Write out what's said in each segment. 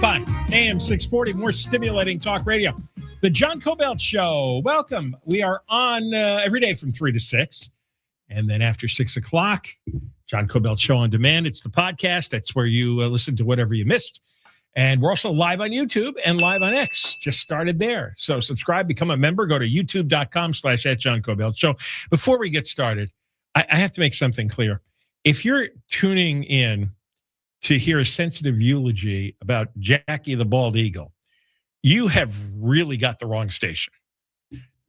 105, AM 640, more stimulating talk radio. The John Kobylt Show. Welcome. We are on every day from 3 to 6. And then after 6 o'clock, John Kobylt Show on demand. It's the podcast. That's where you listen to whatever you missed. And we're also live on YouTube and live on X. Just started there. So subscribe, become a member. Go to youtube.com/@John Kobylt Show. Before we get started, I have to make something clear. If you're tuning in to hear a sensitive eulogy about Jackie the Bald Eagle, you have really got the wrong station.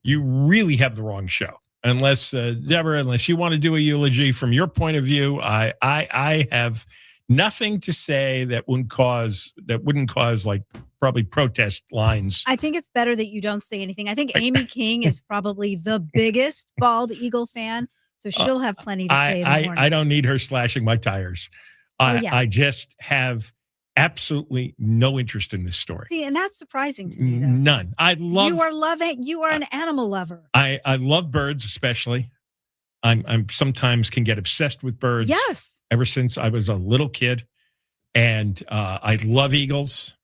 You really have the wrong show. Unless, Deborah, unless you want to do a eulogy from your point of view, I have nothing to say that wouldn't cause like probably protest lines. I think it's better that you don't say anything. I think Amy King is probably the biggest Bald Eagle fan, so she'll have plenty to say in the morning. I don't need her slashing my tires. I just have absolutely no interest in this story. See, and that's surprising to me, though. None. You are an animal lover. I love birds, especially. I'm sometimes can get obsessed with birds. Yes. Ever since I was a little kid. And I love eagles.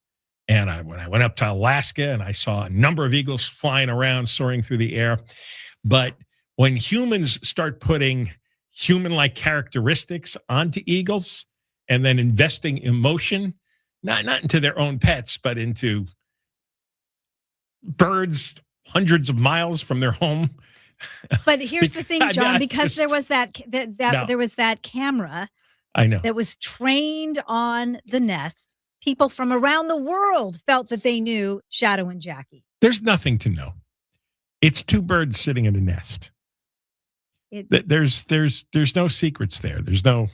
And when I went up to Alaska and I saw a number of eagles flying around, soaring through the air. But when humans start putting human-like characteristics onto eagles and then investing emotion, not into their own pets, but into birds hundreds of miles from their home. But here's the thing, John, because there was there was that camera, I know, that was trained on the nest. People from around the world felt that they knew Shadow and Jackie. There's nothing to know. It's two birds sitting in a nest. There's no secrets there. There's no.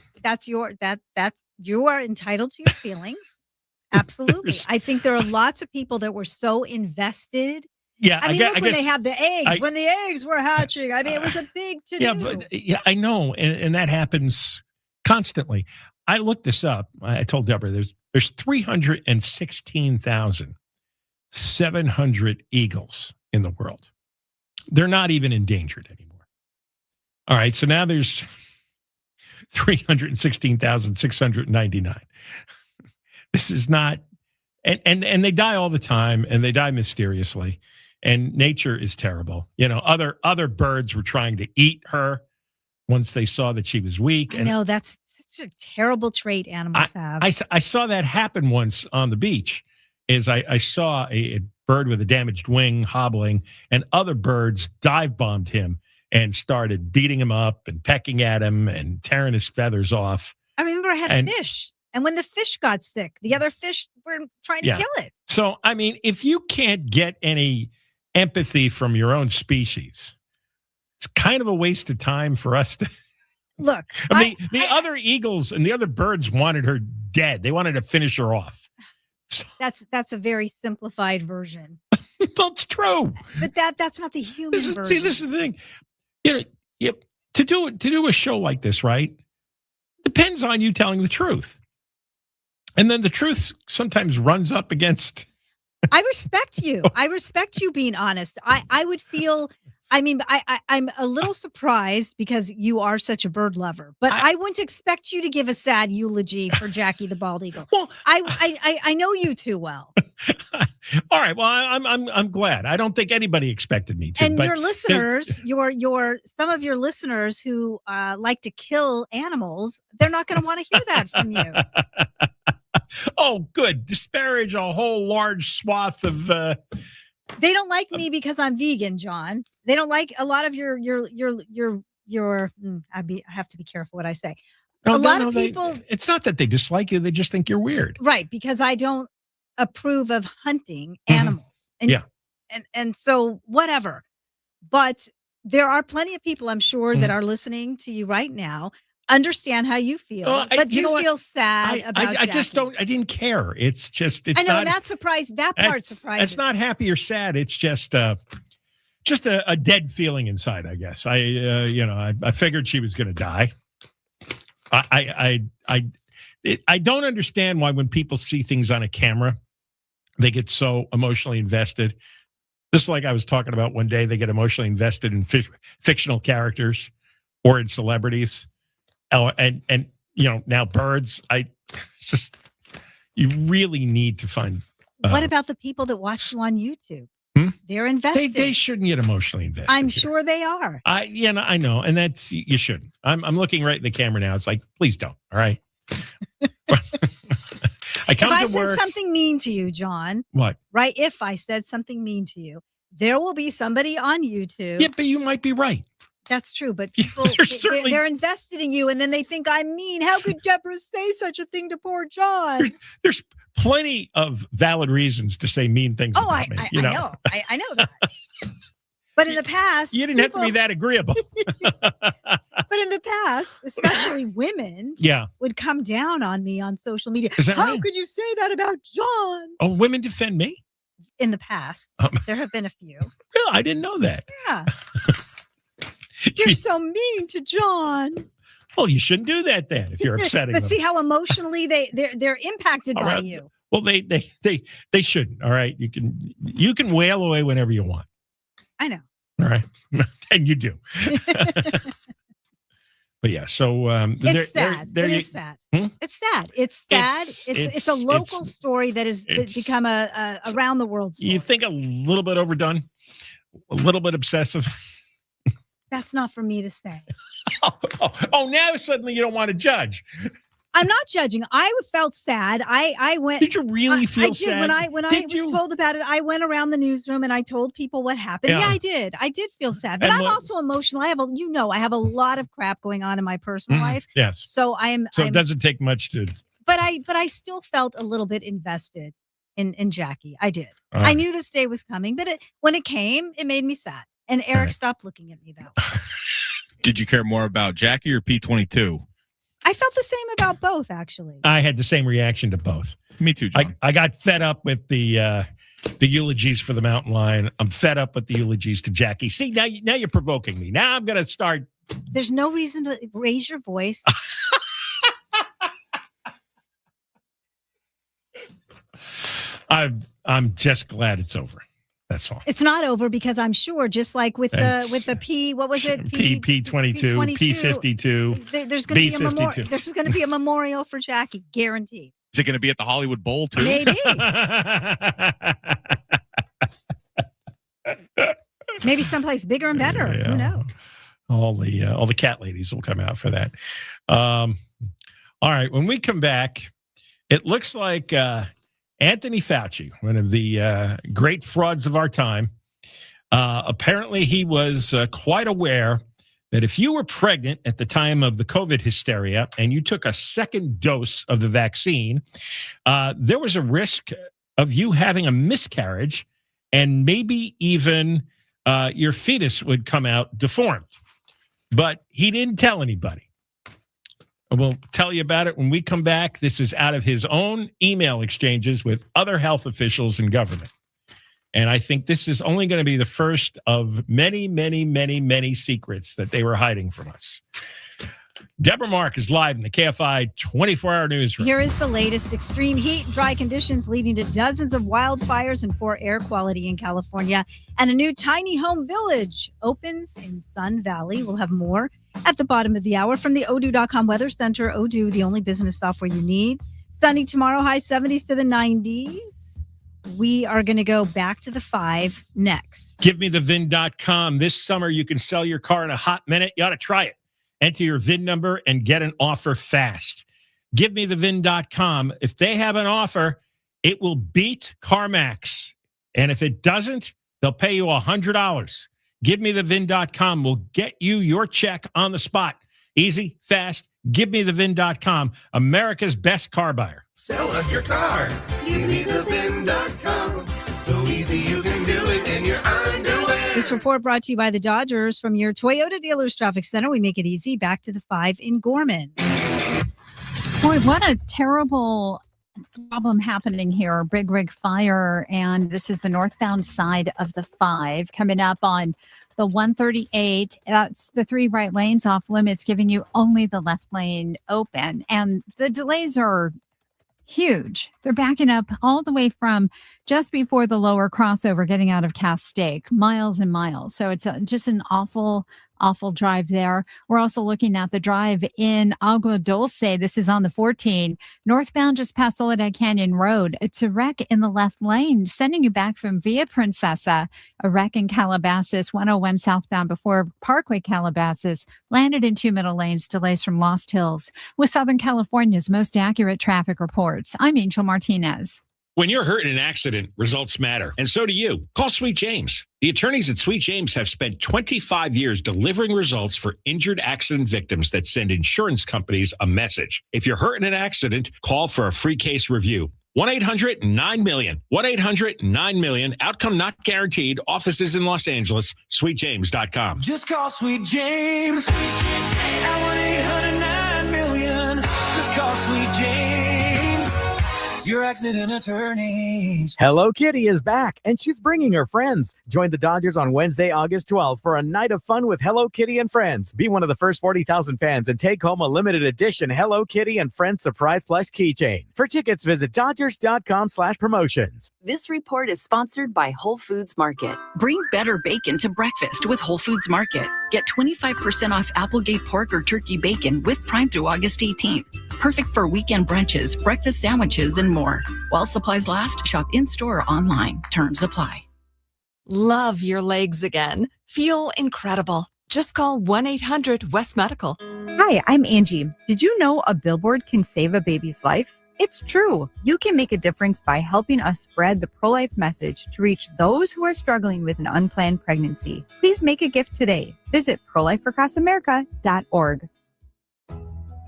You are entitled to your feelings. Absolutely. I think there are lots of people that were so invested. Yeah, I mean, when they had the eggs, when the eggs were hatching. I mean, it was a big to-do. Yeah, I know, and that happens constantly. I looked this up. I told Deborah there's 316,700 eagles in the world. They're not even endangered anymore. All right, so now there's 316,699. This is not, and they die all the time, and they die mysteriously. And nature is terrible. You know, other birds were trying to eat her once they saw that she was weak. I know, that's such a terrible trait animals have. I saw that happen once on the beach. I saw a bird with a damaged wing hobbling, and other birds dive bombed him and started beating him up and pecking at him and tearing his feathers off. I remember I had a fish. And when the fish got sick, the other fish were trying to kill it. So, I mean, if you can't get any empathy from your own species, it's kind of a waste of time for us to look. I mean, the other eagles and the other birds wanted her dead. They wanted to finish her off. So, that's a very simplified version. That's true. But that's not the human version. See, this is the thing. To do a show like this, right? Depends on you telling the truth. And then the truth sometimes runs up against. I respect you. I respect you being honest. I would feel, I'm a little surprised because you are such a bird lover, but I wouldn't expect you to give a sad eulogy for Jackie the Bald Eagle. Well, I know you too well. All right. Well, I'm glad. I don't think anybody expected me to. And your listeners, some of your listeners who like to kill animals, they're not going to want to hear that from you. Oh, good. Disparage a whole large swath of. They don't like me because I'm vegan, John. They don't like a lot of your. I have to be careful what I say. A lot of people. It's not that they dislike you; they just think you're weird. Right, because I don't approve of hunting animals. And, and so whatever. But there are plenty of people, I'm sure, that are listening to you right now. Understand how you feel, but you feel sad about I just don't. I didn't care. It's I know, and that surprised. That part surprised. It's not happy or sad. It's just a dead feeling inside. I guess I figured she was going to die. I don't understand why when people see things on a camera, they get so emotionally invested. Just like I was talking about one day, they get emotionally invested in fictional characters or in celebrities. Oh, and now birds. You really need to find. What about the people that watch you on YouTube? They're invested. They shouldn't get emotionally invested. I'm sure they are. I know, and that's you shouldn't. I'm looking right in the camera now. It's like, please don't. All right. If I said something mean to you, John. What? Right? If I said something mean to you, there will be somebody on YouTube. Yeah, but you might be right. That's true, but people, they're invested in you, and then they think I'm mean. How could Deborah say such a thing to poor John? There's plenty of valid reasons to say mean things about me. I know. I know that. But in the past... You didn't have to be that agreeable. But in the past, especially women would come down on me on social media. How could you say that about John? Oh, women defend me? In the past. There have been a few. Well, I didn't know that. Yeah. You're so mean to John. Well, you shouldn't do that then if you're upsetting them. But see how emotionally they're impacted by you. Well, they shouldn't. All right. You can wail away whenever you want. I know. All right. And you do. But yeah, so it's sad. It is sad. It's sad. It's sad. It's a local story that has become a around the world story. You think a little bit overdone, a little bit obsessive. That's not for me to say. Oh, now suddenly you don't want to judge. I'm not judging. I felt sad. I went. Did you really feel sad? When I was told about it, I went around the newsroom and I told people what happened. Yeah, I did. I did feel sad, but I'm also emotional. I have a lot of crap going on in my personal life. Yes. So it doesn't take much to. But I still felt a little bit invested in Jackie. I did. I knew this day was coming, but when it came, it made me sad. And Eric stopped looking at me that way. Did you care more about Jackie or P22? I felt the same about both, actually. I had the same reaction to both. Me too, John. I got fed up with the eulogies for the mountain lion. I'm fed up with the eulogies to Jackie. See, now you're provoking me. Now I'm going to start. There's no reason to raise your voice. I'm just glad it's over. That's all. It's not over because I'm sure, just like with the P, what was it? P22, P52. There's going to be a memorial. There's going to be a memorial for Jackie, guaranteed. Is it going to be at the Hollywood Bowl too? Maybe. Maybe someplace bigger and better. Yeah. Who knows? All the cat ladies will come out for that. All right. When we come back, it looks like Anthony Fauci, one of the great frauds of our time, apparently he was quite aware that if you were pregnant at the time of the COVID hysteria and you took a second dose of the vaccine, there was a risk of you having a miscarriage and maybe even your fetus would come out deformed. But he didn't tell anybody. We'll tell you about it when we come back. This is out of his own email exchanges with other health officials in government. And I think this is only going to be the first of many, many, many, many secrets that they were hiding from us. Deborah Mark is live in the KFI 24-hour newsroom. Here is the latest. Extreme heat and dry conditions leading to dozens of wildfires and poor air quality in California. And a new tiny home village opens in Sun Valley. We'll have more at the bottom of the hour from the Odoo.com Weather Center. Odoo, the only business software you need. Sunny tomorrow, high 70s to the 90s. We are going to go back to the 5 next. GiveMeTheVIN.com. This summer, you can sell your car in a hot minute. You ought to try it. Enter your VIN number and get an offer fast. GiveMeTheVIN.com. If they have an offer, it will beat CarMax. And if it doesn't, they'll pay you $100. GiveMeTheVIN.com will get you your check on the spot. Easy, fast. GiveMeTheVIN.com. America's best car buyer. Sell us your car. GiveMeTheVIN.com. So easy you can do it in your underwear. This report brought to you by the Dodgers from your Toyota Dealers Traffic Center. We make it easy. Back to the 5 in Gorman. Boy, what a terrible problem happening here. Big rig fire. And this is the northbound side of the 5 coming up on the 138. That's the 3 right lanes off limits, giving you only the left lane open. And the delays are huge. They're backing up all the way from just before the lower crossover getting out of Castaic, miles and miles. So it's just an awful Awful drive there. We're also looking at the drive in Agua Dulce. This is on the 14. Northbound just past Soledad Canyon Road. It's a wreck in the left lane, sending you back from Via Princesa. A wreck in Calabasas, 101 southbound before Parkway Calabasas. Landed in 2 middle lanes, delays from Lost Hills. With Southern California's most accurate traffic reports, I'm Angel Martinez. When you're hurt in an accident, results matter, and so do you. Call Sweet James. The attorneys at Sweet James have spent 25 years delivering results for injured accident victims that send insurance companies a message. If you're hurt in an accident, call for a free case review. 1-800-9-MILLION. 1-800-9-MILLION. Outcome not guaranteed. Offices in Los Angeles. SweetJames.com. Just call Sweet James at 1-800-9-MILLION. Just call Sweet James, your accident attorneys. Hello Kitty is back, and she's bringing her friends. Join the Dodgers on Wednesday, August 12th for a night of fun with Hello Kitty and Friends. Be one of the first 40,000 fans and take home a limited edition Hello Kitty and Friends Surprise Plush keychain. For tickets, visit Dodgers.com/promotions. This report is sponsored by Whole Foods Market. Bring better bacon to breakfast with Whole Foods Market. Get 25% off Applegate pork or turkey bacon with Prime through August 18th. Perfect for weekend brunches, breakfast sandwiches, and more. While supplies last, shop in-store or online. Terms apply. Love your legs again. Feel incredible. Just call 1-800-WEST-MEDICAL. Hi, I'm Angie. Did you know a billboard can save a baby's life? It's true. You can make a difference by helping us spread the pro-life message to reach those who are struggling with an unplanned pregnancy. Please make a gift today. Visit prolifeacrossamerica.org.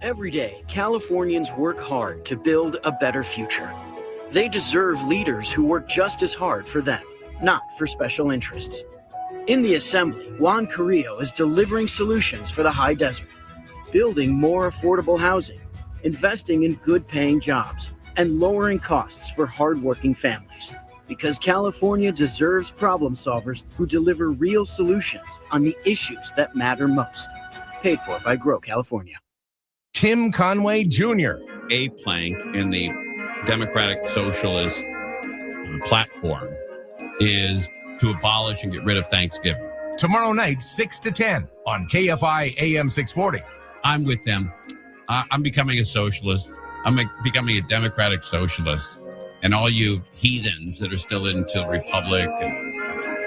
Every day, Californians work hard to build a better future. They deserve leaders who work just as hard for them, not for special interests. In the Assembly, Juan Carrillo is delivering solutions for the high desert, building more affordable housing, investing in good-paying jobs, and lowering costs for hardworking families. Because California deserves problem solvers who deliver real solutions on the issues that matter most. Paid for by Grow California. Tim Conway Jr. A plank in the Democratic Socialist platform is to abolish and get rid of Thanksgiving. Tomorrow night, 6 to 10 on KFI AM 640. I'm with them. I'm becoming a socialist. I'm becoming a democratic socialist. And all you heathens that are still into the republic and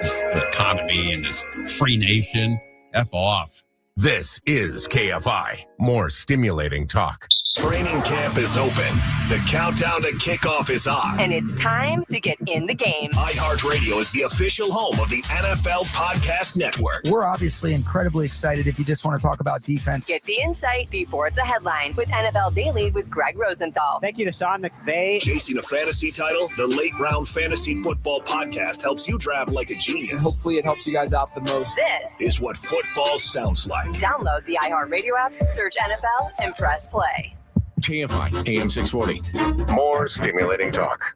this economy and this free nation, F off. This is KFI. More stimulating talk. Training camp is open. The countdown to kickoff is on. And it's time to get in the game. iHeartRadio is the official home of the NFL Podcast Network. We're obviously incredibly excited if you just want to talk about defense. Get the insight before it's a headline with NFL Daily with Greg Rosenthal. Thank you to Sean McVay. Chasing a fantasy title, the Late Round Fantasy Football Podcast helps you draft like a genius. And hopefully it helps you guys out the most. This is what football sounds like. Download the iHeartRadio app, search NFL, and press play. KFI AM 640. More stimulating talk.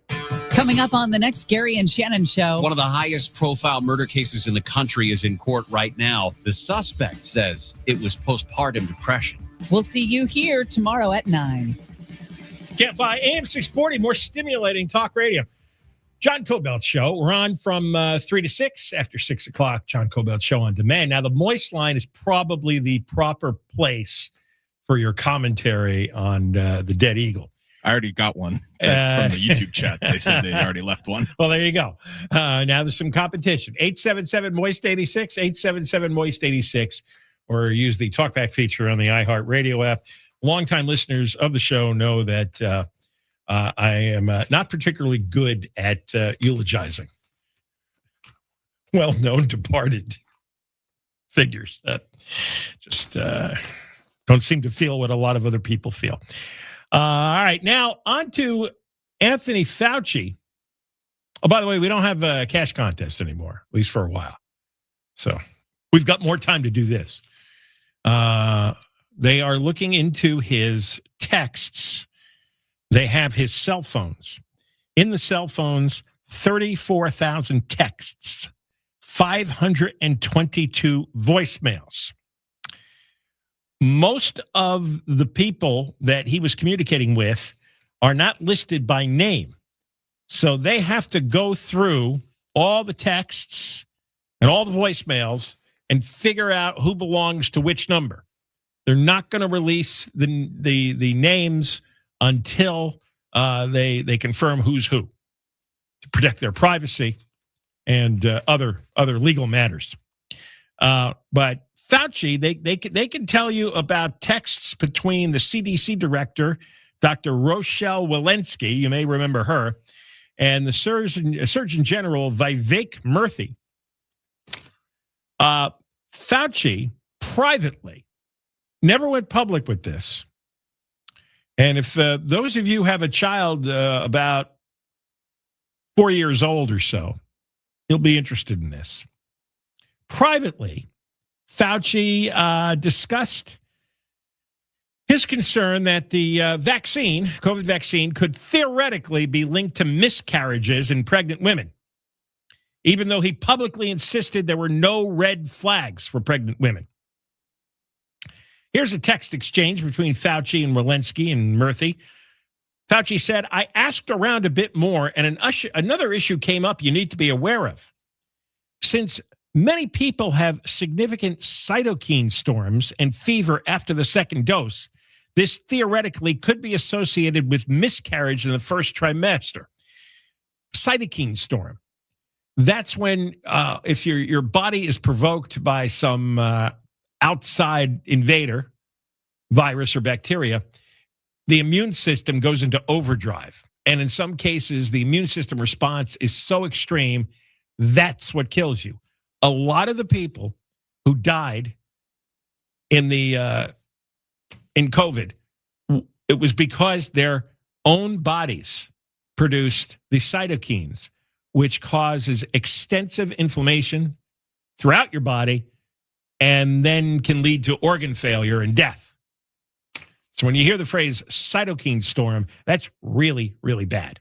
Coming up on the next Gary and Shannon show. One of the highest profile murder cases in the country is in court right now. The suspect says it was postpartum depression. We'll see you here tomorrow at 9. KFI AM 640, more stimulating talk radio. John Kobylt Show. We're on from 3 to 6. After 6 o'clock, John Kobylt Show on demand. Now, the Moist line is probably the proper place for your commentary on the dead eagle. I already got one from the YouTube chat. They said they already left one. Well, there you go. Now there's some competition. 877-MOIST-86, 877-MOIST-86, or use the talkback feature on the iHeartRadio app. Longtime listeners of the show know that I am not particularly good at eulogizing well-known departed figures. Just don't seem to feel what a lot of other people feel. All right, now on to Anthony Fauci. Oh, by the way, we don't have a cash contest anymore, at least for a while. So we've got more time to do this. They are looking into his texts. They have his cell phones. In the cell phones, 34,000 texts, 522 voicemails. Most of the people that he was communicating with are not listed by name. So they have to go through all the texts and all the voicemails and figure out who belongs to which number. They're not going to release the names until they confirm who's who to protect their privacy and other legal matters. But Fauci, they can tell you about texts between the CDC director, Dr. Rochelle Walensky, you may remember her, and the Surgeon General Vivek Murthy. Fauci privately never went public with this. And if those of you have a child about 4 years old or so, you'll be interested in this. Privately, Fauci discussed his concern that the COVID vaccine, could theoretically be linked to miscarriages in pregnant women, even though he publicly insisted there were no red flags for pregnant women. Here's a text exchange between Fauci and Walensky and Murthy. Fauci said, I asked around a bit more, and another issue came up you need to be aware of. Since many people have significant cytokine storms and fever after the second dose, this theoretically could be associated with miscarriage in the first trimester. Cytokine storm. That's when, if your body is provoked by some outside invader, virus or bacteria, the immune system goes into overdrive. And in some cases, the immune system response is so extreme, that's what kills you. A lot of the people who died in COVID, it was because their own bodies produced the cytokines, which causes extensive inflammation throughout your body and then can lead to organ failure and death. So when you hear the phrase cytokine storm, that's really, really bad.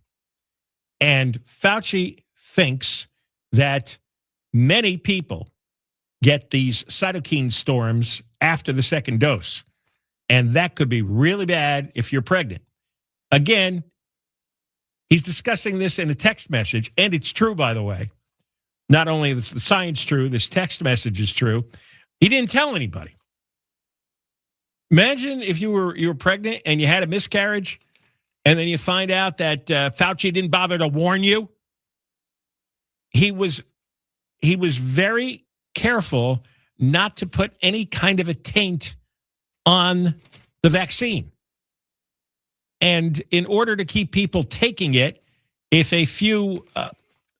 And Fauci thinks that many people get these cytokine storms after the second dose, and that could be really bad if you're pregnant. Again, he's discussing this in a text message, and it's true, by the way. Not only is the science true, this text message is true. He didn't tell anybody. Imagine if you were pregnant and you had a miscarriage, and then you find out that Fauci didn't bother to warn you. He was very careful not to put any kind of a taint on the vaccine. And in order to keep people taking it, if a few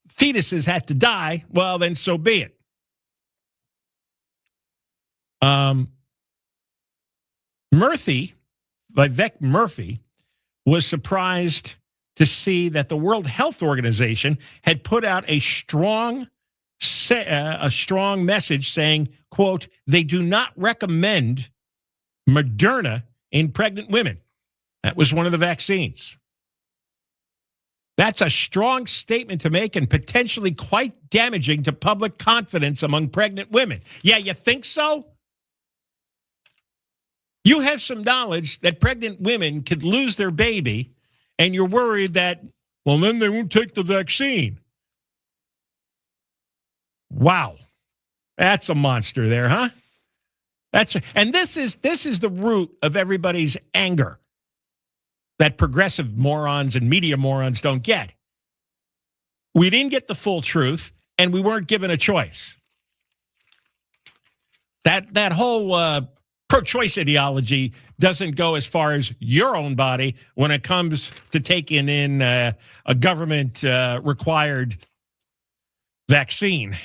fetuses had to die, well, then so be it. Vivek Murthy, was surprised to see that the World Health Organization had put out a strong message saying, quote, they do not recommend Moderna in pregnant women. That was one of the vaccines. That's a strong statement to make and potentially quite damaging to public confidence among pregnant women. Yeah, you think so? You have some knowledge that pregnant women could lose their baby, and you're worried that, well, then they won't take the vaccine. Wow. That's a monster there, huh? And this is the root of everybody's anger that progressive morons and media morons don't get. We didn't get the full truth, and we weren't given a choice. That whole pro-choice ideology doesn't go as far as your own body when it comes to taking in a government required vaccine.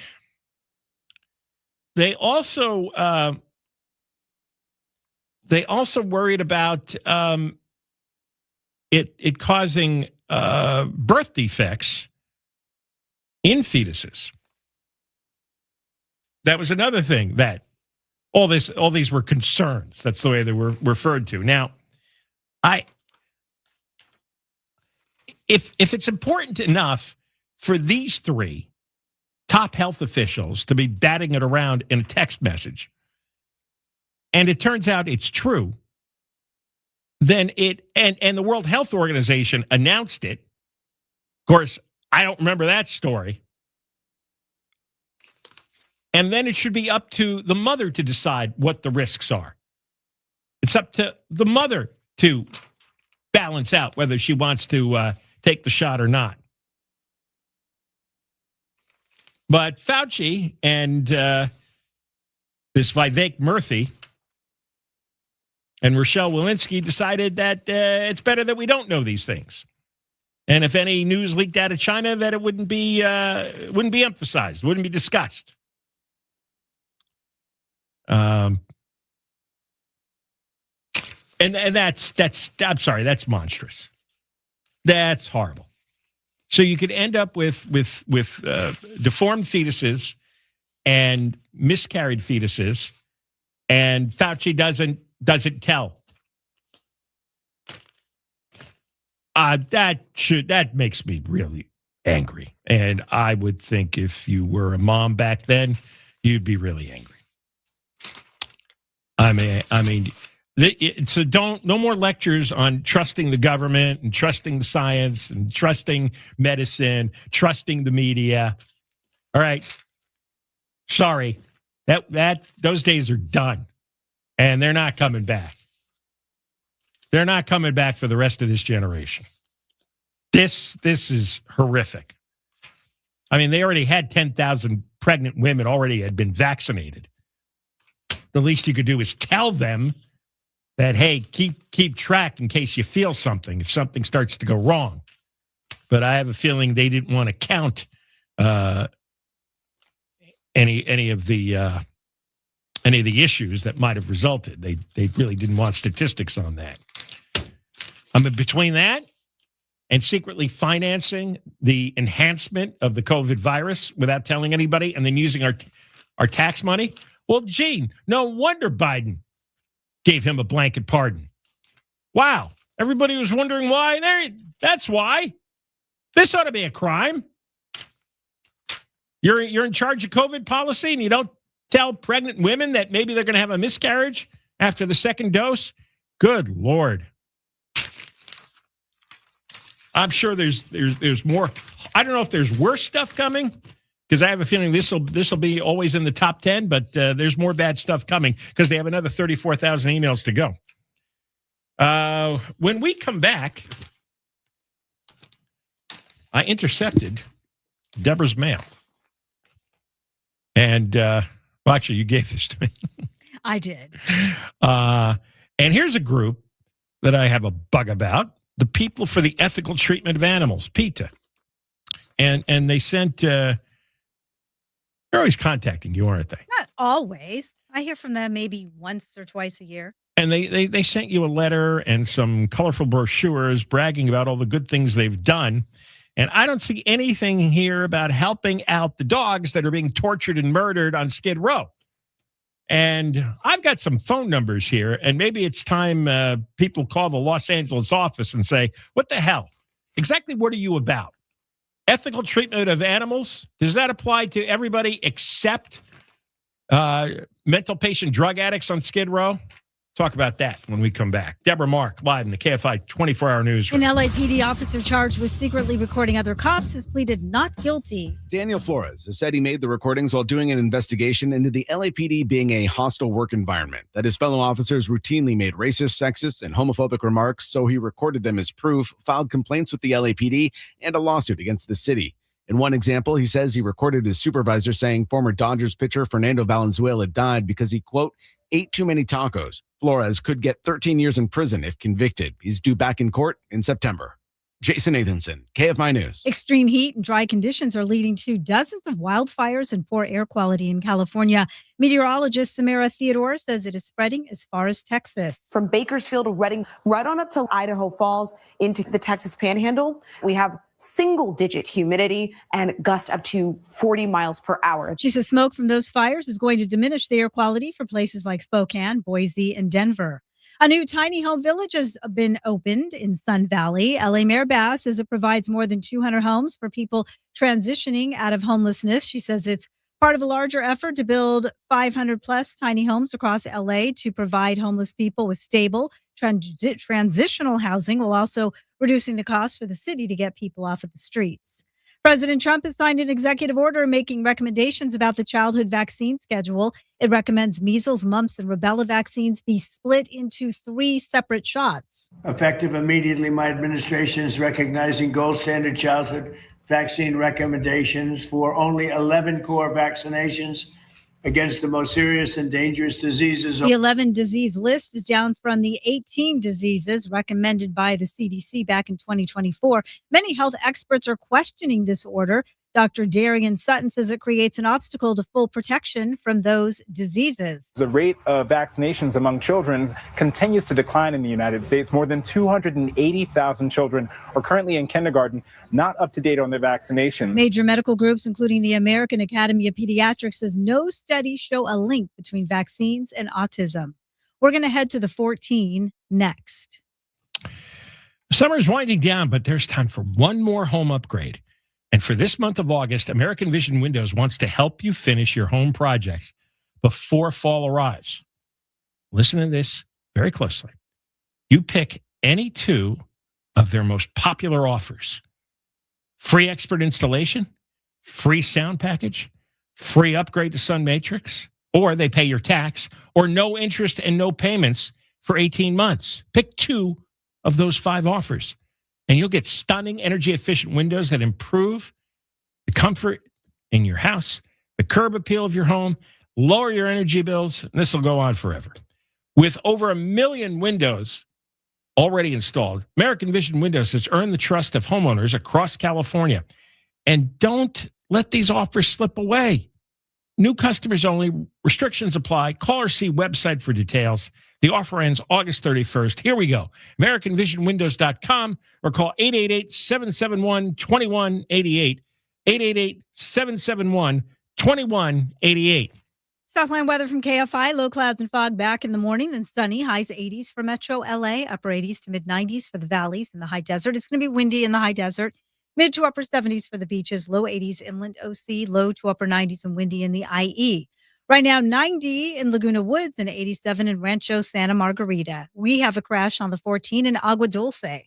They also worried about it causing birth defects in fetuses. That was another thing that all these were concerns. That's the way they were referred to. Now, if it's important enough for these three top health officials to be batting it around in a text message, and it turns out it's true, then and the World Health Organization announced it. Of course, I don't remember that story. And then it should be up to the mother to decide what the risks are. It's up to the mother to balance out whether she wants to take the shot or not. But Fauci and this Vivek Murthy and Rochelle Walensky decided that it's better that we don't know these things. And if any news leaked out of China, that it wouldn't be emphasized, wouldn't be discussed. And that's I'm sorry, that's monstrous. That's horrible. So you could end up with deformed fetuses and miscarried fetuses, and Fauci doesn't tell. That makes me really angry. And I would think if you were a mom back then, you'd be really angry. I mean, so no more lectures on trusting the government and trusting the science and trusting medicine, trusting the media. All right. Sorry. Those days are done. And they're not coming back. They're not coming back for the rest of this generation. This is horrific. I mean, they already had 10,000 pregnant women already had been vaccinated. The least you could do is tell them that, hey, keep track in case you feel something, if something starts to go wrong. But I have a feeling they didn't want to count any of the issues that might have resulted. They really didn't want statistics on that. I mean, between that and secretly financing the enhancement of the COVID virus without telling anybody, and then using our tax money. Well, gee, no wonder Biden gave him a blanket pardon. Wow. Everybody was wondering why. That's why. This ought to be a crime. You're in charge of COVID policy and you don't tell pregnant women that maybe they're going to have a miscarriage after the second dose? Good Lord. I'm sure there's more. I don't know if there's worse stuff coming, because I have a feeling this will be always in the top 10, but there's more bad stuff coming because they have another 34,000 emails to go. When we come back, I intercepted Deborah's mail. And, well, actually, you gave this to me. I did. And here's a group that I have a bug about. The People for the Ethical Treatment of Animals, PETA. And they sent... they're always contacting you, aren't they? Not always. I hear from them maybe once or twice a year. And they sent you a letter and some colorful brochures bragging about all the good things they've done. And I don't see anything here about helping out the dogs that are being tortured and murdered on Skid Row. And I've got some phone numbers here, and maybe it's time people call the Los Angeles office and say, what the hell? Exactly what are you about? Ethical treatment of animals? Does that apply to everybody except mental patient drug addicts on Skid Row? Talk about that when we come back. Deborah Mark, live in the KFI 24-hour news. An LAPD officer charged with secretly recording other cops has pleaded not guilty. Daniel Flores has said he made the recordings while doing an investigation into the LAPD being a hostile work environment, that his fellow officers routinely made racist, sexist, and homophobic remarks, so he recorded them as proof, filed complaints with the LAPD, and a lawsuit against the city. In one example, he says he recorded his supervisor saying former Dodgers pitcher Fernando Valenzuela died because he, quote, ate too many tacos. Flores could get 13 years in prison if convicted. He's due back in court in September. Jason Nathanson, KFI News. Extreme heat and dry conditions are leading to dozens of wildfires and poor air quality in California. Meteorologist Samara Theodore says it is spreading as far as Texas. From Bakersfield to Redding, right on up to Idaho Falls into the Texas Panhandle, we have single-digit humidity and gust up to 40 miles per hour. She says smoke from those fires is going to diminish the air quality for places like Spokane, Boise, and Denver. A new tiny home village has been opened in Sun Valley. LA Mayor Bass says it provides more than 200 homes for people transitioning out of homelessness. She says it's part of a larger effort to build 500 plus tiny homes across LA to provide homeless people with stable transitional housing, while also reducing the cost for the city to get people off of the streets. President Trump has signed an executive order making recommendations about the childhood vaccine schedule. It recommends measles, mumps, and rubella vaccines be split into 3 separate shots. Effective immediately, my administration is recognizing gold standard childhood vaccine recommendations for only 11 core vaccinations against the most serious and dangerous diseases. The 11 disease list is down from the 18 diseases recommended by the CDC back in 2024. Many health experts are questioning this order. Dr. Darian Sutton says it creates an obstacle to full protection from those diseases. The rate of vaccinations among children continues to decline in the United States. More than 280,000 children are currently in kindergarten, not up to date on their vaccinations. Major medical groups, including the American Academy of Pediatrics, says no studies show a link between vaccines and autism. We're going to head to the 14 next. Summer is winding down, but there's time for one more home upgrade. And for this month of August, American Vision Windows wants to help you finish your home projects before fall arrives. Listen to this very closely. You pick any 2 of their most popular offers. Free expert installation, free sound package, free upgrade to Sun Matrix, or they pay your tax, or no interest and no payments for 18 months. Pick 2 of those 5 offers. And you'll get stunning energy-efficient windows that improve the comfort in your house, the curb appeal of your home, lower your energy bills, and this will go on forever. With over 1 million windows already installed, American Vision Windows has earned the trust of homeowners across California. And don't let these offers slip away. New customers only. Restrictions apply. Call or see website for details. The offer ends August 31st. Here we go. AmericanVisionWindows.com or call 888-771-2188. 888-771-2188. Southland weather from KFI. Low clouds and fog back in the morning, then sunny. Highs 80s for Metro LA, upper 80s to mid 90s for the valleys and the high desert. It's going to be windy in the high desert. Mid to upper 70s for the beaches, low 80s inland OC, low to upper 90s and windy in the IE. Right now, 90 in Laguna Woods and 87 in Rancho Santa Margarita. We have a crash on the 14 in Agua Dulce.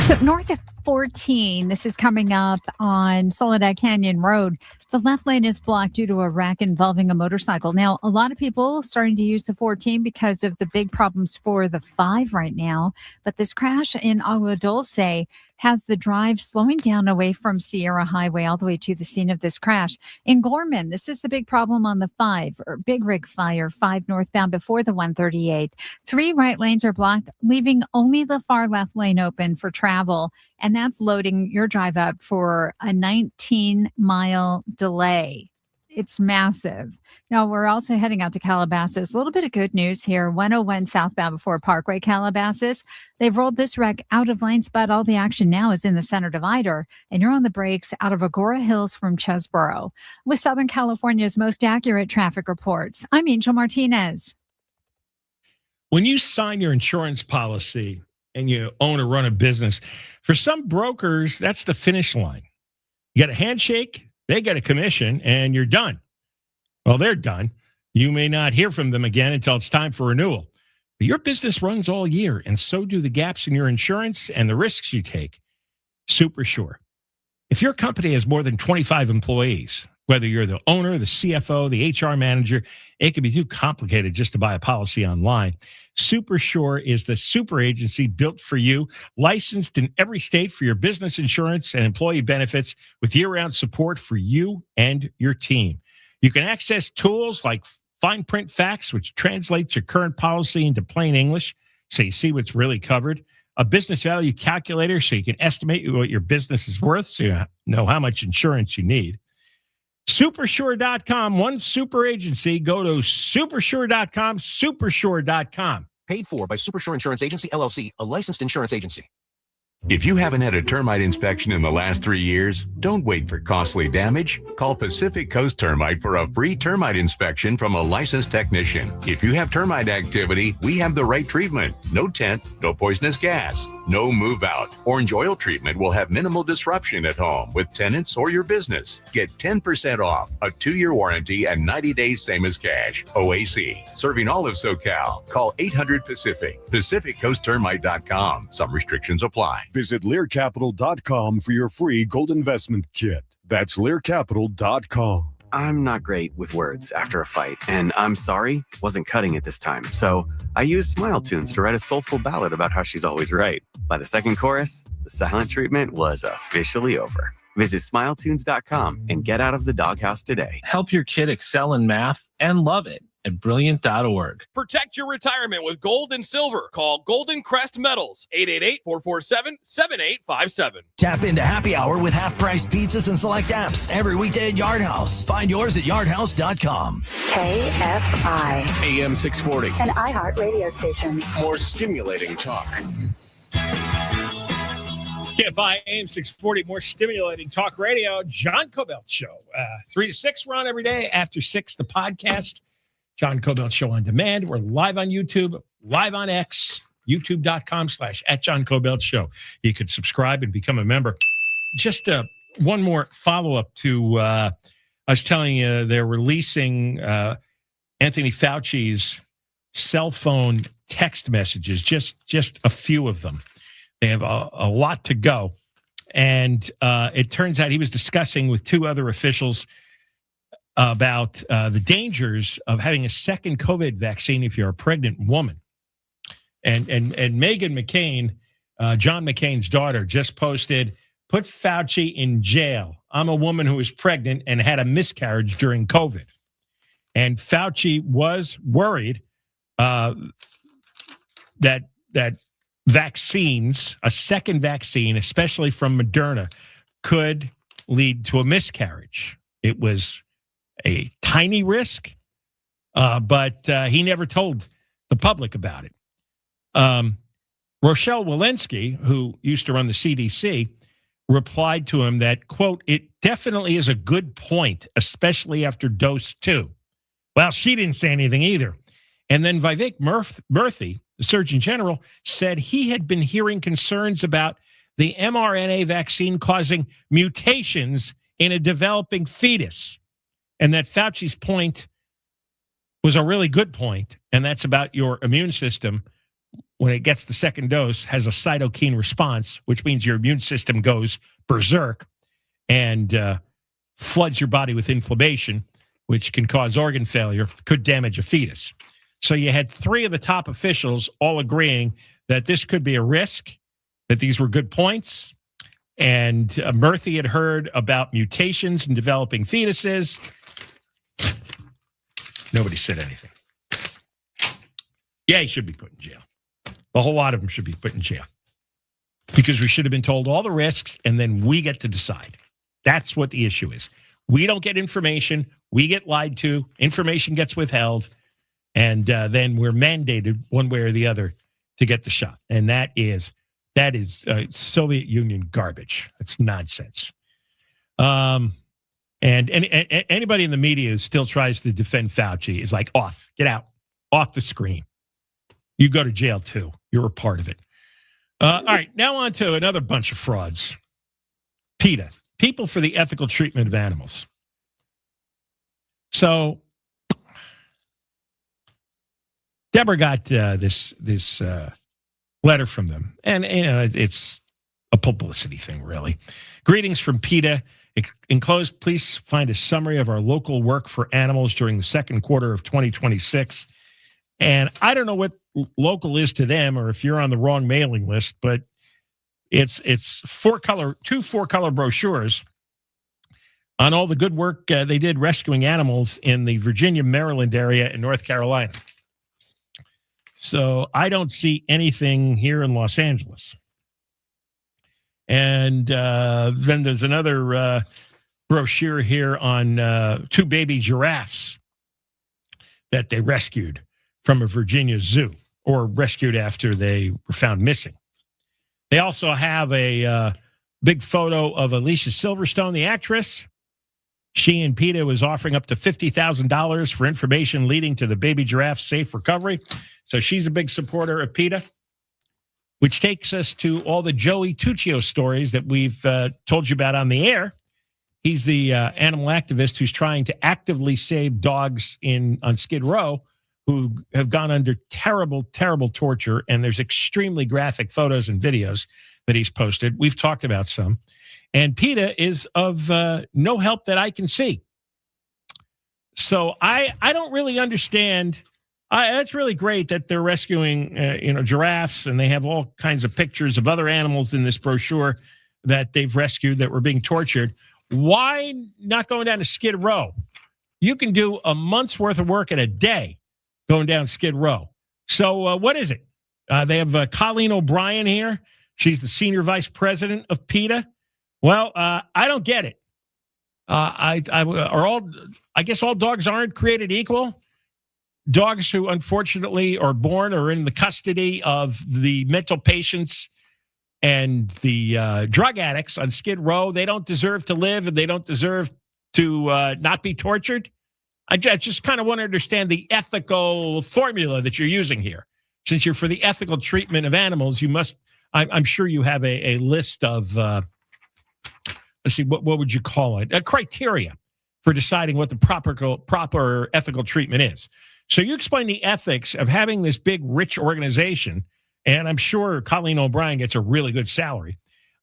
So north of 14, this is coming up on Soledad Canyon Road. The left lane is blocked due to a wreck involving a motorcycle. Now, a lot of people starting to use the 14 because of the big problems for the 5 right now. But this crash in Agua Dulce has the drive slowing down away from Sierra Highway all the way to the scene of this crash. In Gorman, this is the big problem on the 5, or Big Rig Fire, 5 northbound before the 138. 3 right lanes are blocked, leaving only the far left lane open for travel. And that's loading your drive up for a 19-mile delay. It's massive. Now, we're also heading out to Calabasas. A little bit of good news here. 101 southbound before Parkway, Calabasas. They've rolled this wreck out of lanes, but all the action now is in the center divider. And you're on the brakes out of Agora Hills from Chesboro. With Southern California's most accurate traffic reports, I'm Angel Martinez. When you sign your insurance policy and you own or run a business, for some brokers, that's the finish line. You get a handshake, they get a commission, and you're done. Well, they're done. You may not hear from them again until it's time for renewal. But your business runs all year, and so do the gaps in your insurance and the risks you take. Super Sure. If your company has more than 25 employees, whether you're the owner, the CFO, the HR manager, it can be too complicated just to buy a policy online. Super Sure is the super agency built for you, licensed in every state for your business insurance and employee benefits with year-round support for you and your team. You can access tools like fine print facts, which translates your current policy into plain English, so you see what's really covered. A business value calculator, so you can estimate what your business is worth, so you know how much insurance you need. Supersure.com, one super agency. Go to supersure.com, supersure.com. Paid for by Supersure Insurance Agency, LLC, a licensed insurance agency. If you haven't had a termite inspection in the last 3 years, don't wait for costly damage. Call Pacific Coast Termite for a free termite inspection from a licensed technician. If you have termite activity, we have the right treatment. No tent, no poisonous gas, no move out. Orange oil treatment will have minimal disruption at home with tenants or your business. Get 10% off, a 2-year warranty, and 90 days same as cash. OAC, serving all of SoCal. Call 800-PACIFIC, PacificCoastTermite.com. Some restrictions apply. Visit LearCapital.com for your free gold investment kit. That's LearCapital.com. I'm not great with words after a fight, and I'm sorry wasn't cutting it this time. So I used Smile Tunes to write a soulful ballad about how she's always right. By the second chorus, the silent treatment was officially over. Visit SmileTunes.com and get out of the doghouse today. Help your kid excel in math and love it at Brilliant.org. Protect your retirement with gold and silver. Call Golden Crest Metals, 888-447-7857. Tap into Happy Hour with half-price pizzas and select apps every weekday at Yard House. Find yours at yardhouse.com. KFI. AM 640. An iHeartRadio station. More stimulating talk. KFI AM 640, more stimulating talk radio. John Kobylt Show. 3 to 6, we're on every day. After 6, the podcast. John Kobylt Show on demand. We're live on YouTube, live on X, youtube.com/@John Kobylt Show. You could subscribe and become a member. Just one more follow-up to, I was telling you, they're releasing Anthony Fauci's cell phone text messages, just a few of them. They have a lot to go. And it turns out he was discussing with 2 other officials about the dangers of having a second COVID vaccine if you're a pregnant woman. And Meghan McCain, John McCain's daughter, just posted, "Put Fauci in jail. I'm a woman who was pregnant and had a miscarriage during COVID." And Fauci was worried that vaccines, a second vaccine, especially from Moderna, could lead to a miscarriage. It was a tiny risk, but he never told the public about it. Rochelle Walensky, who used to run the CDC, replied to him that, quote, "It definitely is a good point, especially after dose 2. Well, she didn't say anything either. And then Vivek Murthy, the Surgeon General, said he had been hearing concerns about the mRNA vaccine causing mutations in a developing fetus, and that Fauci's point was a really good point, and that's about your immune system, when it gets the second dose, has a cytokine response, which means your immune system goes berserk and floods your body with inflammation, which can cause organ failure, could damage a fetus." So you had 3 of the top officials all agreeing that this could be a risk, that these were good points. And Murthy had heard about mutations in developing fetuses. Nobody said anything. Yeah, he should be put in jail. A whole lot of them should be put in jail. Because we should have been told all the risks, and then we get to decide. That's what the issue is. We don't get information. We get lied to. Information gets withheld. And then we're mandated one way or the other to get the shot. And that is Soviet Union garbage. It's nonsense. And anybody in the media who still tries to defend Fauci is like, off, get out, off the screen. You go to jail too. You're a part of it. All right, now on to another bunch of frauds. PETA, People for the Ethical Treatment of Animals. So Deborah got this letter from them, and it's a publicity thing, really. Greetings from PETA. Enclosed, please find a summary of our local work for animals during the second quarter of 2026. And I don't know what local is to them, or if you're on the wrong mailing list, but it's 2 4-color brochures on all the good work they did rescuing animals in the Virginia, Maryland area and North Carolina. So I don't see anything here in Los Angeles. And then there's another brochure here on 2 baby giraffes that they rescued from a Virginia zoo, or rescued after they were found missing. They also have a big photo of Alicia Silverstone, the actress. She and PETA was offering up to $50,000 for information leading to the baby giraffe's safe recovery. So she's a big supporter of PETA, which takes us to all the Joey Tuccio stories that we've told you about on the air. He's the animal activist who's trying to actively save dogs on Skid Row who have gone under terrible, terrible torture. And there's extremely graphic photos and videos that he's posted. We've talked about some. And PETA is of no help that I can see. So I don't really understand. That's really great that they're rescuing, giraffes, and they have all kinds of pictures of other animals in this brochure that they've rescued that were being tortured. Why not going down to Skid Row? You can do a month's worth of work in a day going down Skid Row. So what is it? They have Colleen O'Brien here. She's the senior vice president of PETA. Well, I don't get it. I guess all dogs aren't created equal. Dogs who unfortunately are born or in the custody of the mental patients and the drug addicts on Skid Row, they don't deserve to live and they don't deserve to not be tortured. I just kind of want to understand the ethical formula that you're using here. Since you're for the ethical treatment of animals, you must, I'm sure you have a list of, let's see, what would you call it? A criteria for deciding what the proper ethical treatment is. So you explain the ethics of having this big, rich organization, and I'm sure Colleen O'Brien gets a really good salary,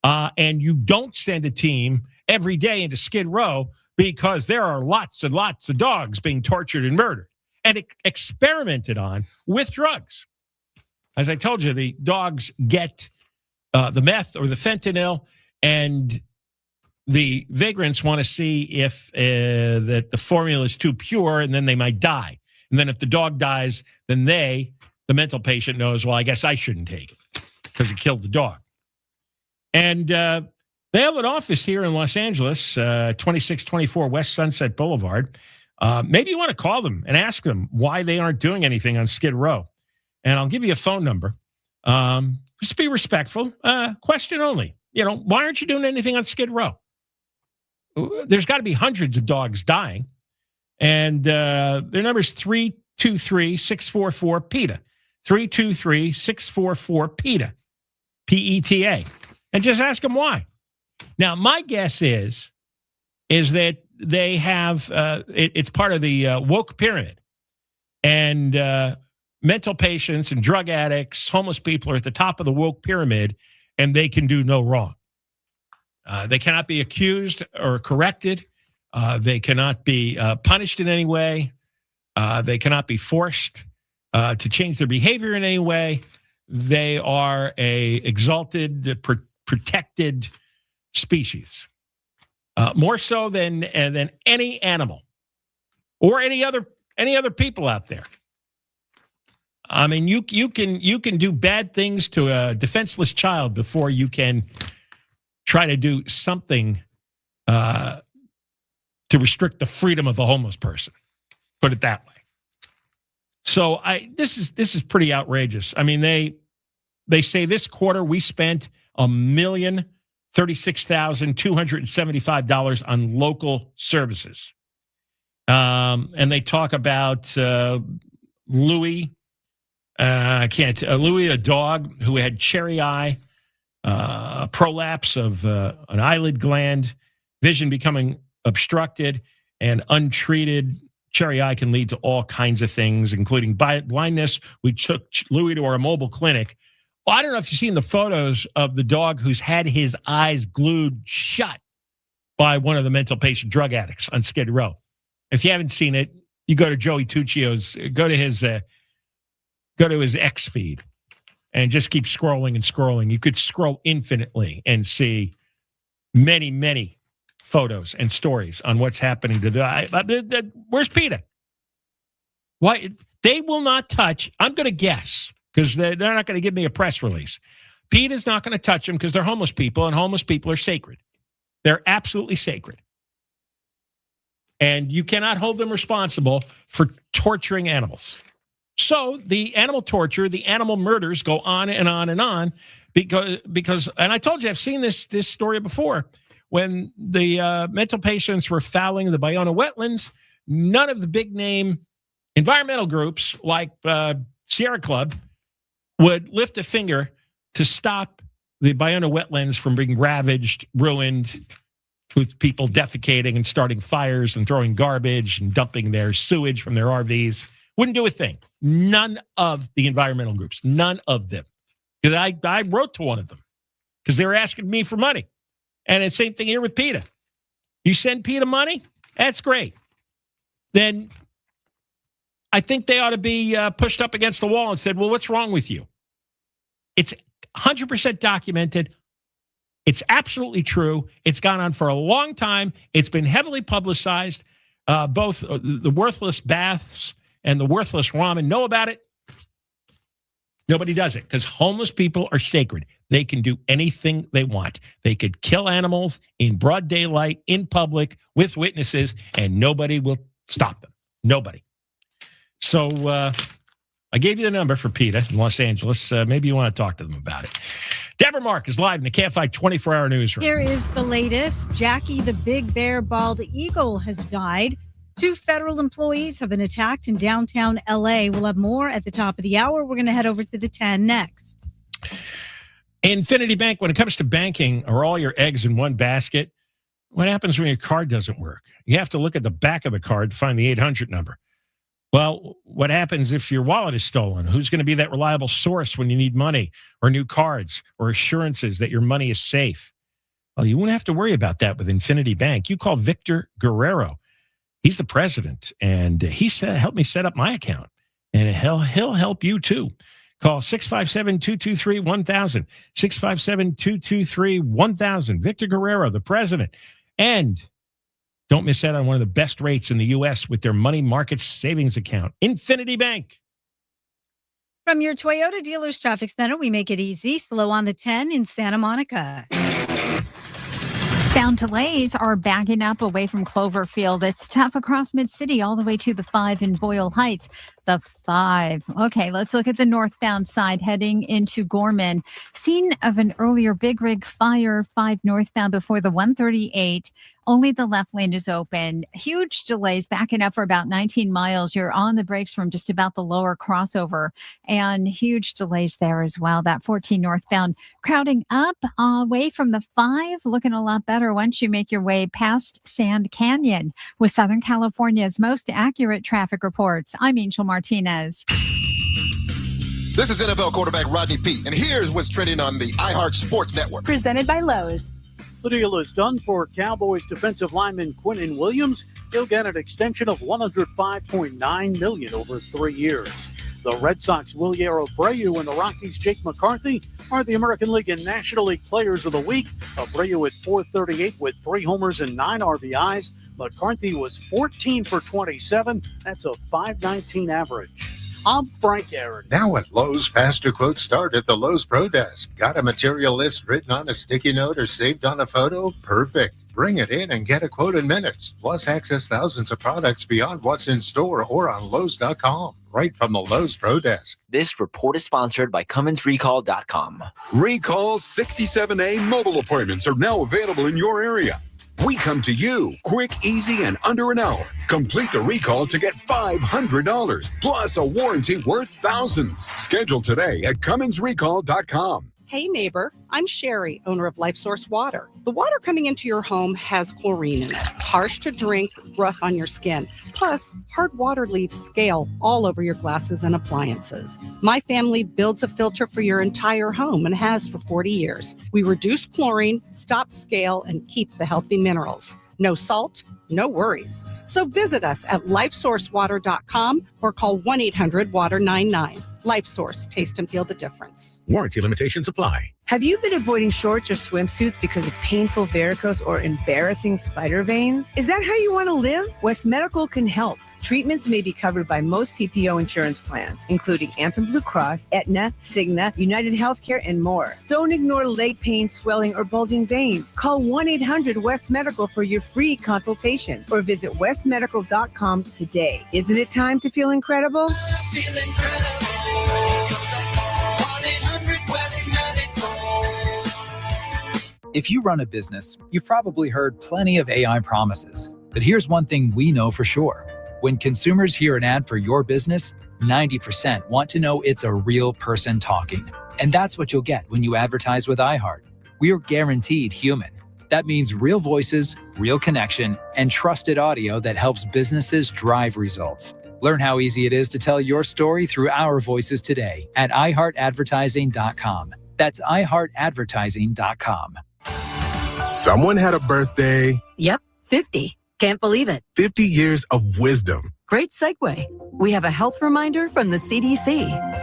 and you don't send a team every day into Skid Row because there are lots and lots of dogs being tortured and murdered and experimented on with drugs. As I told you, the dogs get the meth or the fentanyl, and the vagrants want to see if that the formula is too pure, and then they might die. And then if the dog dies, then the mental patient knows, well, I guess I shouldn't take it because it killed the dog. And they have an office here in Los Angeles, 2624 West Sunset Boulevard. Maybe you want to call them and ask them why they aren't doing anything on Skid Row. And I'll give you a phone number. Just be respectful. Question only. Why aren't you doing anything on Skid Row? There's got to be hundreds of dogs dying. And their number is 323-644-PETA. 323-644-PETA. PETA. And just ask them why. Now, my guess is that they have, it's part of the woke pyramid. And mental patients and drug addicts, homeless people are at the top of the woke pyramid, and they can do no wrong. They cannot be accused or corrected. They cannot be punished in any way. They cannot be forced to change their behavior in any way. They are a exalted, protected species, more so than any animal or any other people out there. I mean, you can do bad things to a defenseless child before you can try to do something to restrict the freedom of a homeless person. Put it that way. So this is pretty outrageous. I mean, they say this quarter we spent $1,036,275 on local services. And they talk about Louis. Louis, a dog who had cherry eye, prolapse of an eyelid gland, vision becoming obstructed, and untreated cherry eye can lead to all kinds of things, including blindness. We took Louis to our mobile clinic. Well, I don't know if you've seen the photos of the dog who's had his eyes glued shut by one of the mental patient drug addicts on Skid Row. If you haven't seen it, you go to Joey Tuccio's, go to his X feed and just keep scrolling and scrolling. You could scroll infinitely and see many, many photos and stories on what's happening to the where's PETA? Why they will not touch? I'm going to guess because they're not going to give me a press release. PETA's not going to touch them because they're homeless people, and homeless people are sacred. They're absolutely sacred. And you cannot hold them responsible for torturing animals. So the animal torture, the animal murders go on and on and on because and I told you, I've seen this story before. When the mental patients were fouling the Bayona wetlands, none of the big name environmental groups like Sierra Club would lift a finger to stop the Bayona wetlands from being ravaged, ruined, with people defecating and starting fires and throwing garbage and dumping their sewage from their RVs. Wouldn't do a thing. None of the environmental groups, none of them. Because I wrote to one of them because they were asking me for money. And the same thing here with PETA. You send PETA money, that's great. Then I think they ought to be pushed up against the wall and said, well, what's wrong with you? It's 100% documented. It's absolutely true. It's gone on for a long time. It's been heavily publicized. Both the worthless baths and the worthless ramen know about it. Nobody does it because homeless people are sacred. They can do anything they want. They could kill animals in broad daylight, in public, with witnesses, and nobody will stop them. Nobody. So I gave you the number for PETA in Los Angeles. Maybe you want to talk to them about it. Deborah Mark is live in the KFI 24-hour newsroom. Here is the latest. Jackie the Big Bear Bald Eagle has died. 2 federal employees have been attacked in downtown L.A. We'll have more at the top of the hour. We're going to head over to the 10 next. Infinity Bank, when it comes to banking, are all your eggs in one basket? What happens when your card doesn't work? You have to look at the back of the card to find the 800 number. Well, what happens if your wallet is stolen? Who's going to be that reliable source when you need money or new cards or assurances that your money is safe? Well, you won't have to worry about that with Infinity Bank. You call Victor Guerrero. He's the president, and he helped me set up my account, and he'll help you too. Call 657-223-1000, 657-223-1000. Victor Guerrero, the president. And don't miss out on one of the best rates in the U.S. with their money market savings account, Infinity Bank. From your Toyota Dealers Traffic Center, we make it easy. Slow on the 10 in Santa Monica. Found delays are backing up away from Cloverfield. It's tough across Mid-City all the way to the 5 in Boyle Heights. The 5. Okay, let's look at the northbound side heading into Gorman. Scene of an earlier big rig fire, 5 northbound before the 138. Only the left lane is open. Huge delays backing up for about 19 miles. You're on the brakes from just about the lower crossover, and huge delays there as well. That 14 northbound crowding up away from the 5, looking a lot better once you make your way past Sand Canyon. With Southern California's most accurate traffic reports, I'm Angel Martinez. This is NFL quarterback Rodney Peete, and here's what's trending on the iHeart Sports Network. Presented by Lowe's. The deal is done for Cowboys defensive lineman Quinnen Williams. He'll get an extension of $105.9 million over 3 years. The Red Sox' Wilyer Abreu and the Rockies' Jake McCarthy are the American League and National League Players of the Week. Abreu at .438 with 3 homers and 9 RBIs. McCarthy was 14 for 27. That's a .519 average. I'm Frank Aaron. Now at Lowe's, faster quotes start at the Lowe's Pro Desk. Got a material list written on a sticky note or saved on a photo? Perfect. Bring it in and get a quote in minutes. Plus, access thousands of products beyond what's in store or on Lowe's.com. Right from the Lowe's Pro Desk. This report is sponsored by CummonsRecall.com. Recall 67A mobile appointments are now available in your area. We come to you, quick, easy, and under an hour. Complete the recall to get $500, plus a warranty worth thousands. Schedule today at CummonsRecall.com. Hey neighbor, I'm Sherry, owner of LifeSource Water. The water coming into your home has chlorine in it. Harsh to drink, rough on your skin. Plus, hard water leaves scale all over your glasses and appliances. My family builds a filter for your entire home and has for 40 years. We reduce chlorine, stop scale, and keep the healthy minerals. No salt, no worries. So visit us at lifesourcewater.com or call 1-800-WATER-99. LifeSource, taste and feel the difference. Warranty limitations apply. Have you been avoiding shorts or swimsuits because of painful varicose or embarrassing spider veins? Is that how you want to live? West Medical can help. Treatments may be covered by most PPO insurance plans, including Anthem Blue Cross, Aetna, Cigna, United Healthcare, and more. Don't ignore leg pain, swelling, or bulging veins. Call 1-800-WEST-MEDICAL for your free consultation or visit westmedical.com today. Isn't it time to feel incredible? Feel incredible. 1-800-WEST-MEDICAL. If you run a business, you've probably heard plenty of AI promises. But here's one thing we know for sure. When consumers hear an ad for your business, 90% want to know it's a real person talking. And that's what you'll get when you advertise with iHeart. We are guaranteed human. That means real voices, real connection, and trusted audio that helps businesses drive results. Learn how easy it is to tell your story through our voices today at iHeartAdvertising.com. That's iHeartAdvertising.com. Someone had a birthday. Yep, 50. Can't believe it. 50 years of wisdom. Great segue. We have a health reminder from the CDC.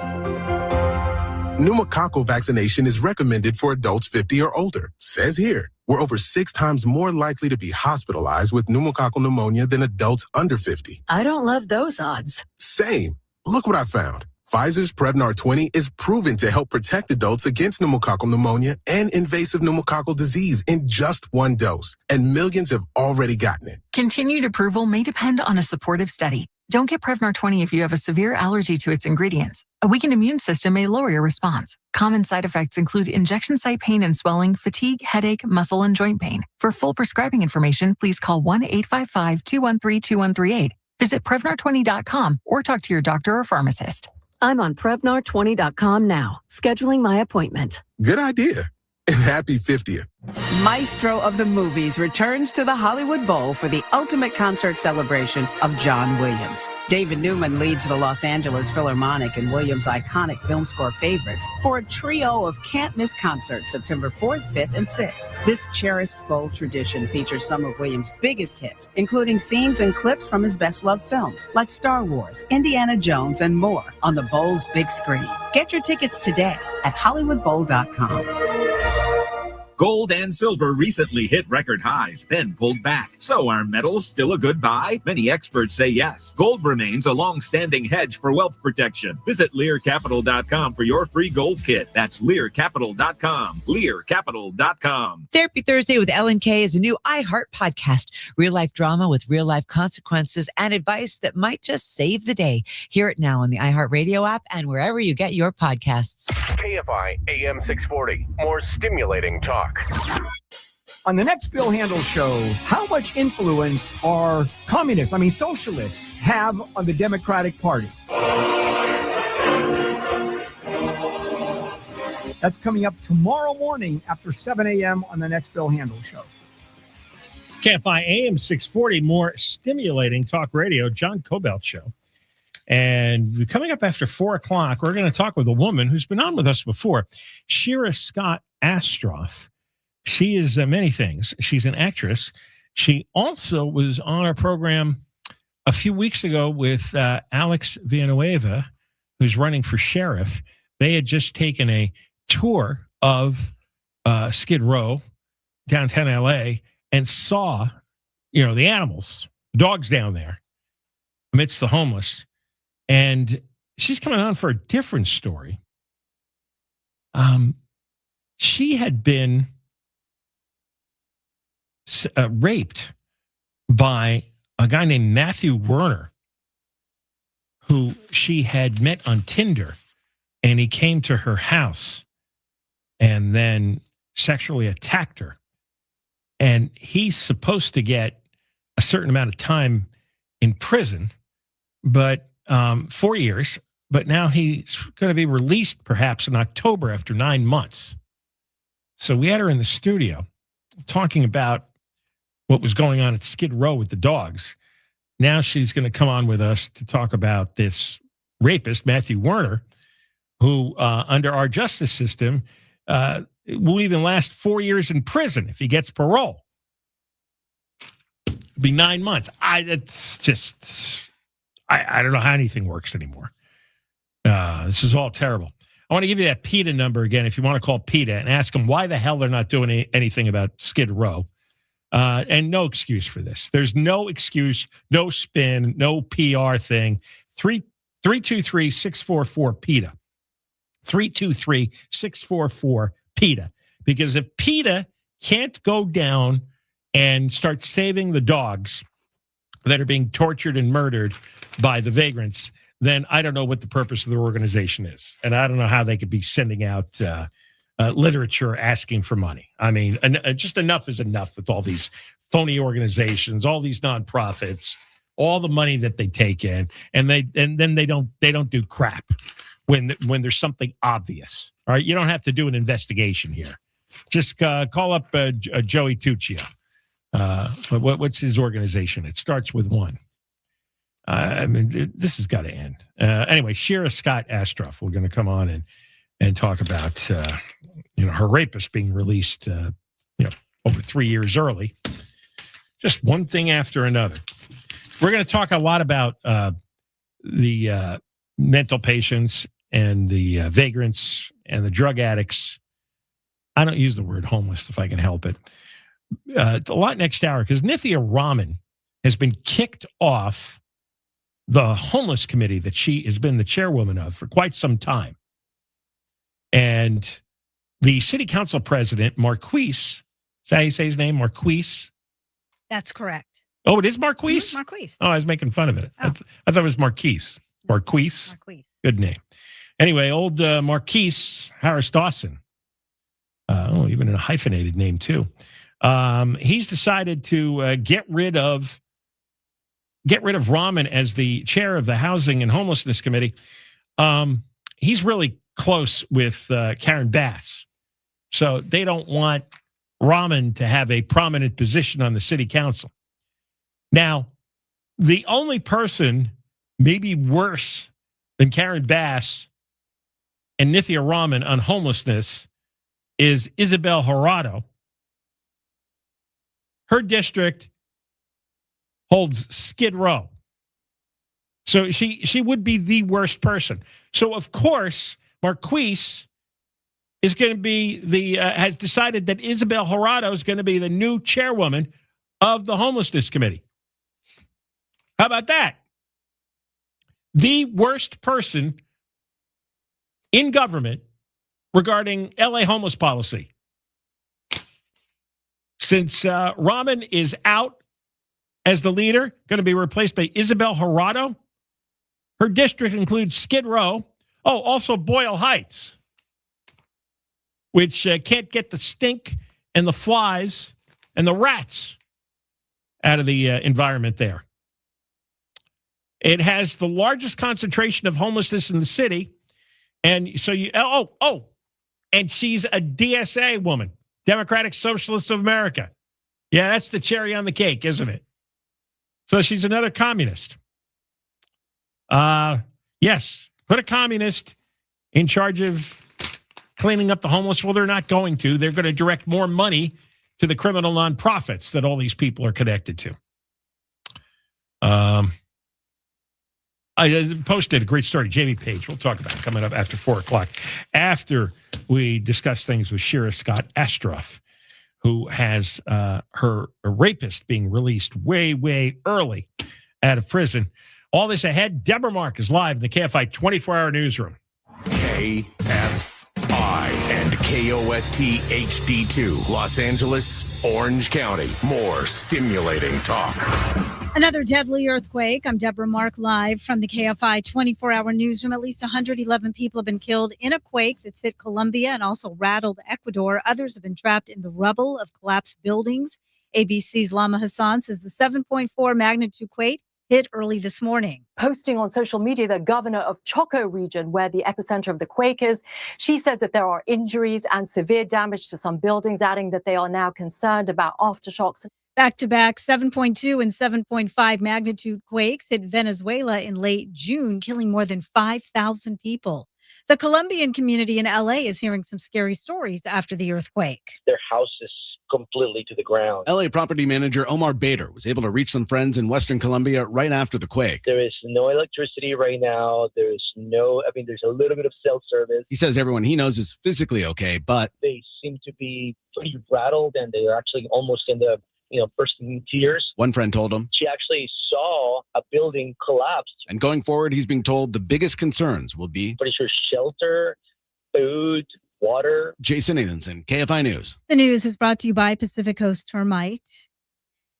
Pneumococcal vaccination is recommended for adults 50 or older. Says here, we're over 6 times more likely to be hospitalized with pneumococcal pneumonia than adults under 50. I don't love those odds. Same. Look what I found. Pfizer's Prevnar 20 is proven to help protect adults against pneumococcal pneumonia and invasive pneumococcal disease in just 1 dose, and millions have already gotten it. Continued approval may depend on a supportive study. Don't get Prevnar 20 if you have a severe allergy to its ingredients. A weakened immune system may lower your response. Common side effects include injection site pain and swelling, fatigue, headache, muscle, and joint pain. For full prescribing information, please call 1-855-213-2138. Visit Prevnar20.com or talk to your doctor or pharmacist. I'm on Prevnar20.com now, scheduling my appointment. Good idea. And happy 50th. Maestro of the movies returns to the Hollywood Bowl for the ultimate concert celebration of John Williams. David Newman leads the Los Angeles Philharmonic and Williams' iconic film score favorites for a trio of can't-miss concerts September 4th, 5th, and 6th. This cherished bowl tradition features some of Williams' biggest hits, including scenes and clips from his best-loved films like Star Wars, Indiana Jones, and more on the Bowl's big screen. Get your tickets today at HollywoodBowl.com. Gold and silver recently hit record highs, then pulled back. So are metals still a good buy? Many experts say yes. Gold remains a long-standing hedge for wealth protection. Visit LearCapital.com for your free gold kit. That's LearCapital.com. LearCapital.com. Therapy Thursday with Ellen K is a new iHeart podcast. Real-life drama with real-life consequences and advice that might just save the day. Hear it now on the iHeartRadio app and wherever you get your podcasts. KFI AM 640. More stimulating talk. On the next Bill Handel show, how much influence are socialists have on the Democratic Party? That's coming up tomorrow morning after 7 a.m. on the next Bill Handel show. KFI AM 640, more stimulating talk radio, John Kobylt Show. And coming up after 4 o'clock, we're going to talk with a woman who's been on with us before, Shira Scott Astrof. She is many things. She's an actress. She also was on our program a few weeks ago with Alex Villanueva, who's running for sheriff. They had just taken a tour of Skid Row, downtown LA, and saw, the animals, dogs down there amidst the homeless. And she's coming on for a different story. She had been raped by a guy named Matthew Werner, who she had met on Tinder, and he came to her house and then sexually attacked her. And he's supposed to get a certain amount of time in prison, but 4 years, but now he's going to be released perhaps in October after 9 months. So we had her in the studio talking about what was going on at Skid Row with the dogs. Now she's going to come on with us to talk about this rapist, Matthew Werner, who under our justice system will even last 4 years in prison if he gets parole. It'll be 9 months. I don't know how anything works anymore. This is all terrible. I want to give you that PETA number again if you want to call PETA and ask them why the hell they're not doing anything about Skid Row. And no excuse for this. There's no excuse, no spin, no PR thing. 323-644-PETA. 323-644-PETA. Because if PETA can't go down and start saving the dogs that are being tortured and murdered by the vagrants, then I don't know what the purpose of their organization is. And I don't know how they could be sending out literature asking for money. I mean, just enough is enough with all these phony organizations, all these nonprofits, all the money that they take in, and then they don't do crap when there's something obvious. All right, you don't have to do an investigation here. Just call up Joey Tuccio. What's his organization? It starts with one. I mean, this has got to end. Anyway, Shira Scott Astrof, we're going to come on and and talk about, her rapist being released, over 3 years early. Just one thing after another. We're going to talk a lot about the mental patients and the vagrants and the drug addicts. I don't use the word homeless if I can help it. A lot next hour, because Nithya Raman has been kicked off the homeless committee that she has been the chairwoman of for quite some time. And the city council president, Marquise, is that how you say his name? Marquise? That's correct. Oh, it is Marquise? Marquise. Oh, I was making fun of it. Oh. I thought it was Marquise. Marquise? Marquise. Good name. Anyway, old Marquise Harris Dawson. Even a hyphenated name, too. He's decided to get rid of Raman as the chair of the Housing and Homelessness Committee. He's really close with Karen Bass. So they don't want Raman to have a prominent position on the city council. Now, the only person maybe worse than Karen Bass and Nithya Raman on homelessness is Ysabel Jurado. Her district holds Skid Row. So she would be the worst person. So, of course, Marquise is going to be has decided that Ysabel Jurado is going to be the new chairwoman of the Homelessness Committee. How about that? The worst person in government regarding LA homeless policy. Since Raman is out as the leader, going to be replaced by Ysabel Jurado. Her district includes Skid Row. Oh, also Boyle Heights, which can't get the stink and the flies and the rats out of the environment there. It has the largest concentration of homelessness in the city. And so and she's a DSA woman, Democratic Socialists of America. Yeah, that's the cherry on the cake, isn't it? So she's another communist. Yes, put a communist in charge of cleaning up the homeless. Well, they're not going to. They're going to direct more money to the criminal nonprofits that all these people are connected to. I posted a great story, Jamie Page. We'll talk about it coming up after 4 o'clock. After we discuss things with Shira Scott Astrof, who has her rapist being released way, way early out of prison. All this ahead. Deborah Mark is live in the KFI 24-hour newsroom. KFI and KOST HD2, Los Angeles, Orange County. More stimulating talk. Another deadly earthquake. I'm Deborah Mark, live from the KFI 24-hour newsroom. At least 111 people have been killed in a quake that's hit Colombia and also rattled Ecuador. Others have been trapped in the rubble of collapsed buildings. ABC's Lama Hassan says the 7.4 magnitude quake hit early this morning. Posting on social media, the governor of Choco region, where the epicenter of the quake is, she says that there are injuries and severe damage to some buildings, adding that they are now concerned about aftershocks. Back-to-back 7.2 and 7.5 magnitude quakes hit Venezuela in late June, killing more than 5,000 people. The Colombian community in LA is hearing some scary stories after the earthquake. Their house is completely to the ground. LA property manager Omar Bader was able to reach some friends in Western Colombia right after the quake. There is no electricity right now. There's a little bit of cell service. He says everyone he knows is physically okay, but they seem to be pretty rattled, and they're actually almost in the bursting in tears. One friend told him she actually saw a building collapse. And going forward, he's being told the biggest concerns will be pretty sure shelter, food, water. Jason Nathanson, KFI News. The news is brought to you by Pacific Coast Termite.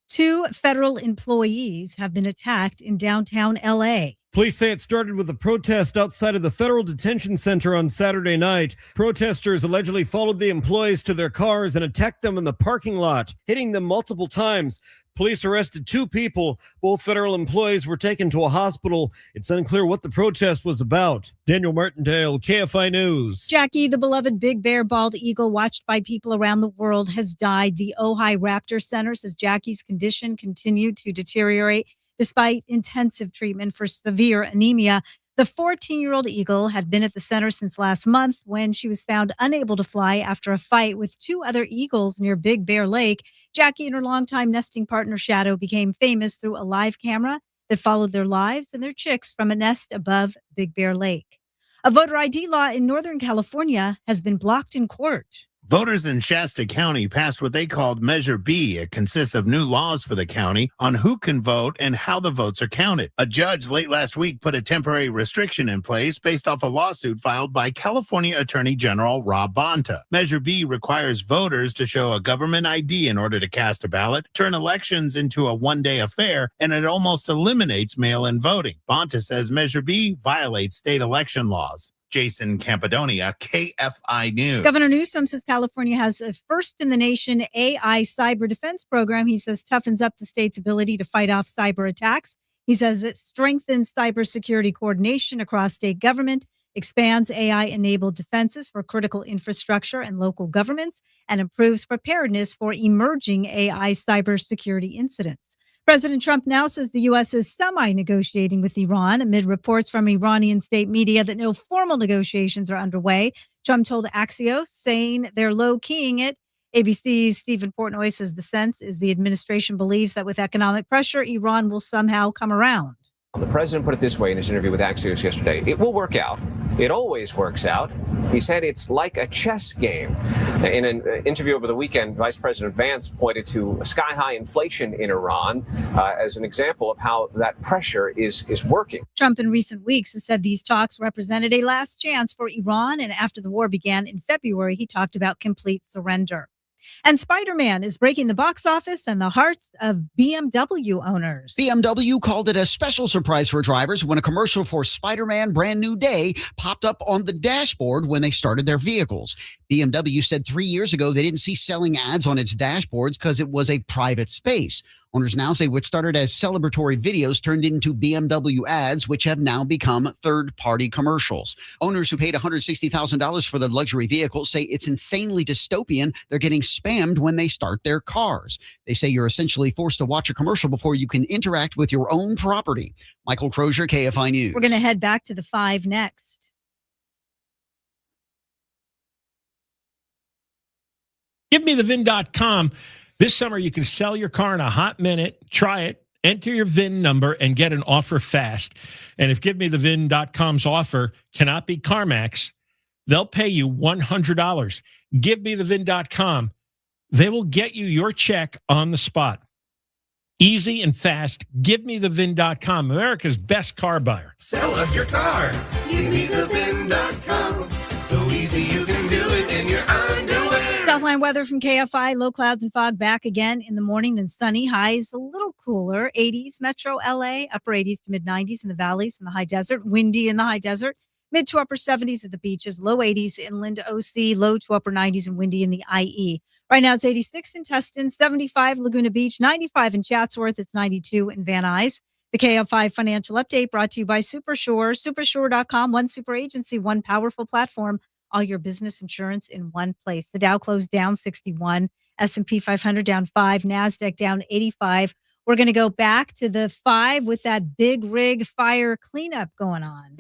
2 federal employees have been attacked in downtown LA. Police say it started with a protest outside of the Federal Detention Center on Saturday night. Protesters allegedly followed the employees to their cars and attacked them in the parking lot, hitting them multiple times. Police arrested 2 people. Both federal employees were taken to a hospital. It's unclear what the protest was about. Daniel Martindale, KFI News. Jackie, the beloved big bear bald eagle watched by people around the world, has died. The Ojai Raptor Center says Jackie's condition continued to deteriorate despite intensive treatment for severe anemia. The 14-year-old eagle had been at the center since last month when she was found unable to fly after a fight with 2 other eagles near Big Bear Lake. Jackie and her longtime nesting partner Shadow became famous through a live camera that followed their lives and their chicks from a nest above Big Bear Lake. A voter ID law in Northern California has been blocked in court. Voters in Shasta County passed what they called Measure B. It consists of new laws for the county on who can vote and how the votes are counted. A judge late last week put a temporary restriction in place based off a lawsuit filed by California Attorney General Rob Bonta. Measure B requires voters to show a government ID in order to cast a ballot, turn elections into a one-day affair, and it almost eliminates mail-in voting. Bonta says Measure B violates state election laws. Jason Campidonia, KFI News. Governor Newsom says California has a first-in-the-nation AI cyber defense program. He says toughens up the state's ability to fight off cyber attacks. He says it strengthens cybersecurity coordination across state government, expands AI-enabled defenses for critical infrastructure and local governments, and improves preparedness for emerging AI cybersecurity incidents. President Trump now says the U.S. is semi-negotiating with Iran amid reports from Iranian state media that no formal negotiations are underway. Trump told Axios, saying they're low-keying it. ABC's Stephen Portnoy says the sense is the administration believes that with economic pressure, Iran will somehow come around. The president put it this way in his interview with Axios yesterday. It will work out. It always works out. He said it's like a chess game. In an interview over the weekend, Vice President Vance pointed to sky-high inflation in Iran as an example of how that pressure is working. Trump in recent weeks has said these talks represented a last chance for Iran, and after the war began in February, he talked about complete surrender. And Spider-Man is breaking the box office and the hearts of BMW owners. BMW called it a special surprise for drivers when a commercial for Spider-Man Brand New Day popped up on the dashboard when they started their vehicles. BMW said 3 years ago they didn't see selling ads on its dashboards because it was a private space. Owners now say what started as celebratory videos turned into BMW ads, which have now become third-party commercials. Owners who paid $160,000 for their luxury vehicles say it's insanely dystopian. They're getting spammed when they start their cars. They say you're essentially forced to watch a commercial before you can interact with your own property. Michael Crozier, KFI News. We're going to head back to the 5 next. GiveMeTheVIN.com. This summer, you can sell your car in a hot minute, try it, enter your VIN number, and get an offer fast. And if GiveMeTheVIN.com's offer cannot be CarMax, they'll pay you $100. GiveMeTheVIN.com. They will get you your check on the spot. Easy and fast. GiveMeTheVIN.com, America's best car buyer. Sell us your car. GiveMeTheVIN.com. So easy you can do it in your underwear. Southline weather from KFI. Low clouds and fog back again in the morning, then sunny. Highs a little cooler. 80s, Metro LA, upper 80s to mid 90s in the valleys and the high desert. Windy in the high desert. Mid to upper 70s at the beaches. Low 80s inland OC. Low to upper 90s and windy in the IE. Right now it's 86 in Tustin, 75 Laguna Beach, 95 in Chatsworth. It's 92 in Van Nuys. The KFI financial update brought to you by Supershore. Supershore.com. One super agency, one powerful platform. All your business insurance in one place. The Dow closed down 61, S&P 500 down 5, NASDAQ down 85. We're going to go back to the 5 with that big rig fire cleanup going on.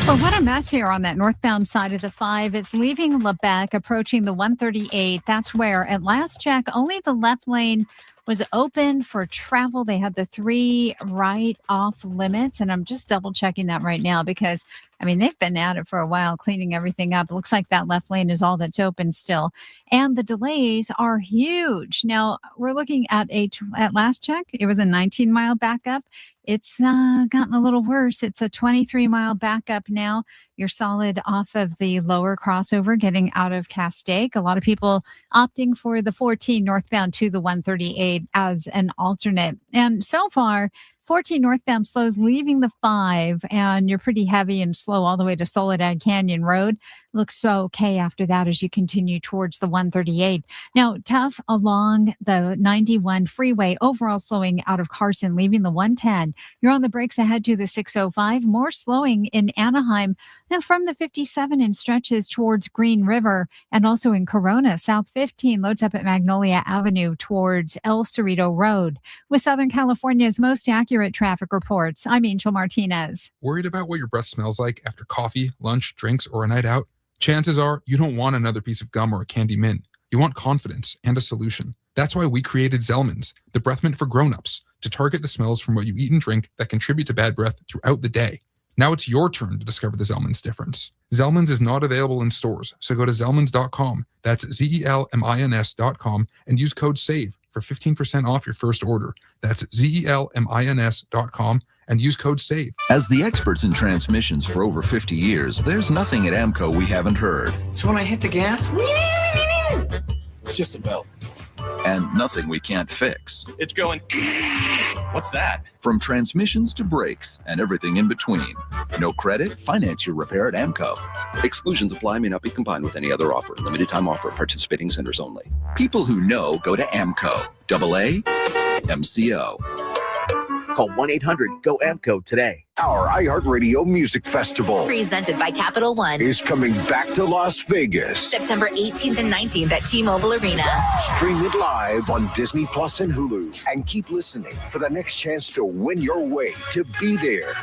Well, what a mess here on that northbound side of the 5. It's leaving Lebec, approaching the 138. That's where, at last check, only the left lane was open for travel. They had the 3 right off limits, and I'm just double checking that right now because, I mean, they've been at it for a while, cleaning everything up. It looks like that left lane is all that's open still, and the delays are huge. Now, we're looking at at last check, it was a 19-mile backup. It's gotten a little worse. It's a 23-mile backup now. You're solid off of the lower crossover, getting out of Castaic. A lot of people opting for the 14 northbound to the 138 as an alternate. And so far, 14 northbound slows leaving the 5, and you're pretty heavy and slow all the way to Soledad Canyon Road. Looks okay after that as you continue towards the 138. Now, tough along the 91 freeway, overall slowing out of Carson, leaving the 110. You're on the brakes ahead to the 605. More slowing in Anaheim Now, from the 57 in stretches towards Green River and also in Corona, South 15 loads up at Magnolia Avenue towards El Cerrito Road. With Southern California's most accurate traffic reports, I'm Angel Martinez. Worried about what your breath smells like after coffee, lunch, drinks, or a night out? Chances are you don't want another piece of gum or a candy mint. You want confidence and a solution. That's why we created Zellman's, the breath mint for grown-ups, to target the smells from what you eat and drink that contribute to bad breath throughout the day. Now it's your turn to discover the Zellman's difference. Zellman's is not available in stores, so go to Zellmans.com, that's ZELMINS.com, and use code SAVE for 15% off your first order. That's ZELMINS.com, and use code SAVE. As the experts in transmissions for over 50 years, there's nothing at AMCO we haven't heard. So when I hit the gas, it's just a belt. And nothing we can't fix. It's going, what's that? From transmissions to brakes and everything in between. No credit? Finance your repair at AMCO. Exclusions apply, may not be combined with any other offer. Limited time offer, participating centers only. People who know go to AMCO. AA MCO. Call 1-800-GO-AMCO today. Our iHeartRadio Music Festival, presented by Capital One, is coming back to Las Vegas. September 18th and 19th at T-Mobile Arena. Stream it live on Disney Plus and Hulu. And keep listening for the next chance to win your way to be there.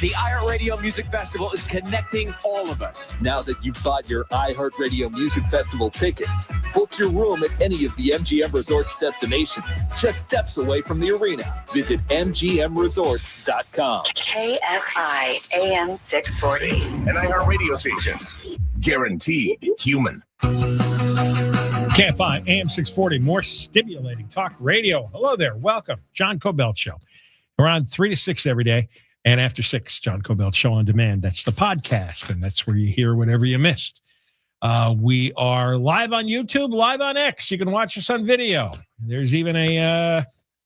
The iHeartRadio Music Festival is connecting all of us. Now that you've bought your iHeartRadio Music Festival tickets, book your room at any of the MGM Resorts destinations, just steps away from the arena. Visit MGMResorts.com. KFI AM 640. An iHeartRadio station. Guaranteed human. KFI AM 640, more stimulating talk radio. Hello there. Welcome. John Kobylt Show. We're on 3 to 6 every day. And after 6, John Kobylt Show on Demand. That's the podcast, and that's where you hear whatever you missed. We are live on YouTube, live on X. You can watch us on video. There's even a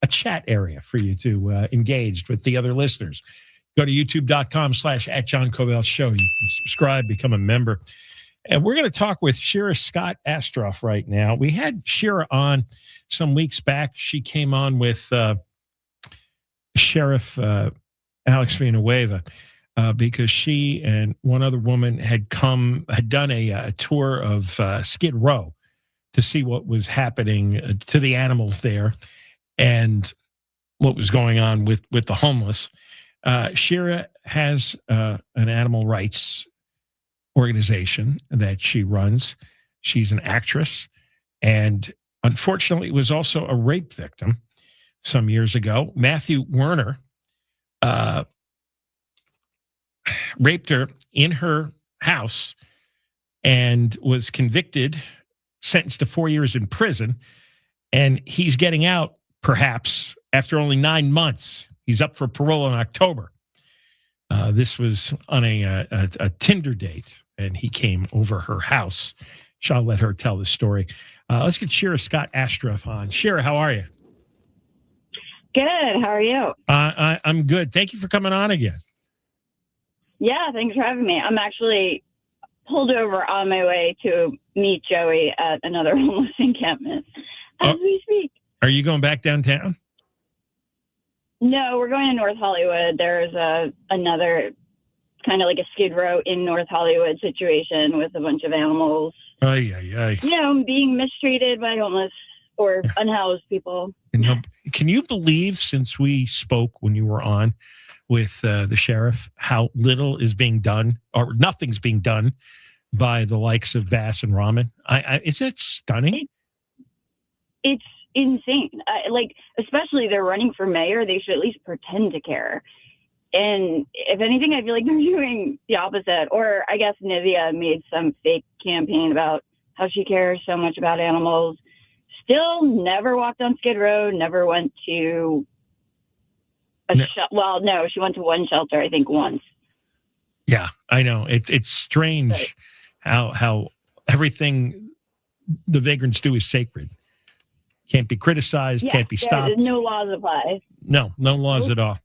chat area for you to engage with the other listeners. Go to youtube.com/@JohnKobyltShow. You can subscribe, become a member. And we're going to talk with Shira Scott Astrof right now. We had Shira on some weeks back. She came on with Sheriff Alex Villanueva because she and one other woman had done a tour of Skid Row to see what was happening to the animals there and what was going on with the homeless. Shira has an animal rights organization that she runs. She's an actress and unfortunately was also a rape victim some years ago. Matthew Werner raped her in her house and was convicted, sentenced to 4 years in prison, and he's getting out perhaps after only 9 months. He's up for parole in October. This was on a Tinder date, and he came over her house. I'll let her tell the story. Let's get Shira Scott Astrof on. Shira, how are you? Good. How are you? I'm good. Thank you for coming on again. Yeah, thanks for having me. I'm actually pulled over on my way to meet Joey at another homeless encampment as we speak. Are you going back downtown? No, we're going to North Hollywood. There's another kind of like a Skid Row in North Hollywood situation with a bunch of animals. Being mistreated by homeless or unhoused people. Can you believe, since we spoke when you were on with the sheriff, how little is being done or nothing's being done by the likes of Bass and Raman? Isn't it stunning? It's insane. Especially they're running for mayor. They should at least pretend to care. And if anything, I feel like they're doing the opposite. Or I guess Nithya made some fake campaign about how she cares so much about animals. Still never walked on Skid Row, never went to she went to one shelter, I think, once. Yeah, I know. It's strange how everything the vagrants do is sacred. Can't be criticized, can't be stopped. No laws apply. No laws at all.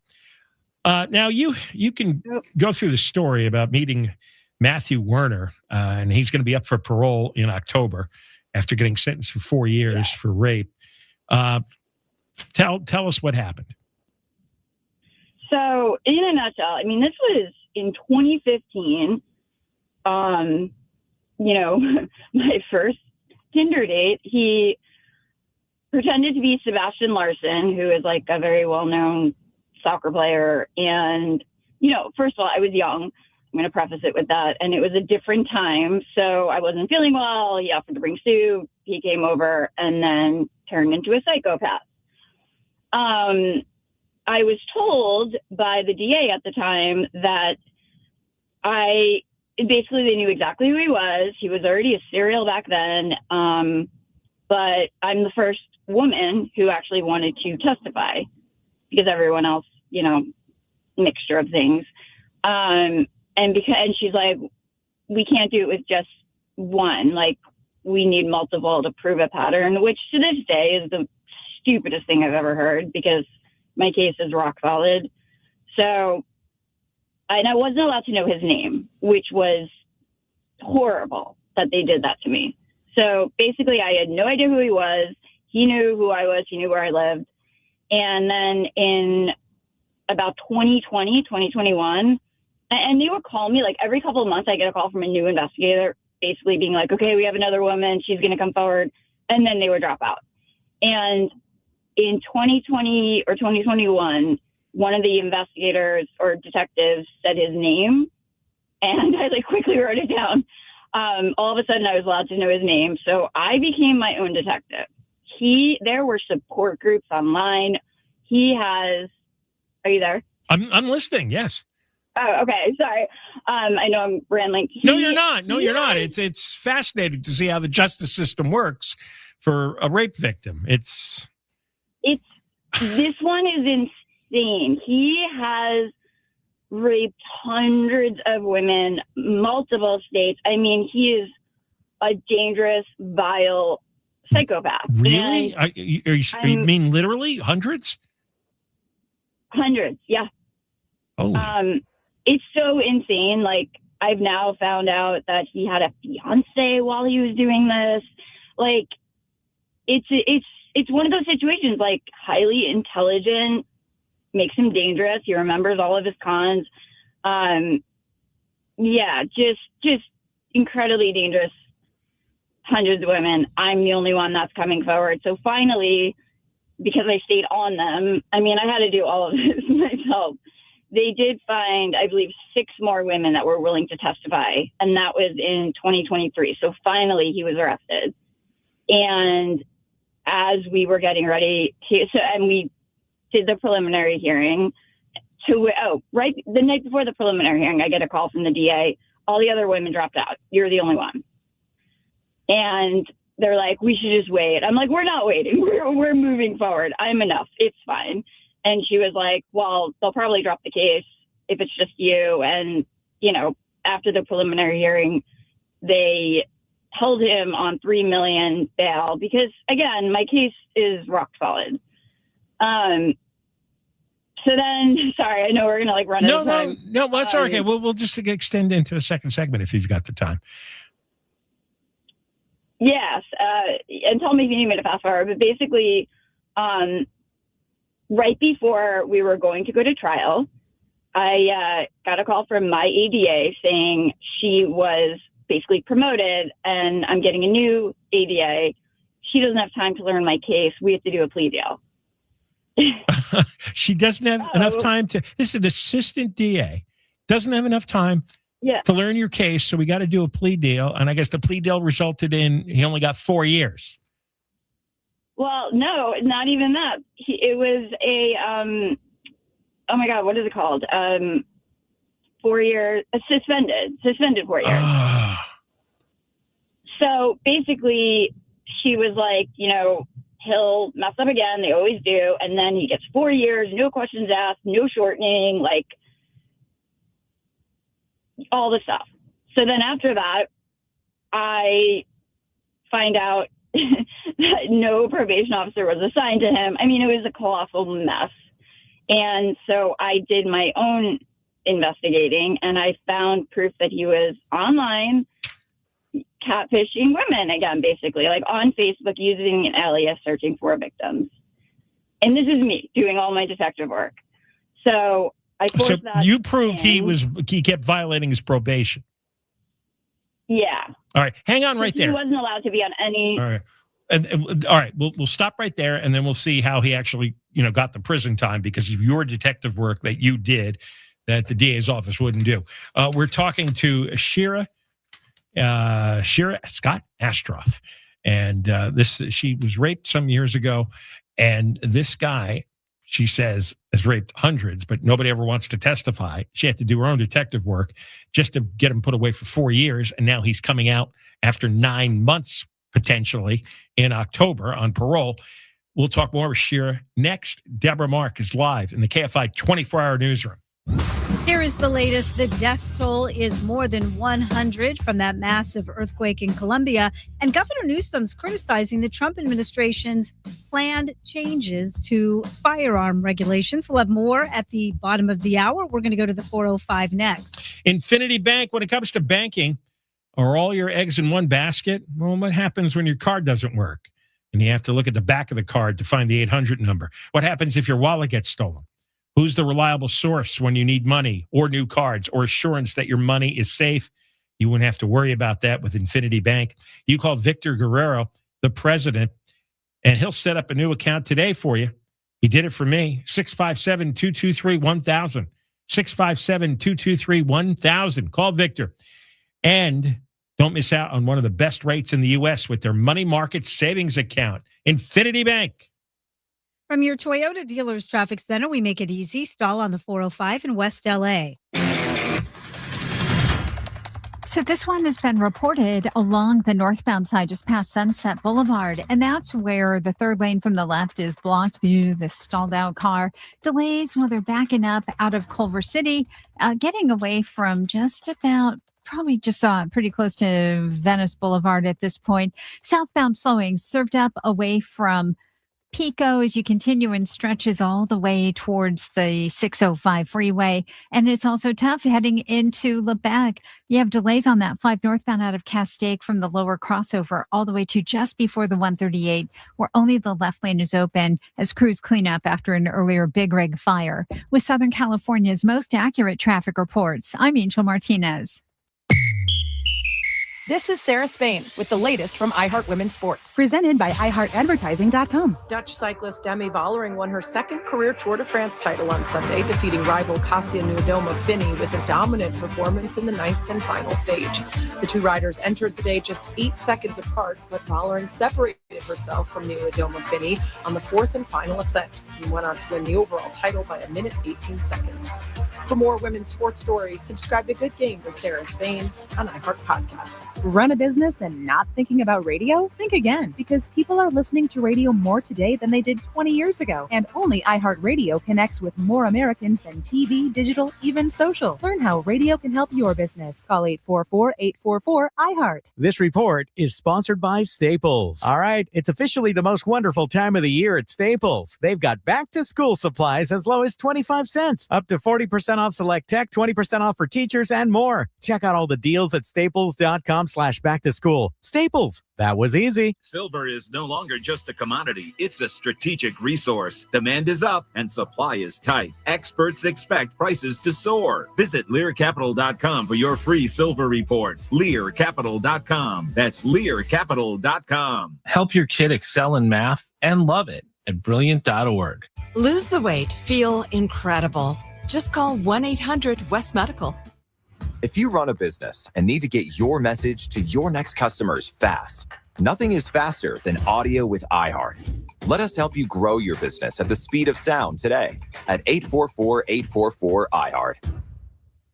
Now, you can go through the story about meeting Matthew Werner, and he's going to be up for parole in October after getting sentenced for 4 years for rape. Tell us what happened. So, in a nutshell, I mean, this was in 2015. my first Tinder date, he pretended to be Sebastian Larson, who is like a very well-known soccer player. And, first of all, I was young. I'm going to preface it with that. And it was a different time. So I wasn't feeling well. He offered to bring soup. He came over and then turned into a psychopath. I was told by the DA at the time that basically they knew exactly who he was. He was already a serial back then. But I'm the first woman who actually wanted to testify because everyone else, mixture of things. And she's like, we can't do it with just one. Like, we need multiple to prove a pattern, which to this day is the stupidest thing I've ever heard because my case is rock solid. So, and I wasn't allowed to know his name, which was horrible that they did that to me. So basically I had no idea who he was. He knew who I was. He knew where I lived. And then in about 2021, and they would call me like every couple of months, I get a call from a new investigator basically being like, okay, we have another woman. She's going to come forward. And then they would drop out. And in 2020 or 2021, one of the investigators or detectives said his name, and I like quickly wrote it down. All of a sudden I was allowed to know his name. So I became my own detective. There were support groups online. Are you there? I'm listening. Yes. Oh, okay. Sorry. I know I'm rambling. No, you're not. No, you're not. It's fascinating to see how the justice system works for a rape victim. This one is insane. He has raped hundreds of women, multiple states. I mean, he is a dangerous, vile psychopath. Really? You mean literally hundreds? Hundreds, yeah. Oh. It's so insane. Like, I've now found out that he had a fiance while he was doing this. Like, it's one of those situations, like, highly intelligent, makes him dangerous. He remembers all of his cons. Yeah, just incredibly dangerous. Hundreds of women. I'm the only one that's coming forward. So finally, because I stayed on them, I mean, I had to do all of this myself. They did find, I believe, 6 more women that were willing to testify. And that was in 2023. So finally he was arrested. And as we were getting ready and we did the preliminary hearing right the night before the preliminary hearing, I get a call from the DA. All the other women dropped out. You're the only one. And they're like, we should just wait. I'm like, we're not waiting. We're moving forward. I'm enough. It's fine. And she was like, well, they'll probably drop the case if it's just you. And, after the preliminary hearing, they held him on $3 million bail because, again, my case is rock solid. So then, sorry, I know we're going to run out of time. No, that's okay. We'll just extend into a second segment if you've got the time. Yes. And tell me if you need me to fast forward. But basically, right before we were going to go to trial, I got a call from my ADA saying she was basically promoted and I'm getting a new ADA. She doesn't have time to learn my case. We have to do a plea deal. She doesn't have enough time to. This is an assistant DA. Doesn't have enough time to learn your case. So we got to do a plea deal. And I guess the plea deal resulted in he only got 4 years. Well, no, not even that. It was a, oh my God, what is it called? 4 years, suspended 4 years. So basically she was like, he'll mess up again. They always do. And then he gets 4 years, no questions asked, no shortening, like all the stuff. So then after that, I find out that no probation officer was assigned to him. I mean, it was a colossal mess. And so I did my own investigating and I found proof that he was online catfishing women again, basically, like on Facebook using an alias searching for victims. And this is me doing all my detective work. So I forced that. You proved he kept violating his probation. Yeah. All right. Hang on right there. He wasn't allowed to be on any. All right. And all right, we'll stop right there, and then we'll see how he actually, got the prison time because of your detective work that you did that the DA's office wouldn't do. We're talking to Shira Scott Astrof, and she was raped some years ago, and this guy, she says, has raped hundreds, but nobody ever wants to testify. She had to do her own detective work just to get him put away for 4 years, and now he's coming out after 9 months potentially in October on parole. We'll talk more with Shira next. Deborah Mark is live in the KFI 24-hour newsroom. Here is the latest. The death toll is more than 100 from that massive earthquake in Colombia. And Governor Newsom's criticizing the Trump administration's planned changes to firearm regulations. We'll have more at the bottom of the hour. We're going to go to the 405 next. Infinity Bank, when it comes to banking, are all your eggs in one basket? Well, what happens when your card doesn't work? And you have to look at the back of the card to find the 800 number. What happens if your wallet gets stolen? Who's the reliable source when you need money or new cards or assurance that your money is safe? You wouldn't have to worry about that with Infinity Bank. You call Victor Guerrero, the president, and he'll set up a new account today for you. He did it for me. 657-223-1000. 657-223-1000. Call Victor. And don't miss out on one of the best rates in the U.S. with their money market savings account, Infinity Bank. From your Toyota Dealers Traffic Center, we make it easy. Stall on the 405 in West L.A. So this one has been reported along the northbound side just past Sunset Boulevard, and that's where the third lane from the left is blocked due to the stalled out car. Delays while they're backing up out of Culver City, getting away from just about probably just pretty close to Venice Boulevard at this point. Southbound slowing served up away from Pico as you continue and stretches all the way towards the 605 freeway. And it's also tough heading into Lebec. You have delays on that 5 northbound out of Castaic from the lower crossover all the way to just before the 138, where only the left lane is open as crews clean up after an earlier big rig fire. With Southern California's most accurate traffic reports, I'm Angel Martinez. This is Sarah Spain with the latest from iHeart Women's Sports. Presented by iHeartAdvertising.com. Dutch cyclist Demi Vollering won her second career Tour de France title on Sunday, defeating rival Kasia Niewiadoma-Finney with a dominant performance in the 9th and final stage. The two riders entered the day just 8 seconds apart, but Vollering separated herself from Niewiadoma-Finney on the 4th and final ascent and went on to win the overall title by 1 minute 18 seconds. For more women's sports stories, subscribe to Good Game with Sarah Spain on iHeart Podcasts. Run a business and not thinking about radio? Think again, because people are listening to radio more today than they did 20 years ago. And only iHeartRadio connects with more Americans than TV, digital, even social. Learn how radio can help your business. Call 844-844-iHeart. This report is sponsored by Staples. All right, it's officially the most wonderful time of the year at Staples. They've got back-to-school supplies as low as 25 cents, up to 40% off select tech, 20% off for teachers, and more. Check out all the deals at staples.com/back-to-school. Staples, that was easy. Silver is no longer just a commodity. It's a strategic resource. Demand is up and supply is tight. Experts expect prices to soar. Visit LearCapital.com for your free silver report. LearCapital.com. That's LearCapital.com. Help your kid excel in math and love it at Brilliant.org. Lose the weight. Feel incredible. Just call 1-800-WEST-MEDICAL. If you run a business and need to get your message to your next customers fast, nothing is faster than audio with iHeart. Let us help you grow your business at the speed of sound today at 844-844-iHeart.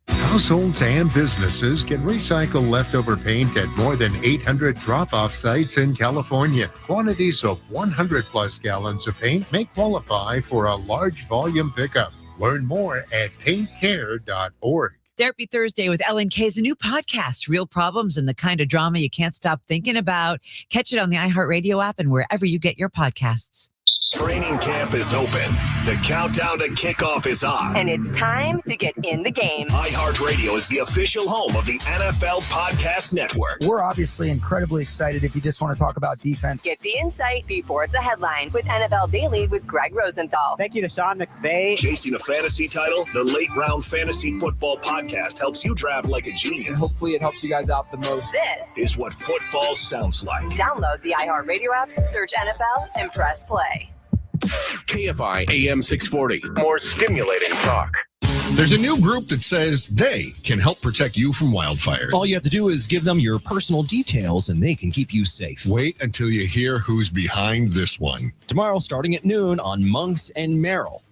Households and businesses can recycle leftover paint at more than 800 drop-off sites in California. Quantities of 100-plus gallons of paint may qualify for a large volume pickup. Learn more at paintcare.org. Therapy Thursday with Ellen K is a new podcast, real problems and the kind of drama you can't stop thinking about. Catch it on the iHeartRadio app and wherever you get your podcasts. Training camp is open. The countdown to kickoff is on. And it's time to get in the game. iHeartRadio is the official home of the NFL Podcast Network. We're obviously incredibly excited if you just want to talk about defense. Get the insight before it's a headline with NFL Daily with Greg Rosenthal. Thank you to Sean McVay. Chasing a fantasy title, the Late Round Fantasy Football Podcast helps you draft like a genius. And hopefully it helps you guys out the most. This is what football sounds like. Download the iHeartRadio app, search NFL, and press play. KFI AM 640. More stimulating talk. There's a new group that says they can help protect you from wildfires. All you have to do is give them your personal details and they can keep you safe. Wait until you hear who's behind this one. Tomorrow, starting at noon on Monks and Merrill.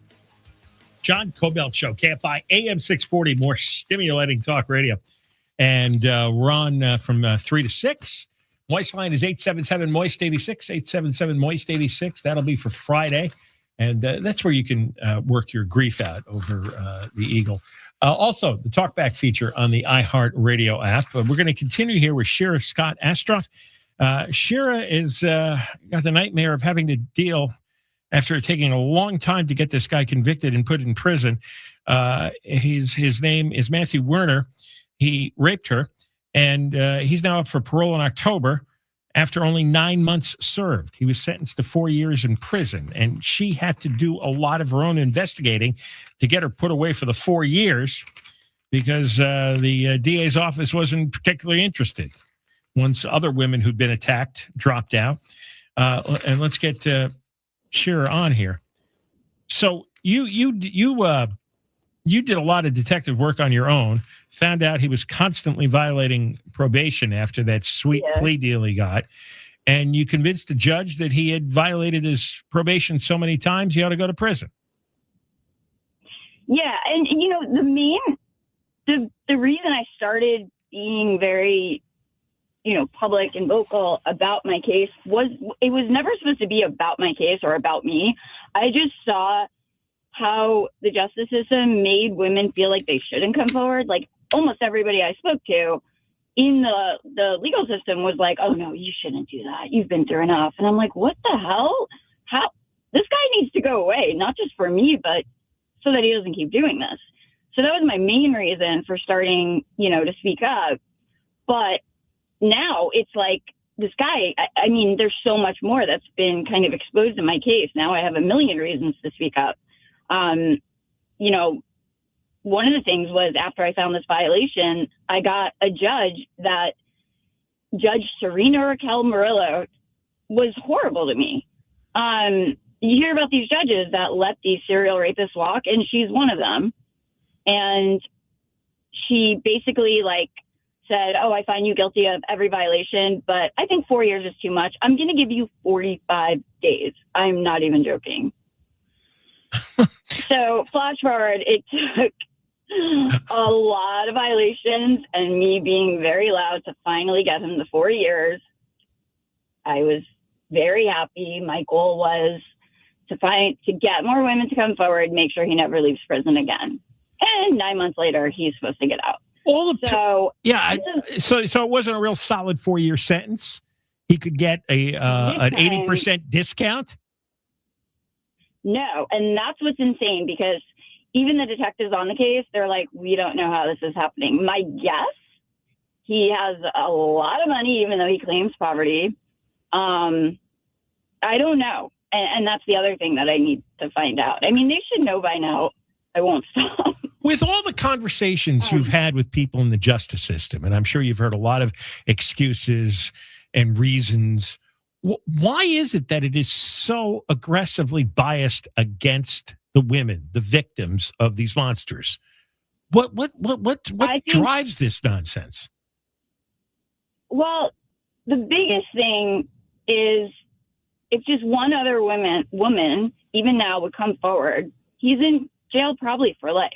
John Kobylt Show, KFI AM 640, more stimulating talk radio. And we're on from 3 to 6. Moist line is 877-MOIST-86, 877-MOIST-86. That'll be for Friday. And that's where you can work your grief out over the Eagle. Also, the talkback feature on the iHeartRadio app. We're going to continue here with Shira Scott Astrof. Shira is got the nightmare of having to deal, after taking a long time to get this guy convicted and put in prison. His name is Matthew Werner. He raped her. And he's now up for parole in October after only 9 months served. He was sentenced to 4 years in prison, and she had to do a lot of her own investigating to get her put away for the 4 years because the DA's office wasn't particularly interested once other women who'd been attacked dropped out. And let's get Shira on here. So you did a lot of detective work on your own, found out he was constantly violating probation after that sweet plea deal he got, and you convinced the judge that he had violated his probation so many times he ought to go to prison. Yeah, and you know, the reason I started being very, public and vocal about my case was it was never supposed to be about my case or about me. I just saw how the justice system made women feel like they shouldn't come forward. Like almost everybody I spoke to in the legal system was like, oh no, you shouldn't do that. You've been through enough. And I'm like, what the hell? How? This guy needs to go away, not just for me, but so that he doesn't keep doing this. So that was my main reason for starting, to speak up. But now it's like this guy, I mean, there's so much more that's been kind of exposed in my case. Now I have a million reasons to speak up. One of the things was after I found this violation, I got a judge that Judge Serena Raquel Murillo was horrible to me. You hear about these judges that let these serial rapists walk, and she's one of them. And she basically said, oh, I find you guilty of every violation, but I think 4 years is too much. I'm going to give you 45 days. I'm not even joking. So flash forward, it took a lot of violations and me being very loud to finally get him the 4 years. I was very happy. My goal was to get more women to come forward, make sure he never leaves prison again. And 9 months later, he's supposed to get out. So it wasn't a real solid 4 year sentence. He could get an 80% discount. No, and that's what's insane because even the detectives on the case, they're like, we don't know how this is happening. My guess, he has a lot of money, even though he claims poverty. I don't know. And that's the other thing that I need to find out. I mean, they should know by now. I won't stop. With all the conversations you've had with people in the justice system, and I'm sure you've heard a lot of excuses and reasons, why is it that it is so aggressively biased against the women, the victims of these monsters? What drives this nonsense? Well, the biggest thing is if just one other woman, even now, would come forward, he's in jail probably for life.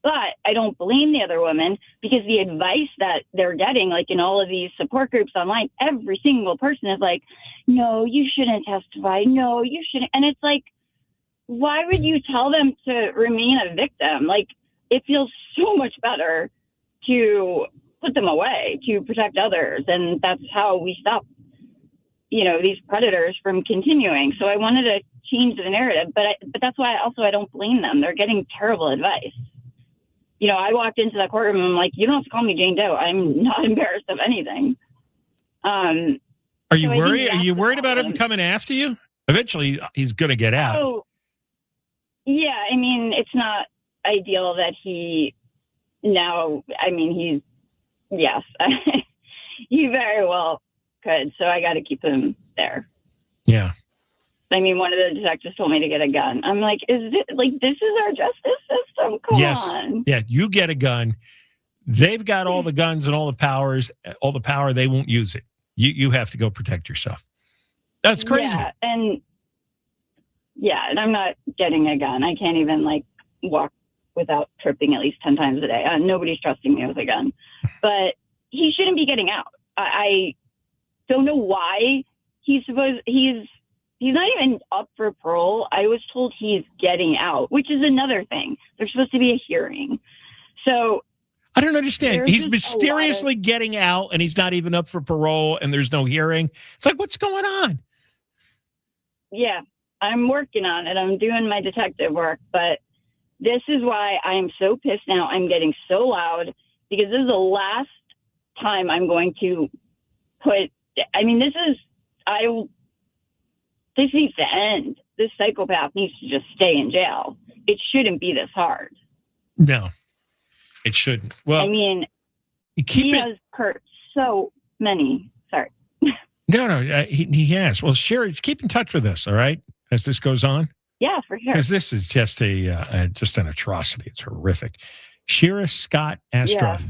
But I don't blame the other women because the advice that they're getting, like in all of these support groups online, every single person is like, no, you shouldn't testify. No, you shouldn't. And it's like, why would you tell them to remain a victim? Like, it feels so much better to put them away, to protect others. And that's how we stop, these predators from continuing. So I wanted to change the narrative, but that's why I don't blame them. They're getting terrible advice. I walked into that courtroom and I'm like, you don't have to call me Jane Doe. I'm not embarrassed of anything. Are you worried? Are you worried about him coming after you? Eventually, he's going to get out. Oh, yeah. I mean, it's not ideal that he yes, he very well could. So I got to keep him there. Yeah. I mean, one of the detectives told me to get a gun. I'm like, this is our justice system? Come on. Yeah, you get a gun. They've got all the guns and all the power. They won't use it. You have to go protect yourself. That's crazy. Yeah, and I'm not getting a gun. I can't even walk without tripping at least 10 times a day. Nobody's trusting me with a gun. But he shouldn't be getting out. I don't know why he's not even up for parole. I was told he's getting out, which is another thing. There's supposed to be a hearing. So I don't understand. He's mysteriously getting out and he's not even up for parole and there's no hearing. It's like, what's going on? Yeah, I'm working on it. I'm doing my detective work, but this is why I'm so pissed now. I'm getting so loud because this is the last time I'm going to this needs to end. This psychopath needs to just stay in jail. It shouldn't be this hard. No, it shouldn't. Well, I mean, he has hurt so many. Sorry. No, he has. Well, Shira, keep in touch with us, all right, as this goes on. Yeah, for sure. Because this is just just an atrocity. It's horrific. Shira Scott Astrof.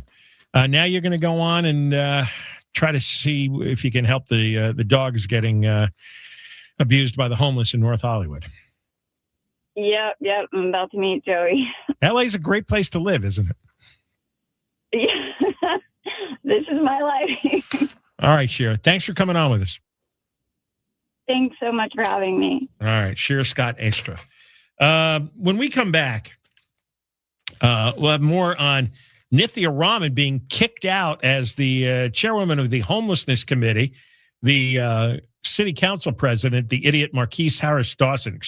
Yeah. Now you're going to go on and try to see if you can help the dogs getting abused by the homeless in North Hollywood. Yep. I'm about to meet Joey. LA's a great place to live, isn't it? Yeah. This is my life. All right, Shira. Thanks for coming on with us. Thanks so much for having me. All right, Shira Scott Astrof. When we come back, we'll have more on Nithya Raman being kicked out as the chairwoman of the Homelessness Committee, the city council president, the idiot Marquise Harris Dawson.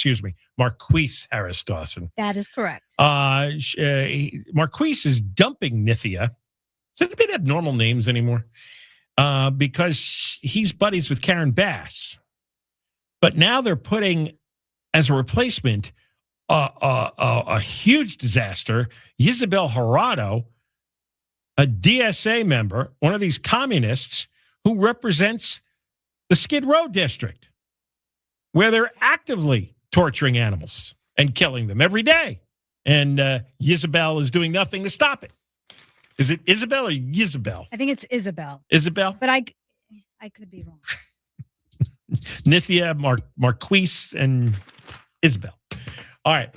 That is correct. Marquise is dumping Nithya. Does anybody have normal names anymore? Because he's buddies with Karen Bass. But now they're putting as a replacement a huge disaster, Ysabel Jurado, a DSA member, one of these communists who represents the Skid Row district, where they're actively torturing animals and killing them every day. And Ysabel is doing nothing to stop it. Is it Isabel or Ysabel? I think it's Isabel. Isabel? But I could be wrong. Nithya, Marquise, and Isabel. All right.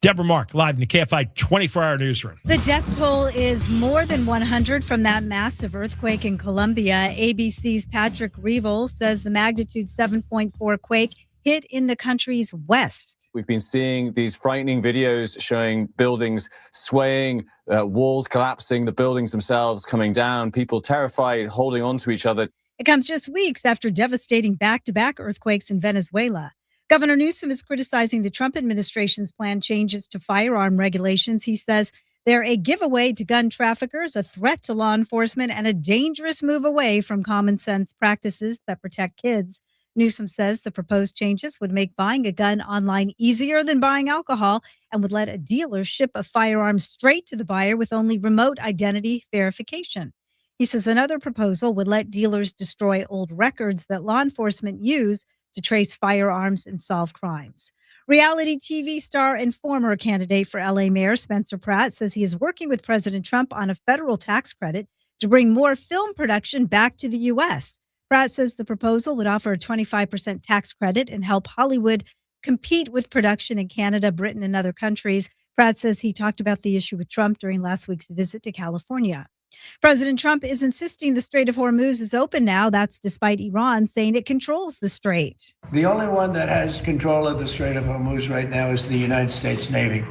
Deborah Mark, live in the KFI 24-hour newsroom. The death toll is more than 100 from that massive earthquake in Colombia. ABC's Patrick Reevell says the magnitude 7.4 quake hit in the country's west. We've been seeing these frightening videos showing buildings swaying, walls collapsing, the buildings themselves coming down, people terrified, holding on to each other. It comes just weeks after devastating back-to-back earthquakes in Venezuela. Governor Newsom is criticizing the Trump administration's planned changes to firearm regulations. He says they're a giveaway to gun traffickers, a threat to law enforcement, and a dangerous move away from common sense practices that protect kids. Newsom says the proposed changes would make buying a gun online easier than buying alcohol and would let a dealer ship a firearm straight to the buyer with only remote identity verification. He says another proposal would let dealers destroy old records that law enforcement use to trace firearms and solve crimes. Reality TV star and former candidate for LA Mayor Spencer Pratt says he is working with President Trump on a federal tax credit to bring more film production back to the U.S. Pratt says the proposal would offer a 25% tax credit and help Hollywood compete with production in Canada, Britain, and other countries. Pratt says he talked about the issue with Trump during last week's visit to California. President Trump is insisting the Strait of Hormuz is open now. That's despite Iran saying it controls the strait. The only one that has control of the Strait of Hormuz right now is the United States Navy.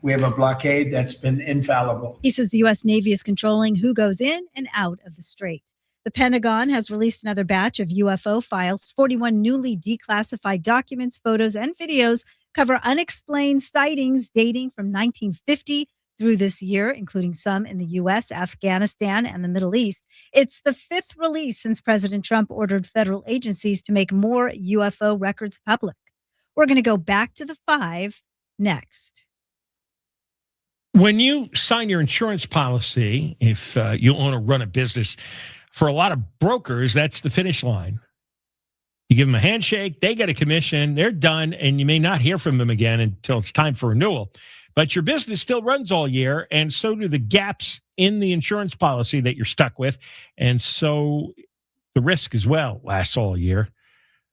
We have a blockade that's been infallible. He says the U.S. Navy is controlling who goes in and out of the strait. The Pentagon has released another batch of UFO files. 41 newly declassified documents, photos, and videos cover unexplained sightings dating from 1950 through this year, including some in the U.S., Afghanistan, and the Middle East. It's the fifth release since President Trump ordered federal agencies to make more UFO records public. We're going to go back to the 5 next. When you sign your insurance policy, if you own or run a business, for a lot of brokers, that's the finish line. You give them a handshake, they get a commission, they're done, and you may not hear from them again until it's time for renewal. But your business still runs all year, and so do the gaps in the insurance policy that you're stuck with. And so the risk as well lasts all year.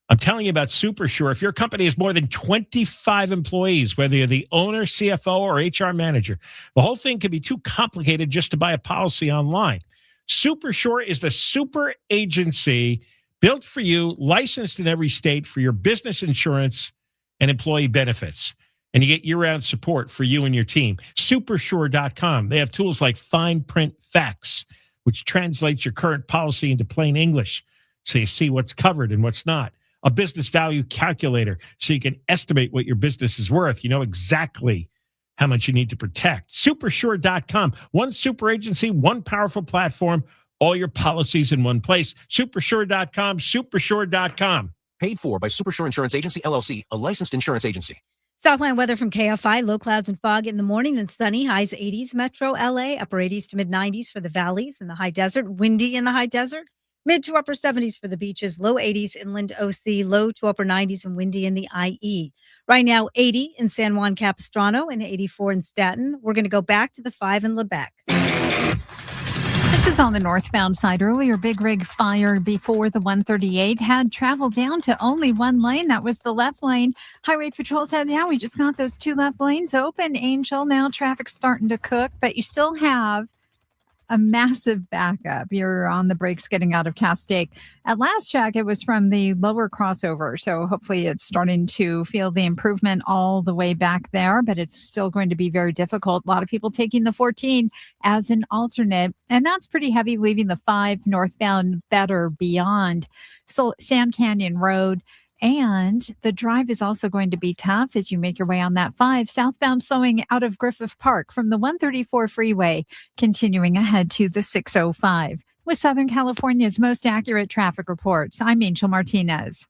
I'm telling you about SuperSure. If your company has more than 25 employees, whether you're the owner, CFO, or HR manager, the whole thing can be too complicated just to buy a policy online. SuperSure is the super agency built for you, licensed in every state for your business insurance and employee benefits. And you get year-round support for you and your team. SuperSure.com. They have tools like fine print facts, which translates your current policy into plain English, so you see what's covered and what's not. A business value calculator, so you can estimate what your business is worth. You know exactly how much you need to protect. SuperSure.com. One super agency, one powerful platform, all your policies in one place. SuperSure.com, SuperSure.com. Paid for by SuperSure Insurance Agency, LLC, a licensed insurance agency. Southland weather from KFI, low clouds and fog in the morning, then sunny, highs 80s, metro LA, upper 80s to mid 90s for the valleys and the high desert, windy in the high desert, mid to upper 70s for the beaches, low 80s inland OC, low to upper 90s and windy in the IE. Right now, 80 in San Juan Capistrano and 84 in Staten. We're going to go back to the 5 in Lebec. This is on the northbound side. Earlier, big rig fire before the 138 had traveled down to only one lane. That was the left lane. Highway Patrol said, yeah, we just got those 2 left lanes open. Angel, now traffic's starting to cook, but you still have a massive backup. You're on the brakes getting out of Castaic. At last check, it was from the lower crossover. So hopefully it's starting to feel the improvement all the way back there, but it's still going to be very difficult. A lot of people taking the 14 as an alternate, and that's pretty heavy, leaving the 5 northbound better beyond Sand Canyon Road. And the drive is also going to be tough as you make your way on that 5 southbound, slowing out of Griffith Park from the 134 freeway, continuing ahead to the 605. With Southern California's most accurate traffic reports, I'm Angel Martinez.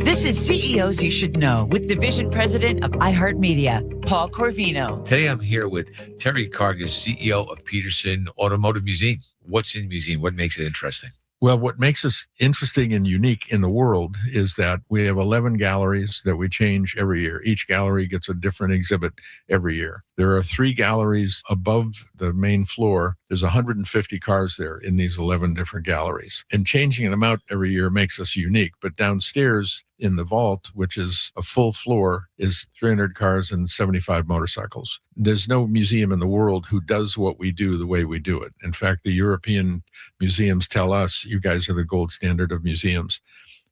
This is CEOs You Should Know with Division President of iHeartMedia, Paul Corvino. Today I'm here with Terry Cargis, CEO of Peterson Automotive Museum. What's in the museum? What makes it interesting? Well, what makes us interesting and unique in the world is that we have 11 galleries that we change every year. Each gallery gets a different exhibit every year. There are 3 galleries above the main floor. There's 150 cars there in these 11 different galleries. And changing them out every year makes us unique. But downstairs in the vault, which is a full floor, is 300 cars and 75 motorcycles. There's no museum in the world who does what we do the way we do it. In fact, the European museums tell us, you guys are the gold standard of museums.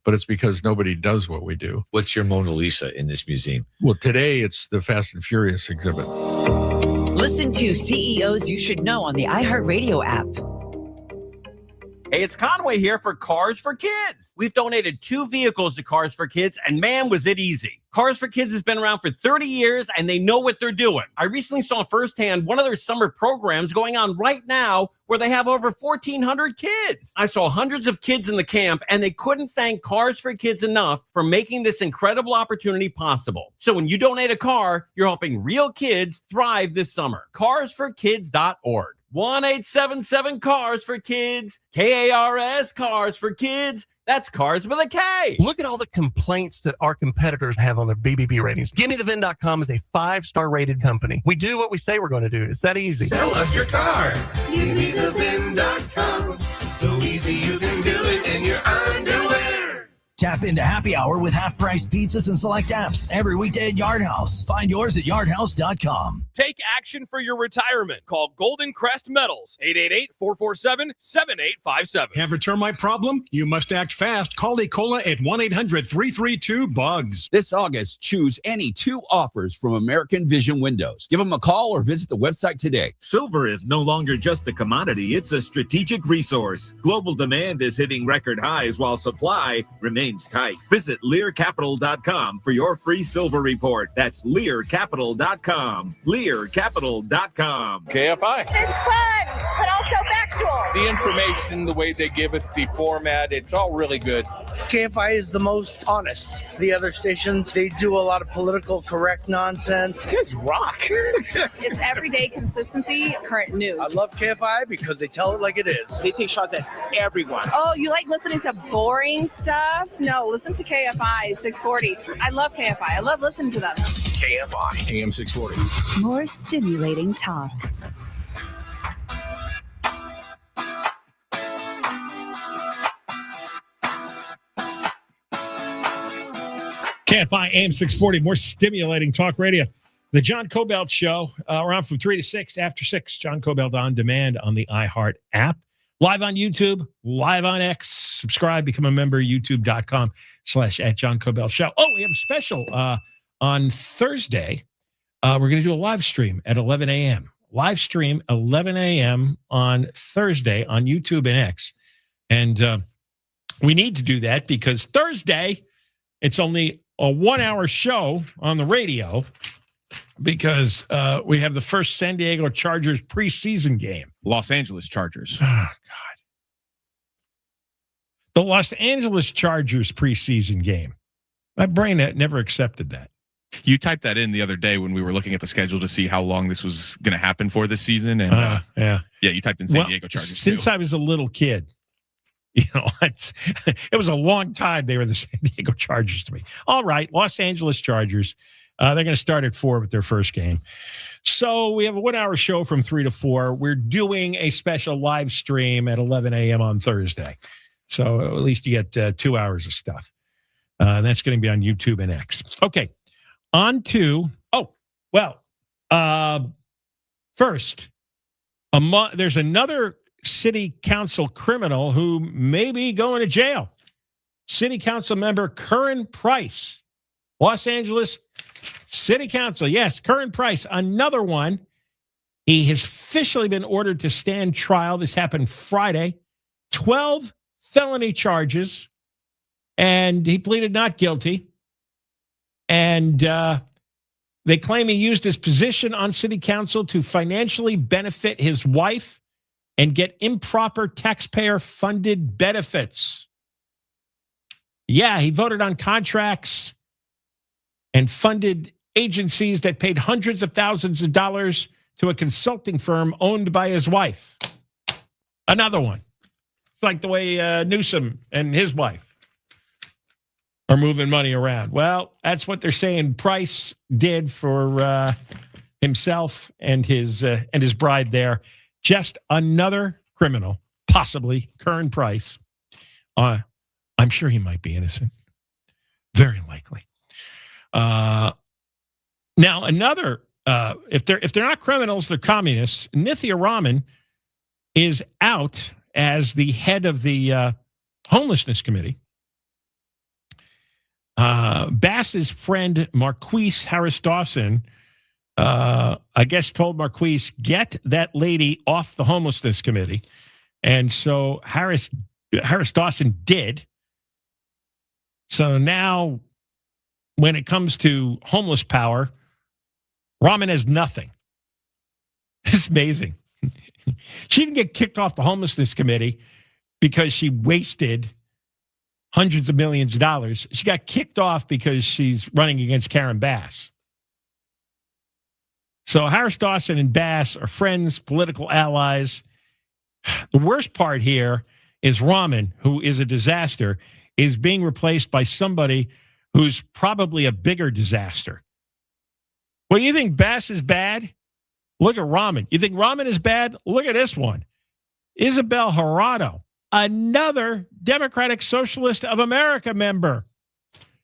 But it's because nobody does what we do. What's your Mona Lisa in this museum? Well, today it's the Fast and Furious exhibit. Listen to CEOs You Should Know on the iHeartRadio app. Hey, it's Conway here for Cars for Kids. We've donated 2 vehicles to Cars for Kids, and man, was it easy. Cars for Kids has been around for 30 years, and they know what they're doing. I recently saw firsthand one of their summer programs going on right now where they have over 1,400 kids. I saw hundreds of kids in the camp, and they couldn't thank Cars for Kids enough for making this incredible opportunity possible. So when you donate a car, you're helping real kids thrive this summer. CarsForKids.org. 1-877-CARS-FOR-KIDS. KARS, Cars for Kids. That's Cars with a K. Look at all the complaints that our competitors have on their BBB ratings. GimmeTheVin.com is a 5-star rated company. We do what we say we're going to do. It's that easy. Sell us your car. GimmeTheVin.com. So easy you can do it in your underwear. Tap into happy hour with half-priced pizzas and select apps every weekday at Yard House. Find yours at yardhouse.com. Take action for your retirement. Call Golden Crest Metals, 888-447-7857. Have a termite problem? You must act fast. Call Ecola at 1-800-332-BUGS. This August, choose any 2 offers from American Vision Windows. Give them a call or visit the website today. Silver is no longer just a commodity, it's a strategic resource. Global demand is hitting record highs while supply remains tight. Visit LearCapital.com for your free silver report. That's LearCapital.com. LearCapital.com. KFI. It's fun, but also factual. The information, the way they give it, the format, it's all really good. KFI is the most honest. The other stations, they do a lot of political correct nonsense. You guys rock. It's everyday consistency, current news. I love KFI because they tell it like it is. They take shots at everyone. Oh, you like listening to boring stuff? No, listen to KFI 640. I love KFI. I love listening to them. KFI, AM 640. More stimulating talk. KFI AM 640, more stimulating talk radio. The John Kobylt Show, around from 3 to 6, after 6. John Kobylt on demand on the iHeart app. Live on YouTube, live on X. Subscribe, become a member, youtube.com/@John Kobylt Show. Oh, we have a special on Thursday. We're going to do a live stream at 11 a.m. Live stream 11 a.m. on Thursday on YouTube and X. And we need to do that because Thursday, it's only a 1-hour show on the radio because we have the first San Diego Chargers preseason game. Los Angeles Chargers. Oh, God. The Los Angeles Chargers preseason game. My brain never accepted that. You typed that in the other day when we were looking at the schedule to see how long this was going to happen for this season. And yeah, you typed in San Diego Chargers since I was a little kid. You know, it was a long time they were the San Diego Chargers to me. All right, Los Angeles Chargers. They're going to start at 4 with their first game. So we have a 1-hour show from 3 to 4. We're doing a special live stream at 11 a.m. on Thursday. So at least you get 2 hours of stuff. And that's going to be on YouTube and X. Okay, on to, first, there's another city council criminal who may be going to jail. City council member Curran Price, Los Angeles City Council. Yes, Curran Price, another one. He has officially been ordered to stand trial. This happened Friday. 12 felony charges, and he pleaded not guilty. And they claim he used his position on city council to financially benefit his wife and get improper taxpayer-funded benefits. Yeah, he voted on contracts and funded agencies that paid hundreds of thousands of dollars to a consulting firm owned by his wife. Another one. It's like the way Newsom and his wife are moving money around. Well, that's what they're saying Price did for himself and his bride there. Just another criminal, possibly Curran Price. I'm sure he might be innocent. Very likely. Now, another, if they're not criminals, they're communists. Nithya Raman is out as the head of the homelessness committee. Bass's friend Marquise Harris Dawson, I guess, told Marquise, get that lady off the homelessness committee. And so Harris Dawson did. So now when it comes to homeless power, Raman has nothing. It's amazing. She didn't get kicked off the homelessness committee because she wasted hundreds of millions of dollars. She got kicked off because she's running against Karen Bass. So Harris Dawson and Bass are friends, political allies. The worst part here is Raman, who is a disaster, is being replaced by somebody who's probably a bigger disaster. Well, you think Bass is bad? Look at Raman. You think Raman is bad? Look at this one. Ysabel Jurado. another Democratic Socialist of America member.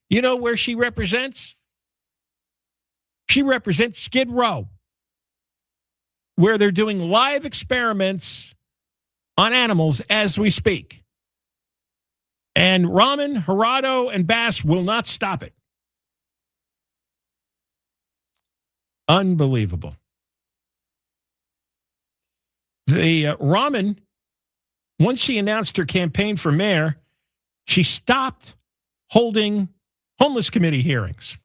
You know where she represents? She represents Skid Row, where they're doing live experiments on animals as we speak. And Raman, Jurado, and Bass will not stop it. Unbelievable. The Raman, once she announced her campaign for mayor, she stopped holding homeless committee hearings.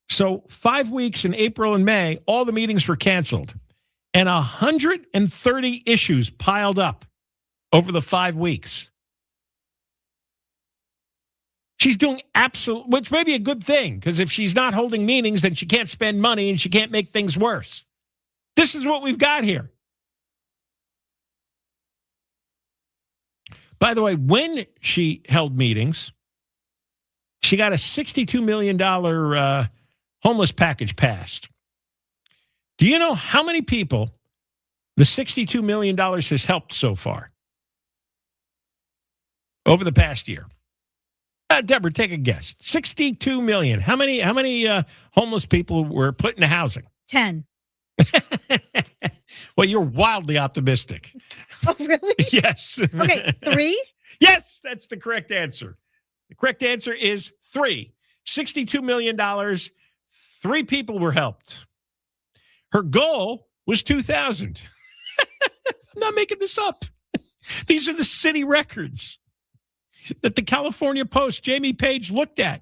So 5 weeks in April and May, all the meetings were canceled. And 130 issues piled up over the 5 weeks. She's doing which may be a good thing, because if she's not holding meetings, then she can't spend money and she can't make things worse. This is what we've got here. By the way, when she held meetings, she got a $62 million homeless package passed. Do you know how many people the $62 million has helped so far over the past year? Deborah, take a guess. 62 million. How many homeless people were put into housing? 10. Well, you're wildly optimistic. Oh, really? Yes. Okay, 3? Yes, that's the correct answer. The correct answer is 3. $62 million. 3 people were helped. Her goal was 2,000. I'm not making this up. These are the city records that the California Post, Jamie Page, looked at.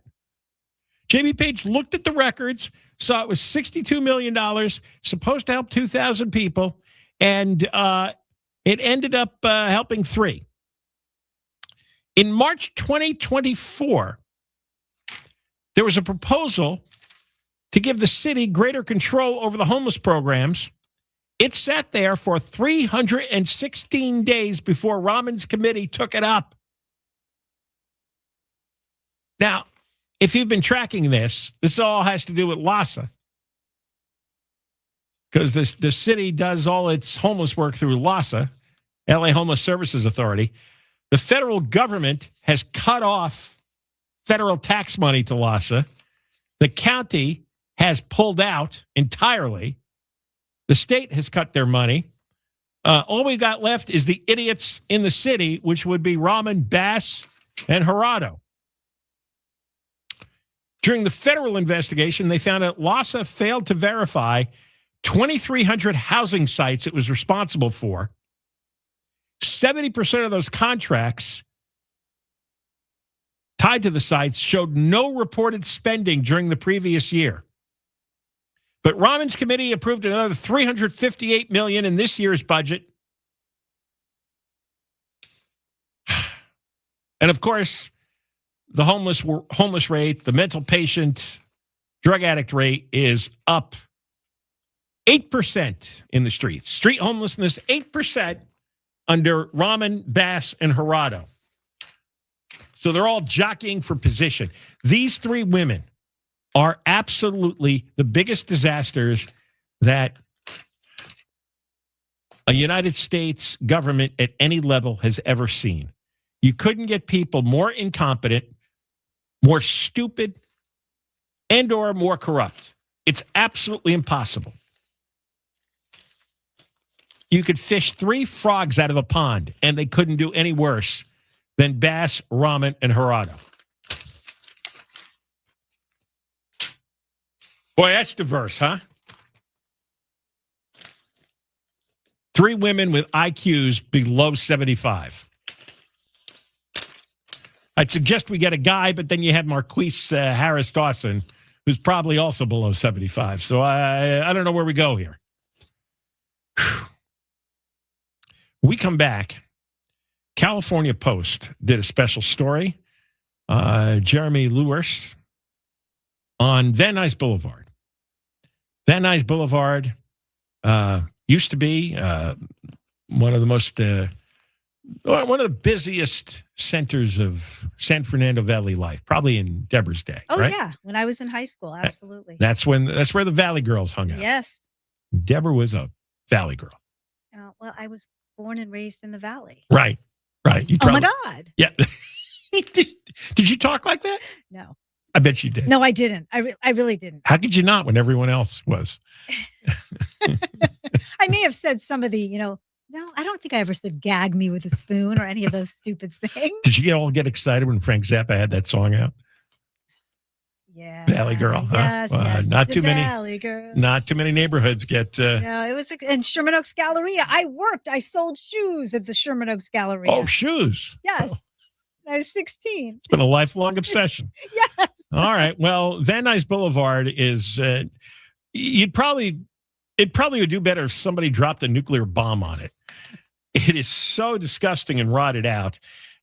Jamie Page looked at the records, saw it was $62 million, supposed to help 2,000 people, and it ended up helping 3. In March 2024, there was a proposal to give the city greater control over the homeless programs. It sat there for 316 days before Raman's committee took it up. Now, if you've been tracking this all has to do with LAHSA, because the city does all its homeless work through LAHSA, LA Homeless Services Authority. The federal government has cut off federal tax money to LAHSA. The county has pulled out entirely. The state has cut their money. All we got left is the idiots in the city, which would be Raman, Bass, and Jurado. During the federal investigation, they found that LAHSA failed to verify 2,300 housing sites it was responsible for. 70% of those contracts tied to the sites showed no reported spending during the previous year. But Raman's committee approved another $358 million in this year's budget. And of course, the homeless rate, the mental patient, drug addict rate is up 8% in the streets. Street homelessness, 8% under Raman, Bass, and Jurado. So they're all jockeying for position. These 3 women are absolutely the biggest disasters that a United States government at any level has ever seen. You couldn't get people more incompetent, more stupid, and or more corrupt. It's absolutely impossible. You could fish 3 frogs out of a pond, and they couldn't do any worse than Bass, Raman, and Jurado. Boy, that's diverse, huh? 3 women with IQs below 75. I'd suggest we get a guy, but then you have Marquise Harris Dawson, who's probably also below 75. So I don't know where we go here. Whew. We come back. California Post did a special story. Jeremy Lewis on Van Nuys Boulevard. Van Nuys Boulevard used to be one of the busiest centers of San Fernando Valley life, probably in Deborah's day. Oh, right? yeah. When I was in high school, absolutely. That's where the Valley girls hung out. Yes. Deborah was a Valley girl. Well, I was born and raised in the Valley. Right. Right. Oh my God. Yeah. Did you talk like that? No. I bet you did. No, I didn't. I really didn't. How could you not when everyone else was? I may have said some of the, no, I don't think I ever said gag me with a spoon or any of those stupid things. Did you all get excited when Frank Zappa had that song out? Yeah. Valley Girl. Yes, Huh? yes. Not too many. Valley Girl. Not too many neighborhoods get. No, it was in Sherman Oaks Galleria. I sold shoes at the Sherman Oaks Galleria. Oh, shoes. Yes. Oh. I was 16. It's been a lifelong obsession. Yes. All right. Well, Van Nuys Boulevard is, it probably would do better if somebody dropped a nuclear bomb on it. It is so disgusting and rotted out.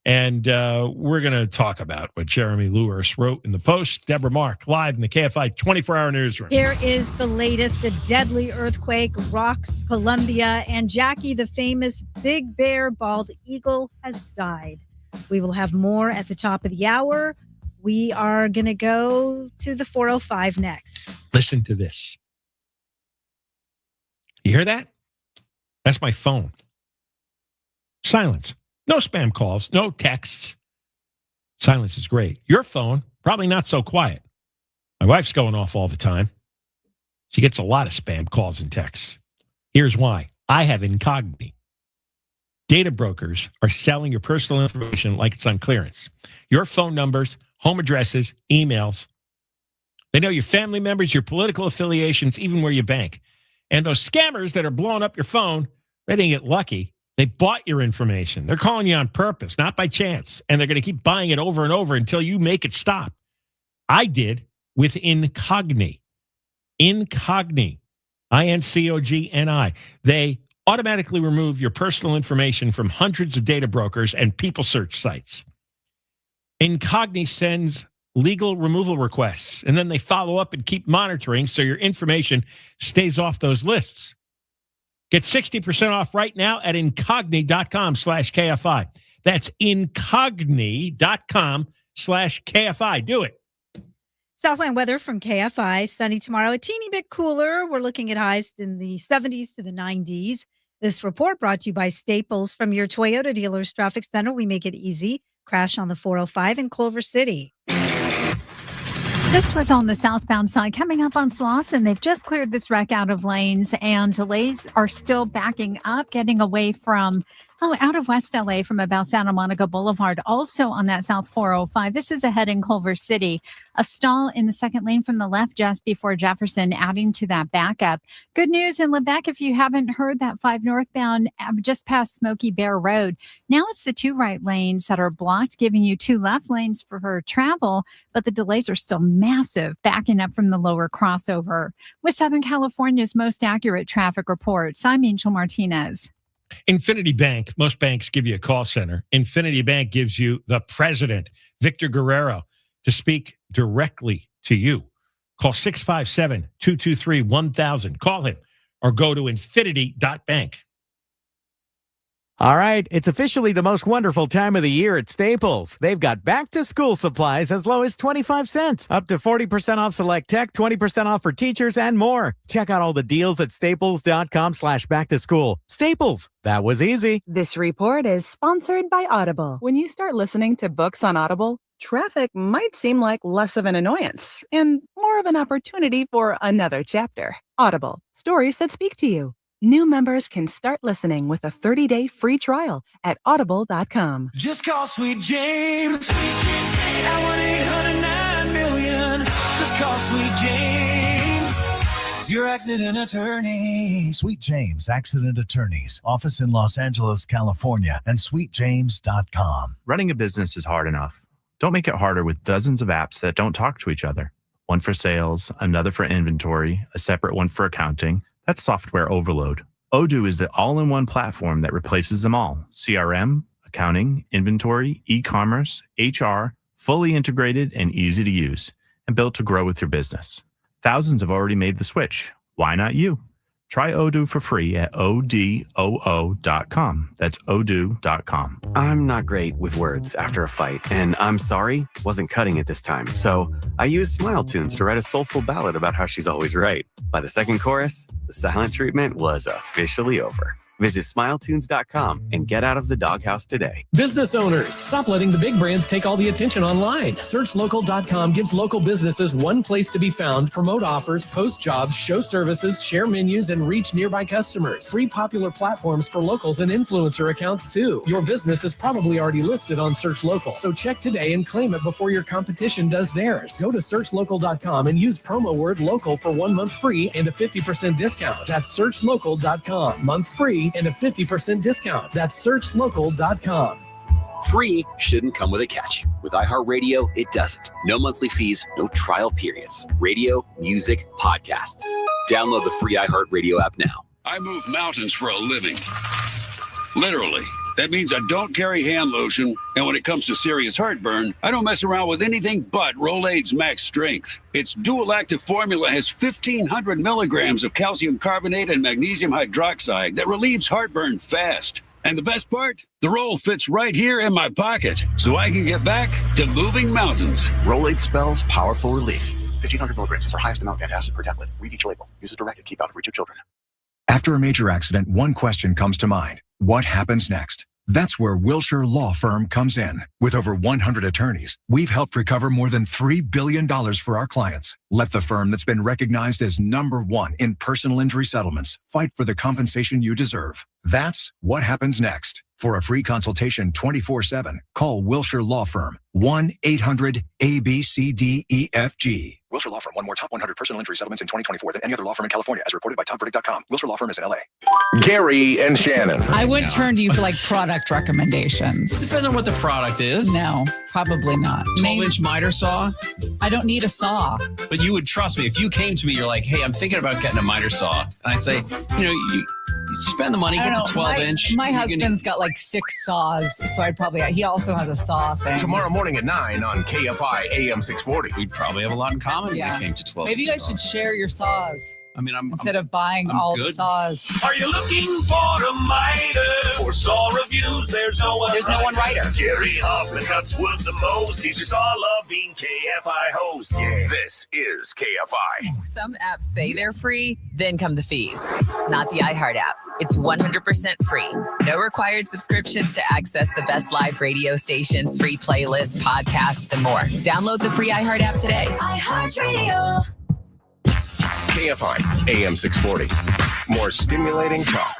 And we're going to talk about what Jeremy Lewis wrote in the Post. Deborah Mark, live in the KFI 24-hour newsroom. Here is the latest. A deadly earthquake rocks Colombia, and Jackie, the famous big bear bald eagle, has died. We will have more at the top of the hour. We are going to go to the 405 next. Listen to this. You hear that? That's my phone. Silence. No spam calls, no texts. Silence is great. Your phone, probably not so quiet. My wife's going off all the time. She gets a lot of spam calls and texts. Here's why. I have incognito. Data brokers are selling your personal information like it's on clearance. Your phone numbers, home addresses, emails. They know your family members, your political affiliations, even where you bank. And those scammers that are blowing up your phone, they didn't get lucky. They bought your information. They're calling you on purpose, not by chance. And they're going to keep buying it over and over until you make it stop. I did with Incogni. Incogni. Incogni. They automatically remove your personal information from hundreds of data brokers and people search sites. Incogni sends legal removal requests, and then they follow up and keep monitoring so your information stays off those lists. Get 60% off right now at incogni.com/KFI. That's incogni.com/KFI. Do it. Southland weather from KFI. Sunny tomorrow, a teeny bit cooler. We're looking at highs in the 70s to the 90s. This report brought to you by Staples. From your Toyota dealer's traffic center, we make it easy. Crash on the 405 in Clover City. This was on the southbound side. Coming up on Slauson, they've just cleared this wreck out of lanes, and delays are still backing up, getting away from, out of West LA from about Santa Monica Boulevard. Also on that South 405. This is ahead in Culver City. A stall in the second lane from the left just before Jefferson, adding to that backup. Good news in Lebec, if you haven't heard, that 5 northbound just past Smoky Bear Road. Now it's the 2 right lanes that are blocked, giving you 2 left lanes for her travel, but the delays are still massive, backing up from the lower crossover. With Southern California's most accurate traffic reports, I'm Angel Martinez. Infinity Bank, most banks give you a call center. Infinity Bank gives you the president, Victor Guerrero, to speak directly to you. Call 657-223-1000. Call him or go to infinity.bank. All right, it's officially the most wonderful time of the year at Staples. They've got back-to-school supplies as low as 25 cents, up to 40% off select tech, 20% off for teachers, and more. Check out all the deals at staples.com/back-to-school. Staples, that was easy. This report is sponsored by Audible. When you start listening to books on Audible, traffic might seem like less of an annoyance and more of an opportunity for another chapter. Audible, stories that speak to you. New members can start listening with a 30-day free trial at audible.com. Just call Sweet James at 1-800-9-million. Just call Sweet James, your accident attorney. Sweet James Accident Attorneys. Office in Los Angeles, California, and sweetjames.com. Running a business is hard enough. Don't make it harder with dozens of apps that don't talk to each other. One for sales, another for inventory, a separate one for accounting. That's software overload. Odoo is the all-in-one platform that replaces them all. CRM, accounting, inventory, e-commerce, HR, fully integrated and easy to use, and built to grow with your business. Thousands have already made the switch. Why not you? Try Odoo for free at odoo.com. That's odoo.com. I'm not great with words after a fight, and I'm sorry, wasn't cutting it this time. So I used Smile Tunes to write a soulful ballad about how she's always right. By the second chorus, The silent treatment was officially over. Visit SmileTunes.com and get out of the doghouse today. Business owners, stop letting the big brands take all the attention online. SearchLocal.com gives local businesses one place to be found, promote offers, post jobs, show services, share menus, and reach nearby customers. 3 popular platforms for locals and influencer accounts, too. Your business is probably already listed on Search Local, so check today and claim it before your competition does theirs. Go to SearchLocal.com and use promo word LOCAL for 1 month free and a 50% discount. That's SearchLocal.com. Month free and a 50% discount. That's SearchLocal.com. Free shouldn't come with a catch. With iHeartRadio, it doesn't. No monthly fees, no trial periods. Radio, music, podcasts. Download the free iHeartRadio app now. I move mountains for a living. Literally. That means I don't carry hand lotion, and when it comes to serious heartburn, I don't mess around with anything but Rolaids Max Strength. Its dual-active formula has 1,500 milligrams of calcium carbonate and magnesium hydroxide that relieves heartburn fast. And the best part? The roll fits right here in my pocket, so I can get back to moving mountains. Rolaids spells powerful relief. 1,500 milligrams is our highest amount of antacid per tablet. Read each label. Use as directed. Keep out of reach of children. After a major accident, one question comes to mind. What happens next? That's where Wilshire Law Firm comes in. With over 100 attorneys, we've helped recover more than $3 billion for our clients. Let the firm that's been recognized as #1 in personal injury settlements fight for the compensation you deserve. That's what happens next. For a free consultation 24/7, call Wilshire Law Firm, 1-800-ABCDEFG. Wilshire Law Firm won more top 100 personal injury settlements in 2024 than any other law firm in California, as reported by TopVerdict.com. Wilshire Law Firm is in LA. Gary and Shannon. I wouldn't turn to you for like product recommendations. Depends on what the product is. No, probably not. 12-inch miter saw. I don't need a saw. But you would trust me. If you came to me, you're like, hey, I'm thinking about getting a miter saw. And I say, you spend the money, get the 12-inch. My husband's got like 6 saws, so he also has a saw thing. Tomorrow morning at 9 on KFI AM 640. We'd probably have a lot in common when it came to 12. Maybe you guys should share your saws. I mean, instead of buying all the saws. Are you looking for a miter? For saw reviews, there's no one writer. Gary Hoffman cuts wood the most. He's your saw-loving KFI host. Yeah. This is KFI. Some apps say they're free, then come the fees. Not the iHeart app. It's 100% free. No required subscriptions to access the best live radio stations, free playlists, podcasts, and more. Download the free iHeart app today. iHeartRadio. KFI AM 640. More stimulating talk.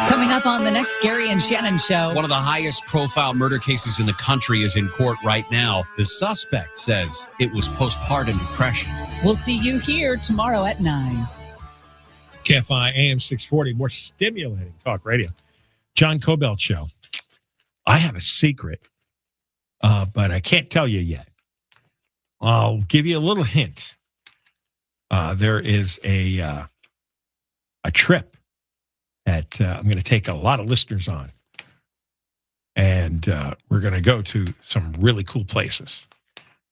Coming up on the next Gary and Shannon show. One of the highest profile murder cases in the country is in court right now. The suspect says it was postpartum depression. We'll see you here tomorrow at 9. KFI AM 640, more stimulating talk radio. John Kobylt Show. I have a secret, but I can't tell you yet. I'll give you a little hint. There is a trip that I'm going to take a lot of listeners on. And we're going to go to some really cool places.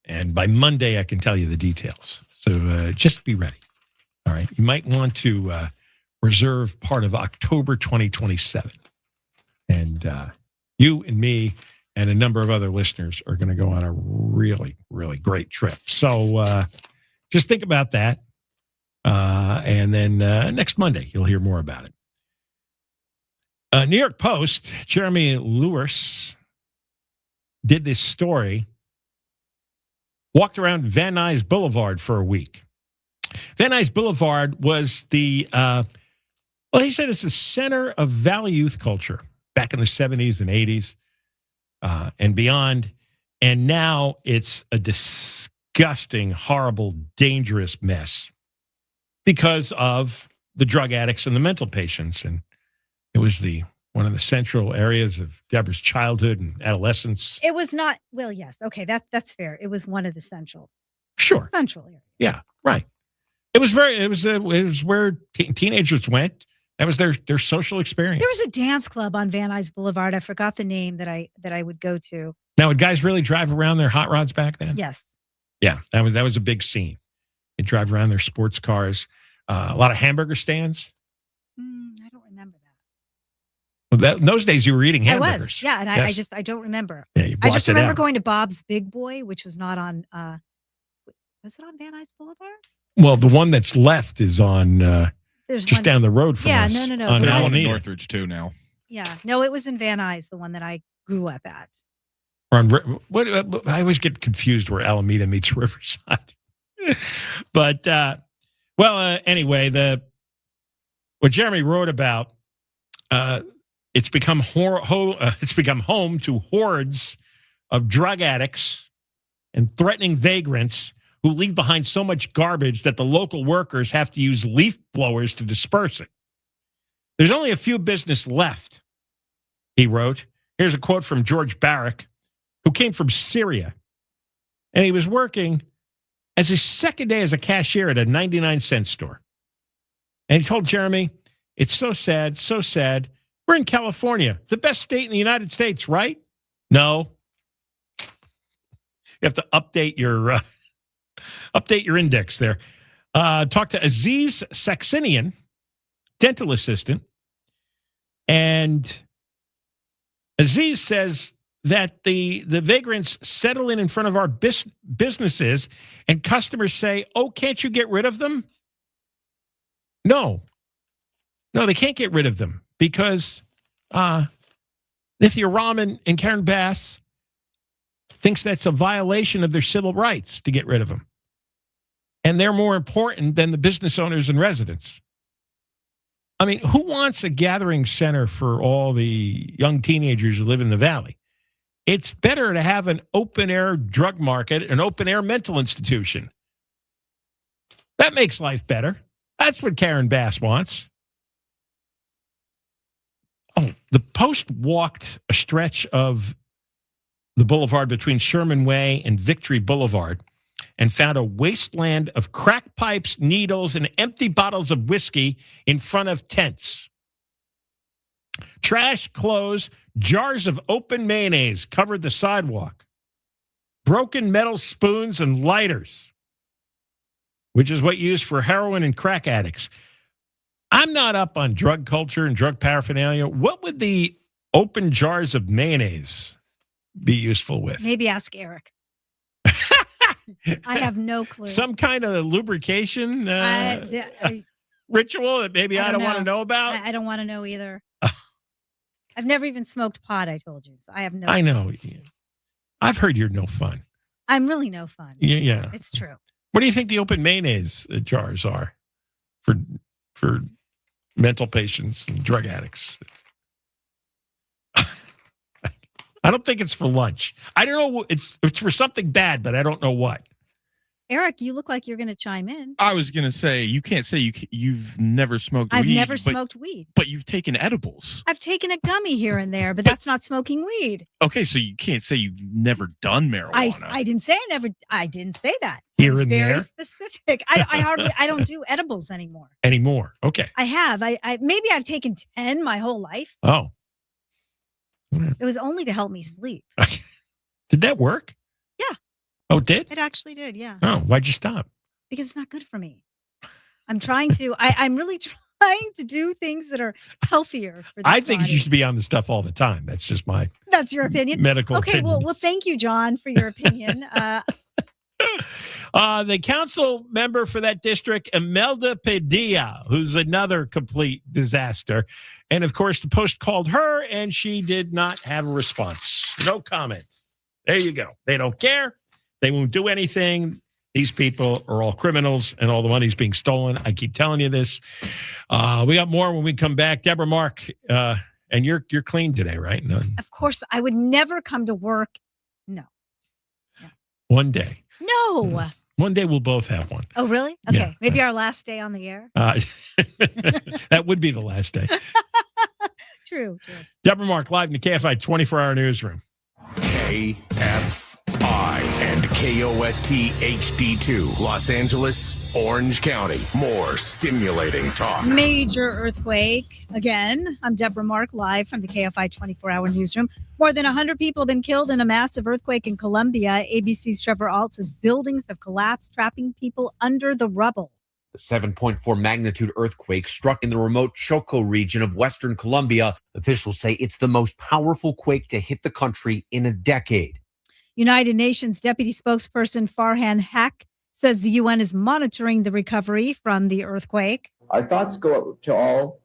And by Monday, I can tell you the details. So just be ready. All right. You might want to reserve part of October 2027. And you and me and a number of other listeners are going to go on a really, really great trip. So just think about that. And then next Monday, you'll hear more about it. New York Post, Jeremy Lewis did this story, walked around Van Nuys Boulevard for a week. Van Nuys Boulevard was he said it's the center of Valley youth culture back in the 70s and 80s and beyond. And now it's a disgusting, horrible, dangerous mess because of the drug addicts and the mental patients. And it was one of the central areas of Deborah's childhood and adolescence. It was not, well, yes. Okay, that's fair. It was one of the central areas. Yeah, right. It was where teenagers went. That was their social experience. There was a dance club on Van Nuys Boulevard. I forgot the name that I would go to. Now, would guys really drive around their hot rods back then? Yes. Yeah, that was a big scene. They drive around their sports cars. A lot of hamburger stands. I don't remember Well, that. in those days, you were eating hamburgers. I was, yeah, and yes. I don't remember. Yeah, I just remember going to Bob's Big Boy, which was not on. Was it on Van Nuys Boulevard? Well, the one that's left is on There's just one down the road from us. Yeah, no. On There's one in Alameda. Northridge too now. Yeah, no, it was in Van Nuys, the one that I grew up at. Or on, I always get confused where Alameda meets Riverside. But anyway, what Jeremy wrote about, it's become home to hordes of drug addicts and threatening vagrants who leave behind so much garbage that the local workers have to use leaf blowers to disperse it. There's only a few business left, he wrote. Here's a quote from George Barrick, who came from Syria, and he was working as his second day as a cashier at a 99-cent store. And he told Jeremy, it's so sad, so sad. We're in California, the best state in the United States, right? No. You have to update your index there. Talk to Aziz Saxenian, dental assistant. And Aziz says that the vagrants settle in front of our businesses and customers say, oh, can't you get rid of them? No, they can't get rid of them because Nithya Raman and Karen Bass thinks that's a violation of their civil rights to get rid of them. And they're more important than the business owners and residents. I mean, who wants a gathering center for all the young teenagers who live in the valley? It's better to have an open-air drug market, an open-air mental institution. That makes life better. That's what Karen Bass wants. Oh, the Post walked a stretch of the boulevard between Sherman Way and Victory Boulevard and found a wasteland of crack pipes, needles, and empty bottles of whiskey in front of tents. Trash, clothes, jars of open mayonnaise covered the sidewalk. Broken metal spoons and lighters, which is what you use for heroin and crack addicts. I'm not up on drug culture and drug paraphernalia. What would the open jars of mayonnaise be useful with? Maybe ask Eric. I have no clue. Some kind of lubrication ritual that maybe I don't want to know about? I don't want to know either. I've never even smoked pot, I told you. So I have no I know. I've heard you're no fun. I'm really no fun. Yeah. It's true. What do you think the open mayonnaise jars are for mental patients and drug addicts? I don't think it's for lunch. I don't know. It's for something bad, but I don't know what. Eric, you look like you're going to chime in. I was going to say, you can't say you've never smoked weed. I've never smoked weed. But you've taken edibles. I've taken a gummy here and there, but that's not smoking weed. Okay, so you can't say you've never done marijuana. I didn't say I never. I didn't say that. Here It's and very there? specific. I don't do edibles anymore. Okay. I have. Maybe I've taken 10 my whole life. Oh. It was only to help me sleep. Did that work? Yeah. Oh, it did? It actually did, yeah. Oh, why'd you stop? Because it's not good for me. I'm trying to, I'm really trying to do things that are healthier for the I think body. you should be on the stuff all the time. That's just my That's your opinion? medical Okay, opinion. well, thank you, John, for your opinion. The council member for that district, Imelda Padilla, who's another complete disaster. And of course, the Post called her and she did not have a response. No comments. There you go. They don't care. They won't do anything. These people are all criminals and all the money's being stolen. I keep telling you this. We got more when we come back. Deborah Mark, and you're clean today, right? No. Of course, I would never come to work. No. One day. No. One day we'll both have one. Oh, really? Okay. Yeah. Maybe our last day on the air. That would be the last day. True. Deborah Mark, live in the KFI 24-hour newsroom. KFI and KOST HD2, Los Angeles, Orange County. More stimulating talk. Major earthquake again. I'm Deborah Mark, live from the KFI 24-hour newsroom. More than 100 people have been killed in a massive earthquake in Colombia. ABC's Trevor Alt says buildings have collapsed, trapping people under the rubble. The 7.4 magnitude earthquake struck in the remote Choco region of Western Colombia. Officials say it's the most powerful quake to hit the country in a decade. United Nations Deputy Spokesperson Farhan Haq says the UN is monitoring the recovery from the earthquake. Our thoughts go out to all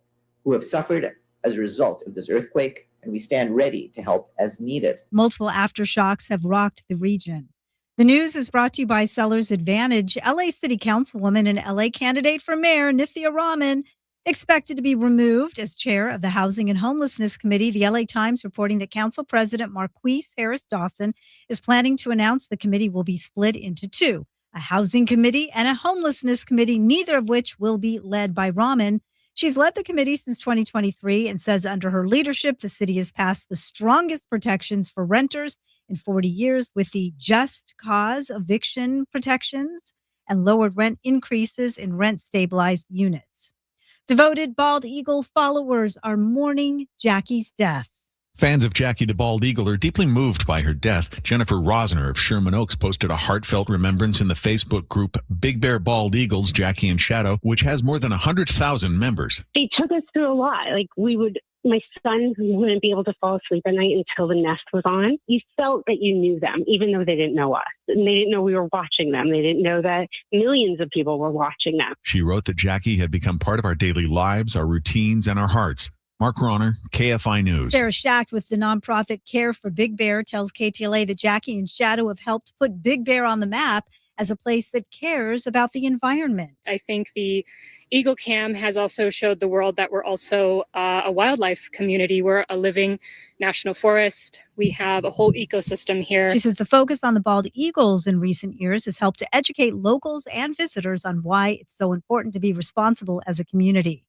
who have suffered as a result of this earthquake, and we stand ready to help as needed. Multiple aftershocks have rocked the region. The news is brought to you by Sellers Advantage. LA City Councilwoman and LA candidate for mayor Nithya Raman expected to be removed as chair of the Housing and Homelessness Committee. The LA Times reporting that Council President Marquise Harris Dawson is planning to announce the committee will be split into two, a housing committee and a homelessness committee, neither of which will be led by Raman. She's led the committee since 2023 and says under her leadership, the city has passed the strongest protections for renters in 40 years with the just cause eviction protections and lowered rent increases in rent-stabilized units. Devoted bald eagle followers are mourning Jackie's death. Fans of Jackie the Bald Eagle are deeply moved by her death. Jennifer Rosner of Sherman Oaks posted a heartfelt remembrance in the Facebook group Big Bear Bald Eagles, Jackie in Shadow, which has more than 100,000 members. They took us through a lot. My son wouldn't be able to fall asleep at night until the nest was on. You felt that you knew them, even though they didn't know us. And they didn't know we were watching them. They didn't know that millions of people were watching them. She wrote that Jackie had become part of our daily lives, our routines, and our hearts. Mark Ronner, KFI News. Sarah Schacht with the nonprofit Care for Big Bear tells KTLA that Jackie and Shadow have helped put Big Bear on the map as a place that cares about the environment. I think the Eagle Cam has also showed the world that we're also a wildlife community. We're a living national forest. We have a whole ecosystem here. She says the focus on the bald eagles in recent years has helped to educate locals and visitors on why it's so important to be responsible as a community.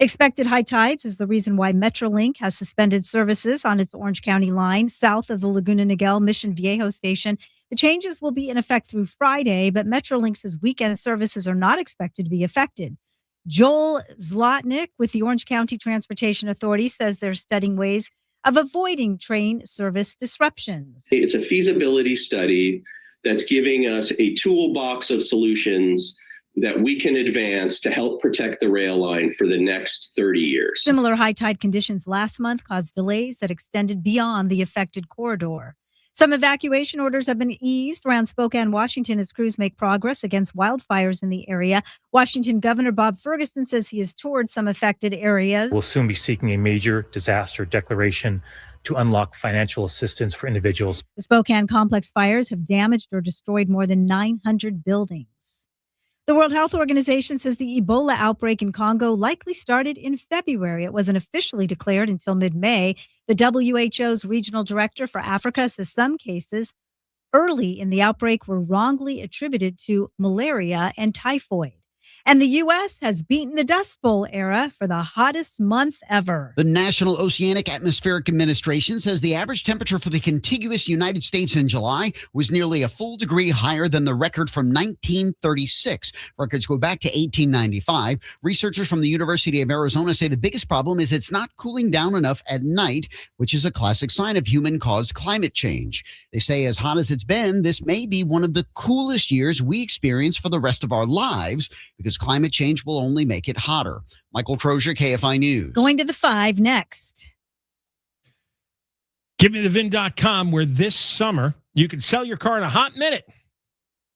Expected high tides is the reason why Metrolink has suspended services on its Orange County line south of the Laguna Niguel Mission Viejo station. The changes will be in effect through Friday, but Metrolink says weekend services are not expected to be affected. Joel Zlotnick with the Orange County Transportation Authority says they're studying ways of avoiding train service disruptions. It's a feasibility study that's giving us a toolbox of solutions that we can advance to help protect the rail line for the next 30 years. Similar high tide conditions last month caused delays that extended beyond the affected corridor. Some evacuation orders have been eased around Spokane, Washington, as crews make progress against wildfires in the area. Washington Governor Bob Ferguson says he has toured some affected areas. We'll soon be seeking a major disaster declaration to unlock financial assistance for individuals. The Spokane complex fires have damaged or destroyed more than 900 buildings. The World Health Organization says the Ebola outbreak in Congo likely started in February. It wasn't officially declared until mid-May. The WHO's regional director for Africa says some cases early in the outbreak were wrongly attributed to malaria and typhoid. And the U.S. has beaten the Dust Bowl era for the hottest month ever. The National Oceanic Atmospheric Administration says the average temperature for the contiguous United States in July was nearly a full degree higher than the record from 1936. Records go back to 1895. Researchers from the University of Arizona say the biggest problem is it's not cooling down enough at night, which is a classic sign of human-caused climate change. They say as hot as it's been, this may be one of the coolest years we experience for the rest of our lives, because climate change will only make it hotter. Michael Crozier, KFI News. Going to the 5 next. GiveMeTheVIN.com, where this summer you can sell your car in a hot minute.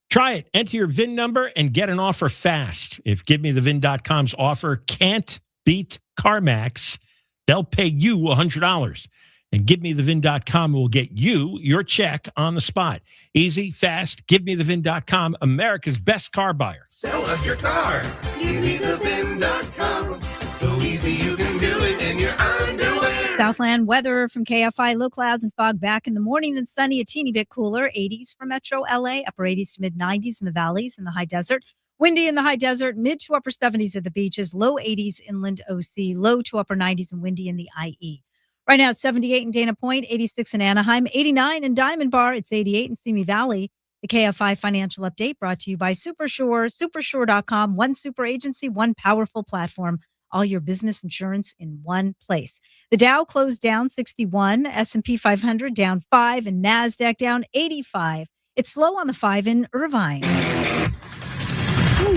Try it. Enter your VIN number and get an offer fast. If GiveMeTheVIN.com's offer can't beat CarMax, they'll pay you $100. And GiveMeTheVIN.com will get you your check on the spot. Easy, fast, GiveMeTheVIN.com, America's best car buyer. Sell us your car. GiveMeTheVIN.com. So easy you can do it in your underwear. Southland weather from KFI. Low clouds and fog back in the morning, then sunny, a teeny bit cooler. 80s for Metro LA, upper 80s to mid 90s in the valleys and the high desert. Windy in the high desert, mid to upper 70s at the beaches, low 80s inland OC, low to upper 90s and windy in the IE. Right now, it's 78 in Dana Point, 86 in Anaheim, 89 in Diamond Bar. It's 88 in Simi Valley. The KFI Financial Update brought to you by Supersure, supersure.com. One super agency, one powerful platform. All your business insurance in one place. The Dow closed down 61, S&P 500 down 5, and NASDAQ down 85. It's slow on the 5 in Irvine.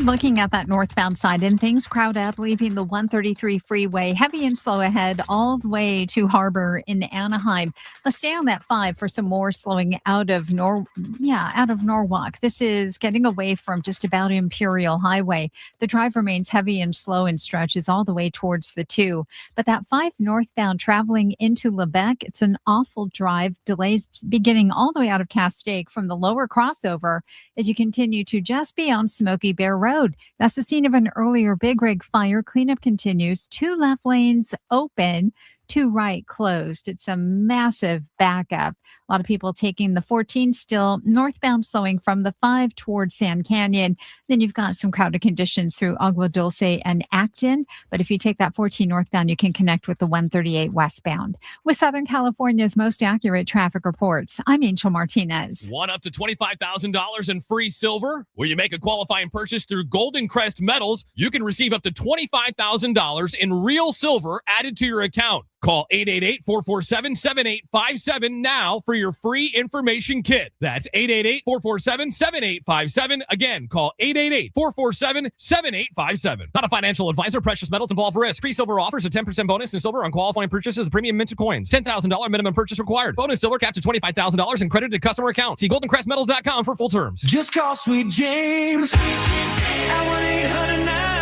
looking at that northbound side and things crowd up, leaving the 133 freeway heavy and slow ahead all the way to Harbor in Anaheim. Let's stay on that 5 for some more slowing out of Norwalk. This is getting away from just about Imperial Highway. The drive remains heavy and slow and stretches all the way towards the 2. But that 5 northbound traveling into Lebec, it's an awful drive. Delays beginning all the way out of Castaic from the lower crossover as you continue to just beyond Smoky Bear Road. That's the scene of an earlier big rig fire. Cleanup continues. 2 left lanes open, 2 right closed. It's a massive backup. A lot of people taking the 14 still northbound, slowing from the 5 towards Sand Canyon. Then you've got some crowded conditions through Agua Dulce and Acton. But if you take that 14 northbound, you can connect with the 138 westbound. With Southern California's most accurate traffic reports, I'm Angel Martinez. Want up to $25,000 in free silver? When you make a qualifying purchase through Golden Crest Metals, you can receive up to $25,000 in real silver added to your account. Call 888-447-7857 now for your free information kit. That's 888-447-7857. Again, call 888-447-7857. Not a financial advisor. Precious metals involve risk. Free silver offers a 10% bonus in silver on qualifying purchases of premium minted coins. $10,000 minimum purchase required. Bonus silver capped to $25,000 and credited to customer account. See goldencrestmetals.com for full terms. Just call Sweet James at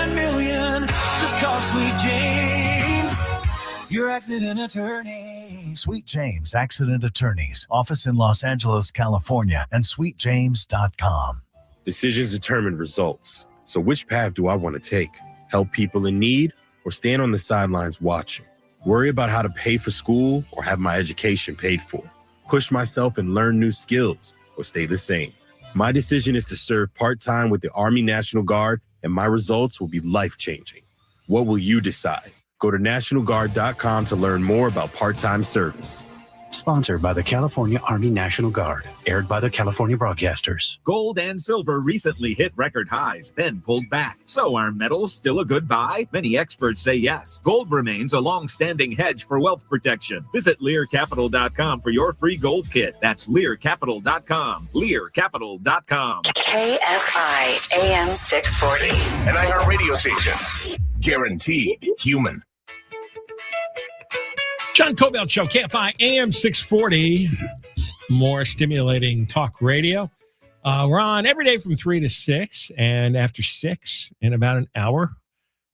1-800-9-million. Just call Sweet James, your accident attorney. Sweet James Accident Attorneys. Office in Los Angeles, California, and sweetjames.com. Decisions determine results. So which path do I want to take? Help people in need or stand on the sidelines watching? Worry about how to pay for school or have my education paid for? Push myself and learn new skills or stay the same? My decision is to serve part-time with the Army National Guard, and my results will be life-changing. What will you decide? Go to NationalGuard.com to learn more about part-time service. Sponsored by the California Army National Guard. Aired by the California Broadcasters. Gold and silver recently hit record highs, then pulled back. So are metals still a good buy? Many experts say yes. Gold remains a long-standing hedge for wealth protection. Visit LearCapital.com for your free gold kit. That's LearCapital.com. LearCapital.com. KFI AM 640. An iHeartRadio station. Guaranteed human. John Kobylt Show, KFI AM 640. More stimulating talk radio. We're on every day from 3 to 6. And after 6, in about an hour,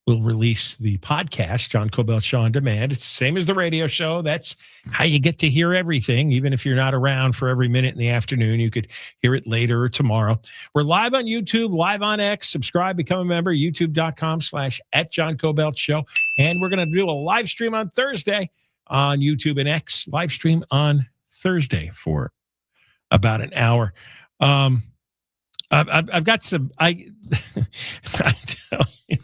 we'll release the podcast, John Kobylt Show On Demand. It's the same as the radio show. That's how you get to hear everything. Even if you're not around for every minute in the afternoon, you could hear it later or tomorrow. We're live on YouTube, live on X. Subscribe, become a member, youtube.com/@John Kobylt Show. And we're going to do a live stream on Thursday on YouTube and X, live stream on Thursday for about an hour. I've got some, I tell you,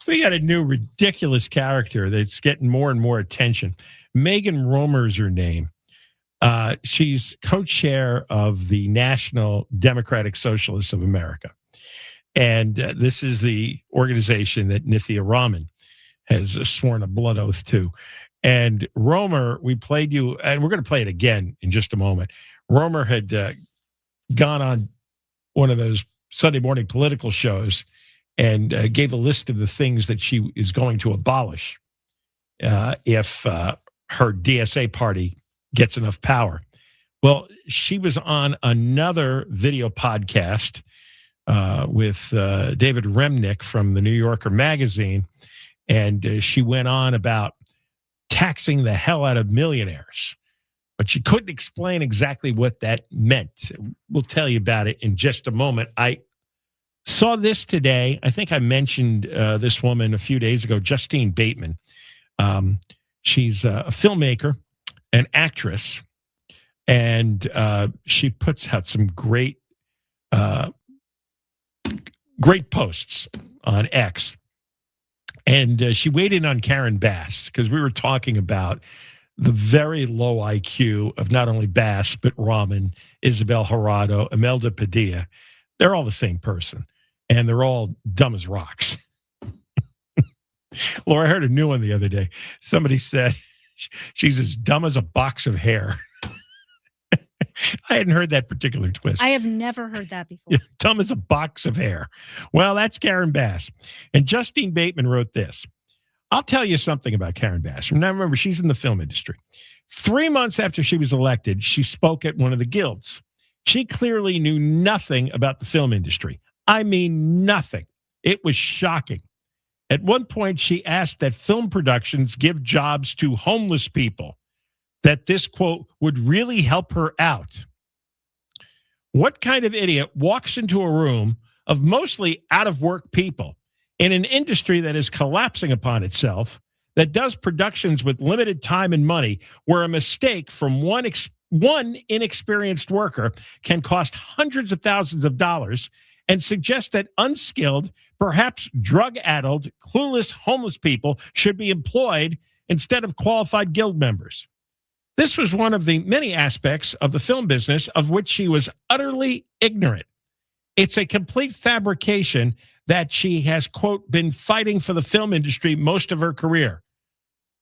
we got a new ridiculous character that's getting more and more attention. Megan Romer is her name. She's co-chair of the National Democratic Socialists of America. And this is the organization that Nithya Raman has sworn a blood oath to. And Romer, we played you, and we're going to play it again in just a moment. Romer had gone on one of those Sunday morning political shows and gave a list of the things that she is going to abolish if her DSA party gets enough power. Well, she was on another video podcast with David Remnick from the New Yorker magazine, and she went on about taxing the hell out of millionaires. But she couldn't explain exactly what that meant. We'll tell you about it in just a moment. I saw this today. I think I mentioned this woman a few days ago, Justine Bateman. She's a filmmaker, an actress, and she puts out some great posts on X. And she weighed in on Karen Bass because we were talking about the very low IQ of not only Bass, but Raman, Ysabel Jurado, Imelda Padilla. They're all the same person, and they're all dumb as rocks. Laura, I heard a new one the other day. Somebody said she's as dumb as a box of hair. I hadn't heard that particular twist. I have never heard that before. Dumb as a box of hair. Well, that's Karen Bass. And Justine Bateman wrote this. I'll tell you something about Karen Bass. Now, remember, she's in the film industry. 3 months after she was elected, she spoke at one of the guilds. She clearly knew nothing about the film industry. I mean, nothing. It was shocking. At one point, she asked that film productions give jobs to homeless people, that this, quote, would really help her out. What kind of idiot walks into a room of mostly out-of-work people in an industry that is collapsing upon itself, that does productions with limited time and money, where a mistake from one inexperienced worker can cost hundreds of thousands of dollars, and suggest that unskilled, perhaps drug-addled, clueless homeless people should be employed instead of qualified guild members? This was one of the many aspects of the film business of which she was utterly ignorant. It's a complete fabrication that she has, quote, been fighting for the film industry most of her career.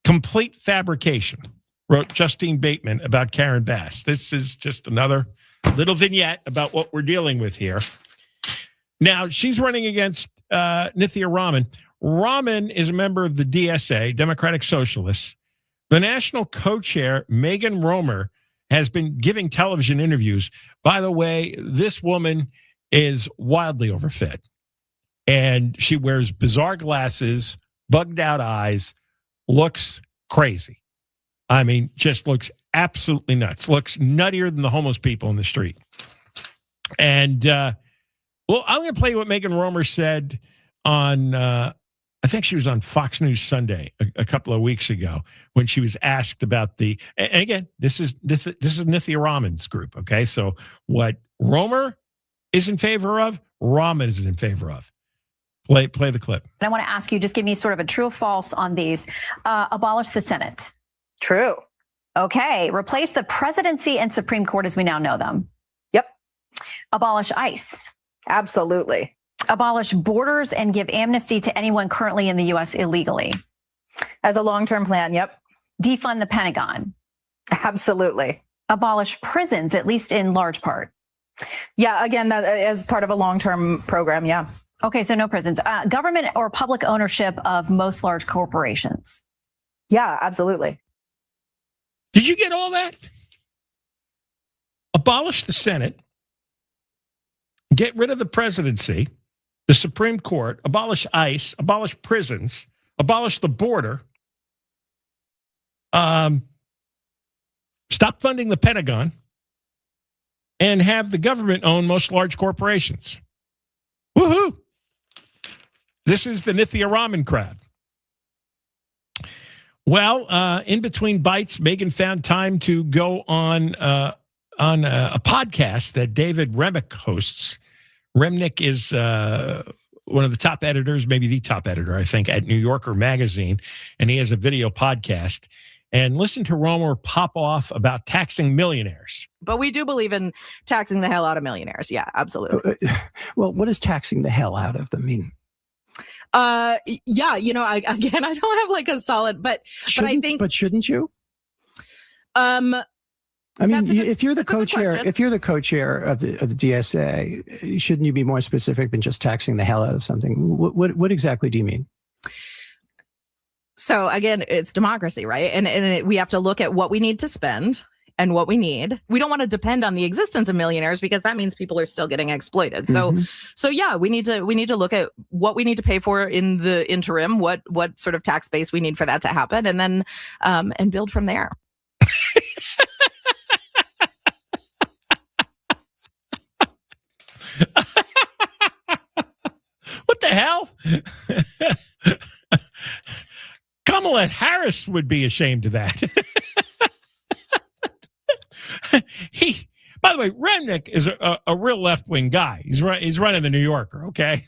Complete fabrication, wrote Justine Bateman about Karen Bass. This is just another little vignette about what we're dealing with here. Now, she's running against Nithya Raman. Raman is a member of the DSA, Democratic Socialists. The national co-chair, Megan Romer, has been giving television interviews. By the way, this woman is wildly overfed. And she wears bizarre glasses, bugged out eyes, looks crazy. I mean, just looks absolutely nuts. Looks nuttier than the homeless people in the street. And, well, I'm going to play you what Megan Romer said on, I think she was on Fox News Sunday a couple of weeks ago when she was asked about the, and again, this is Nithya Raman's group, okay? So what Romer is in favor of, Raman is in favor of. Play the clip. I want to ask you, just give me sort of a true or false on these. Abolish the Senate. True. Okay. Replace the presidency and Supreme Court as we now know them. Yep. Abolish ICE. Absolutely. Abolish borders and give amnesty to anyone currently in the U.S. illegally. As a long-term plan, yep. Defund the Pentagon. Absolutely. Abolish prisons, at least in large part. Yeah, again, that as part of a long-term program, yeah. Okay, so no prisons. Government or public ownership of most large corporations. Yeah, absolutely. Did you get all that? Abolish the Senate. Get rid of the presidency, the Supreme Court, abolish ICE, abolish prisons, abolish the border, stop funding the Pentagon, and have the government own most large corporations. Woohoo! This is the Nithya Raman crowd. Well, in between bites, Megan found time to go on a podcast that David Remnick hosts. Remnick is one of the top editors, maybe the top editor, I think, at New Yorker Magazine, and he has a video podcast. And listen to Romer pop off about taxing millionaires. But we do believe in taxing the hell out of millionaires. Yeah, absolutely. Well, what does taxing the hell out of them mean? Yeah, you know, I don't have like a solid, but I think. But shouldn't you? I mean, if you're the co-chair, of the DSA, shouldn't you be more specific than just taxing the hell out of something? What exactly do you mean? So again, it's democracy, right? And we have to look at what we need to spend and what we need. We don't want to depend on the existence of millionaires because that means people are still getting exploited. So, so yeah, we need to look at what we need to pay for in the interim, what sort of tax base we need for that to happen, and then and build from there. What the hell? Kamala Harris would be ashamed of that. By the way, Remnick is a real left-wing guy. He's running the New Yorker, okay?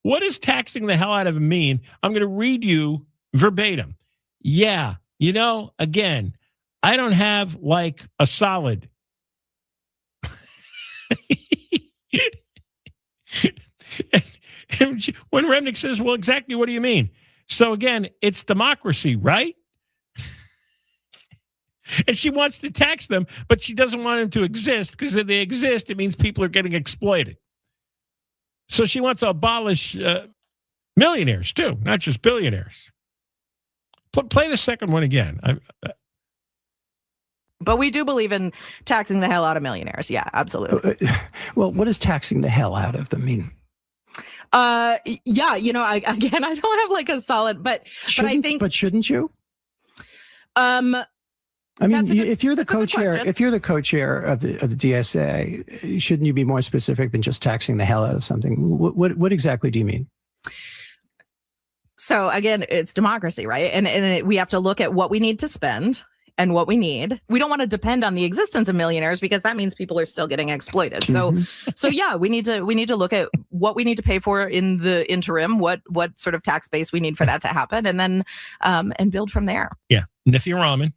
What does taxing the hell out of him mean? I'm going to read you verbatim. Yeah, you know, again, I don't have like a solid. When Remnick says, well, exactly what do you mean? So again, it's democracy, right? And she wants to tax them, but she doesn't want them to exist because if they exist, it means people are getting exploited. So she wants to abolish millionaires too, not just billionaires. Play the second one again. But we do believe in taxing the hell out of millionaires. Yeah, absolutely. Well, what does taxing the hell out of them mean? Yeah, I don't have like a solid, but I think. But shouldn't you? I mean, if you're the co-chair of the DSA, shouldn't you be more specific than just taxing the hell out of something? What exactly do you mean? So again, it's democracy, right? And we have to look at what we need to spend and what we need. We don't want to depend on the existence of millionaires because that means people are still getting exploited. So yeah, we need to look at what we need to pay for in the interim, what sort of tax base we need for that to happen, and then and build from there. Yeah, Nithya Raman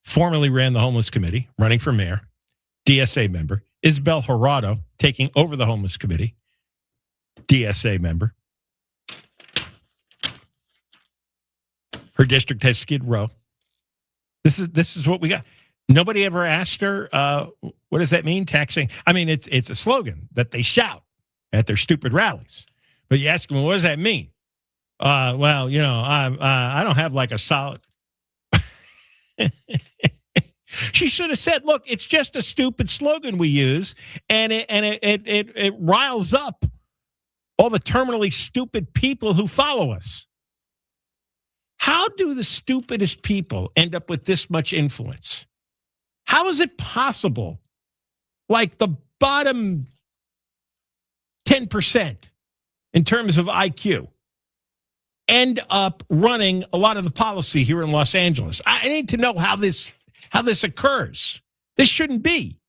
formerly ran the homeless committee, running for mayor, DSA member. Ysabel Jurado taking over the homeless committee, DSA member. Her district has Skid Row. This is what we got. Nobody ever asked her, what does that mean, taxing? I mean, it's a slogan that they shout at their stupid rallies. But you ask them, what does that mean? Well, I don't have like a solid. She should have said, look, it's just a stupid slogan we use, and it riles up all the terminally stupid people who follow us. How do the stupidest people end up with this much influence? How is it possible? Like the bottom 10% in terms of IQ end up running a lot of the policy here in Los Angeles. I need to know how this occurs. This shouldn't be.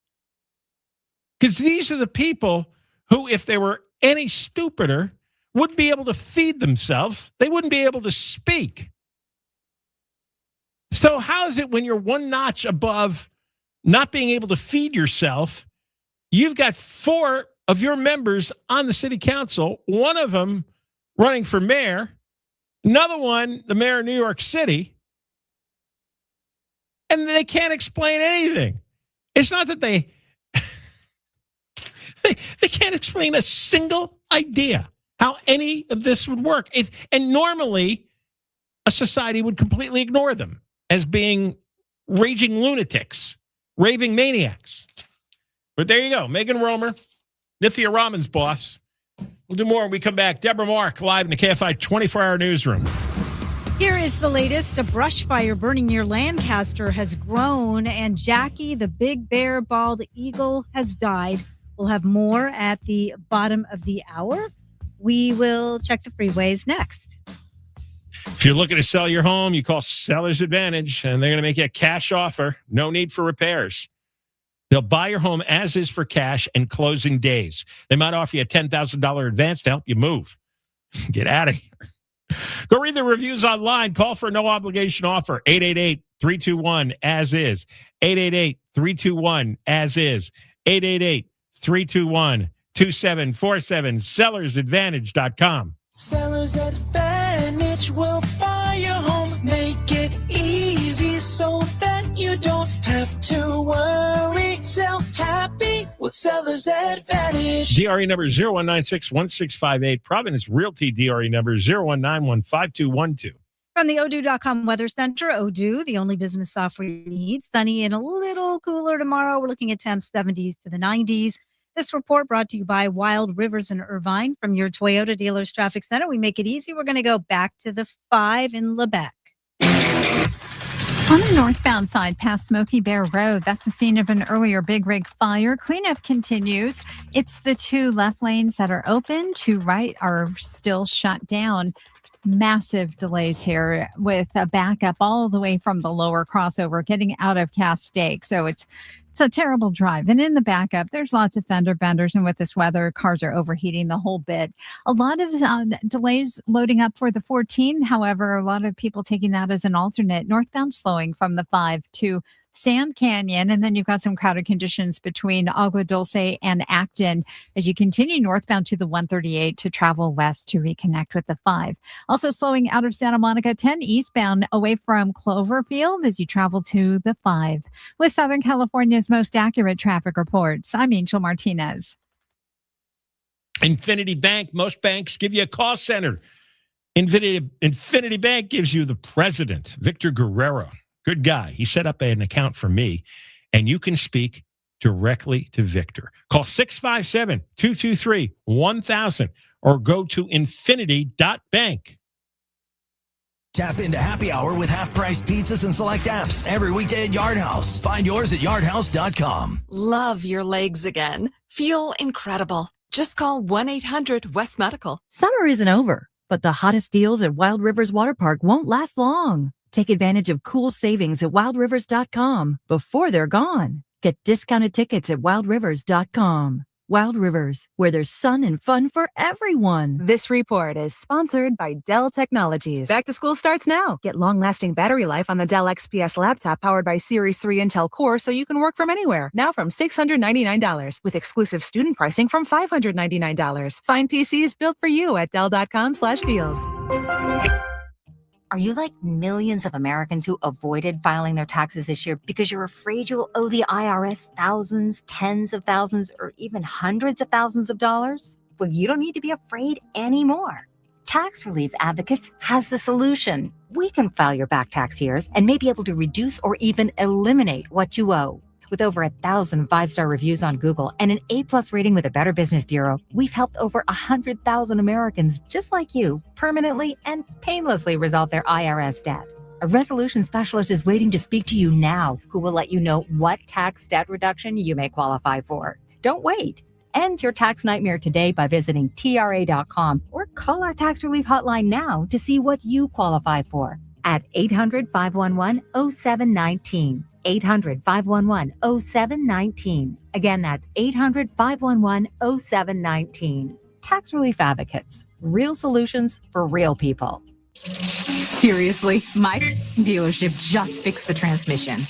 Because these are the people who, if they were any stupider, wouldn't be able to feed themselves. They wouldn't be able to speak. So how is it when you're one notch above not being able to feed yourself, you've got 4 of your members on the city council, one of them running for mayor, another one, the mayor of New York City, and they can't explain anything. It's not that they can't explain a single idea how any of this would work. And normally, a society would completely ignore them as being raging lunatics, raving maniacs. But there you go. Megan Romer, Nithya Raman's boss. We'll do more when we come back. Deborah Mark live in the KFI 24-hour newsroom. Here is the latest. A brush fire burning near Lancaster has grown, and Jackie, the big bear bald eagle, has died. We'll have more at the bottom of the hour. We will check the freeways next. If you're looking to sell your home, you call Seller's Advantage, and they're going to make you a cash offer. No need for repairs. They'll buy your home as is for cash and closing days. They might offer you a $10,000 advance to help you move. Get out of here. Go read the reviews online. Call for a no-obligation offer. 888-321-AS-IS. 888-321-AS-IS. 888-321-2747. SellersAdvantage.com. Seller's Advantage will buy your home, make it easy so that you don't have to worry. Sell happy with Seller's Advantage. DRE number 0196-1658. Providence Realty DRE number 01915212. From the Odoo.com Weather Center, Odoo, the only business software you need. Sunny and a little cooler tomorrow. We're looking at temps 70s to the 90s. This report brought to you by Wild Rivers in Irvine. From your Toyota Dealers Traffic Center, we make it easy. We're going to go back to the 5 in Lebec. On the northbound side, past Smoky Bear Road, that's the scene of an earlier big rig fire. Cleanup continues. It's the 2 left lanes that are open. 2 right are still shut down. Massive delays here with a backup all the way from the lower crossover getting out of Castaic. So it's a terrible drive. And in the backup, there's lots of fender benders. And with this weather, cars are overheating the whole bit. A lot of delays loading up for the 14. However, a lot of people taking that as an alternate. Northbound slowing from the 5 to Sand Canyon, and then you've got some crowded conditions between Agua Dulce and Acton as you continue northbound to the 138 to travel west to reconnect with the 5. Also slowing out of Santa Monica 10 eastbound away from Cloverfield as you travel to the 5. With Southern California's most accurate traffic reports, I'm Angel Martinez. Infinity Bank. Most banks give you a call center. Infinity Bank gives you the president, Victor Guerrero. Good guy. He set up an account for me, and you can speak directly to Victor. Call 657-223-1000 or go to infinity.bank. Tap into happy hour with half-priced pizzas and select apps every weekday at Yard House. Find yours at yardhouse.com. Love your legs again. Feel incredible. Just call 1-800-WEST-MEDICAL. Summer isn't over, but the hottest deals at Wild Rivers Water Park won't last long. Take advantage of cool savings at wildrivers.com before they're gone. Get discounted tickets at wildrivers.com. Wild Rivers, where there's sun and fun for everyone. This report is sponsored by Dell Technologies. Back to school starts now. Get long-lasting battery life on the Dell XPS laptop powered by Series 3 Intel Core so you can work from anywhere. Now from $699 with exclusive student pricing from $599. Find PCs built for you at Dell.com/deals. Are you like millions of Americans who avoided filing their taxes this year because you're afraid you'll owe the IRS thousands, tens of thousands, or even hundreds of thousands of dollars? Well, you don't need to be afraid anymore. Tax Relief Advocates has the solution. We can file your back tax years and may be able to reduce or even eliminate what you owe. With over 1,000 5-star reviews on Google and an A+ rating with the Better Business Bureau, we've helped over 100,000 Americans just like you permanently and painlessly resolve their IRS debt. A resolution specialist is waiting to speak to you now who will let you know what tax debt reduction you may qualify for. Don't wait. End your tax nightmare today by visiting TRA.com or call our tax relief hotline now to see what you qualify for at 800-511-0719. 800-511-0719. Again, that's 800-511-0719. Tax Relief Advocates. Real solutions for real people. Seriously, my dealership just fixed the transmission.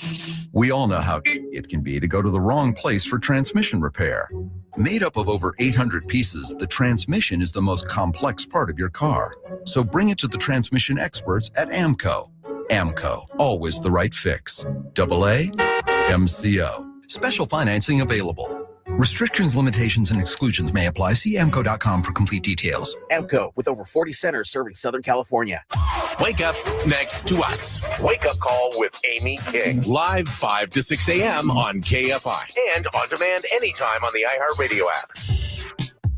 We all know how it can be to go to the wrong place for transmission repair. Made up of over 800 pieces, the transmission is the most complex part of your car. So bring it to the transmission experts at AMCO. AMCO, always the right fix. AA MCO. Special financing available. Restrictions, limitations, and exclusions may apply. See AMCO.com for complete details. AMCO, with over 40 centers serving Southern California. Wake up next to us. Wake Up Call with Amy King. Live 5 to 6 a.m. on KFI. And on demand anytime on the iHeartRadio app.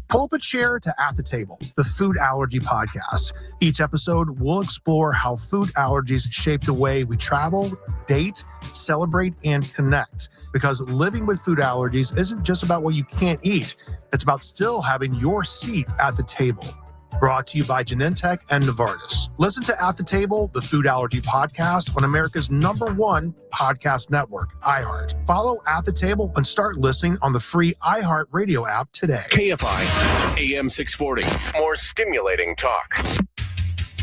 Pulpit Chair to At the Table, the food allergy podcast. Each episode, we'll explore how food allergies shape the way we travel, date, celebrate, and connect. Because living with food allergies isn't just about what you can't eat. It's about still having your seat at the table. Brought to you by Genentech and Novartis. Listen to At the Table, the food allergy podcast on America's #1 podcast network, iHeart. Follow At the Table and start listening on the free iHeartRadio app today. KFI, AM 640. More stimulating talk.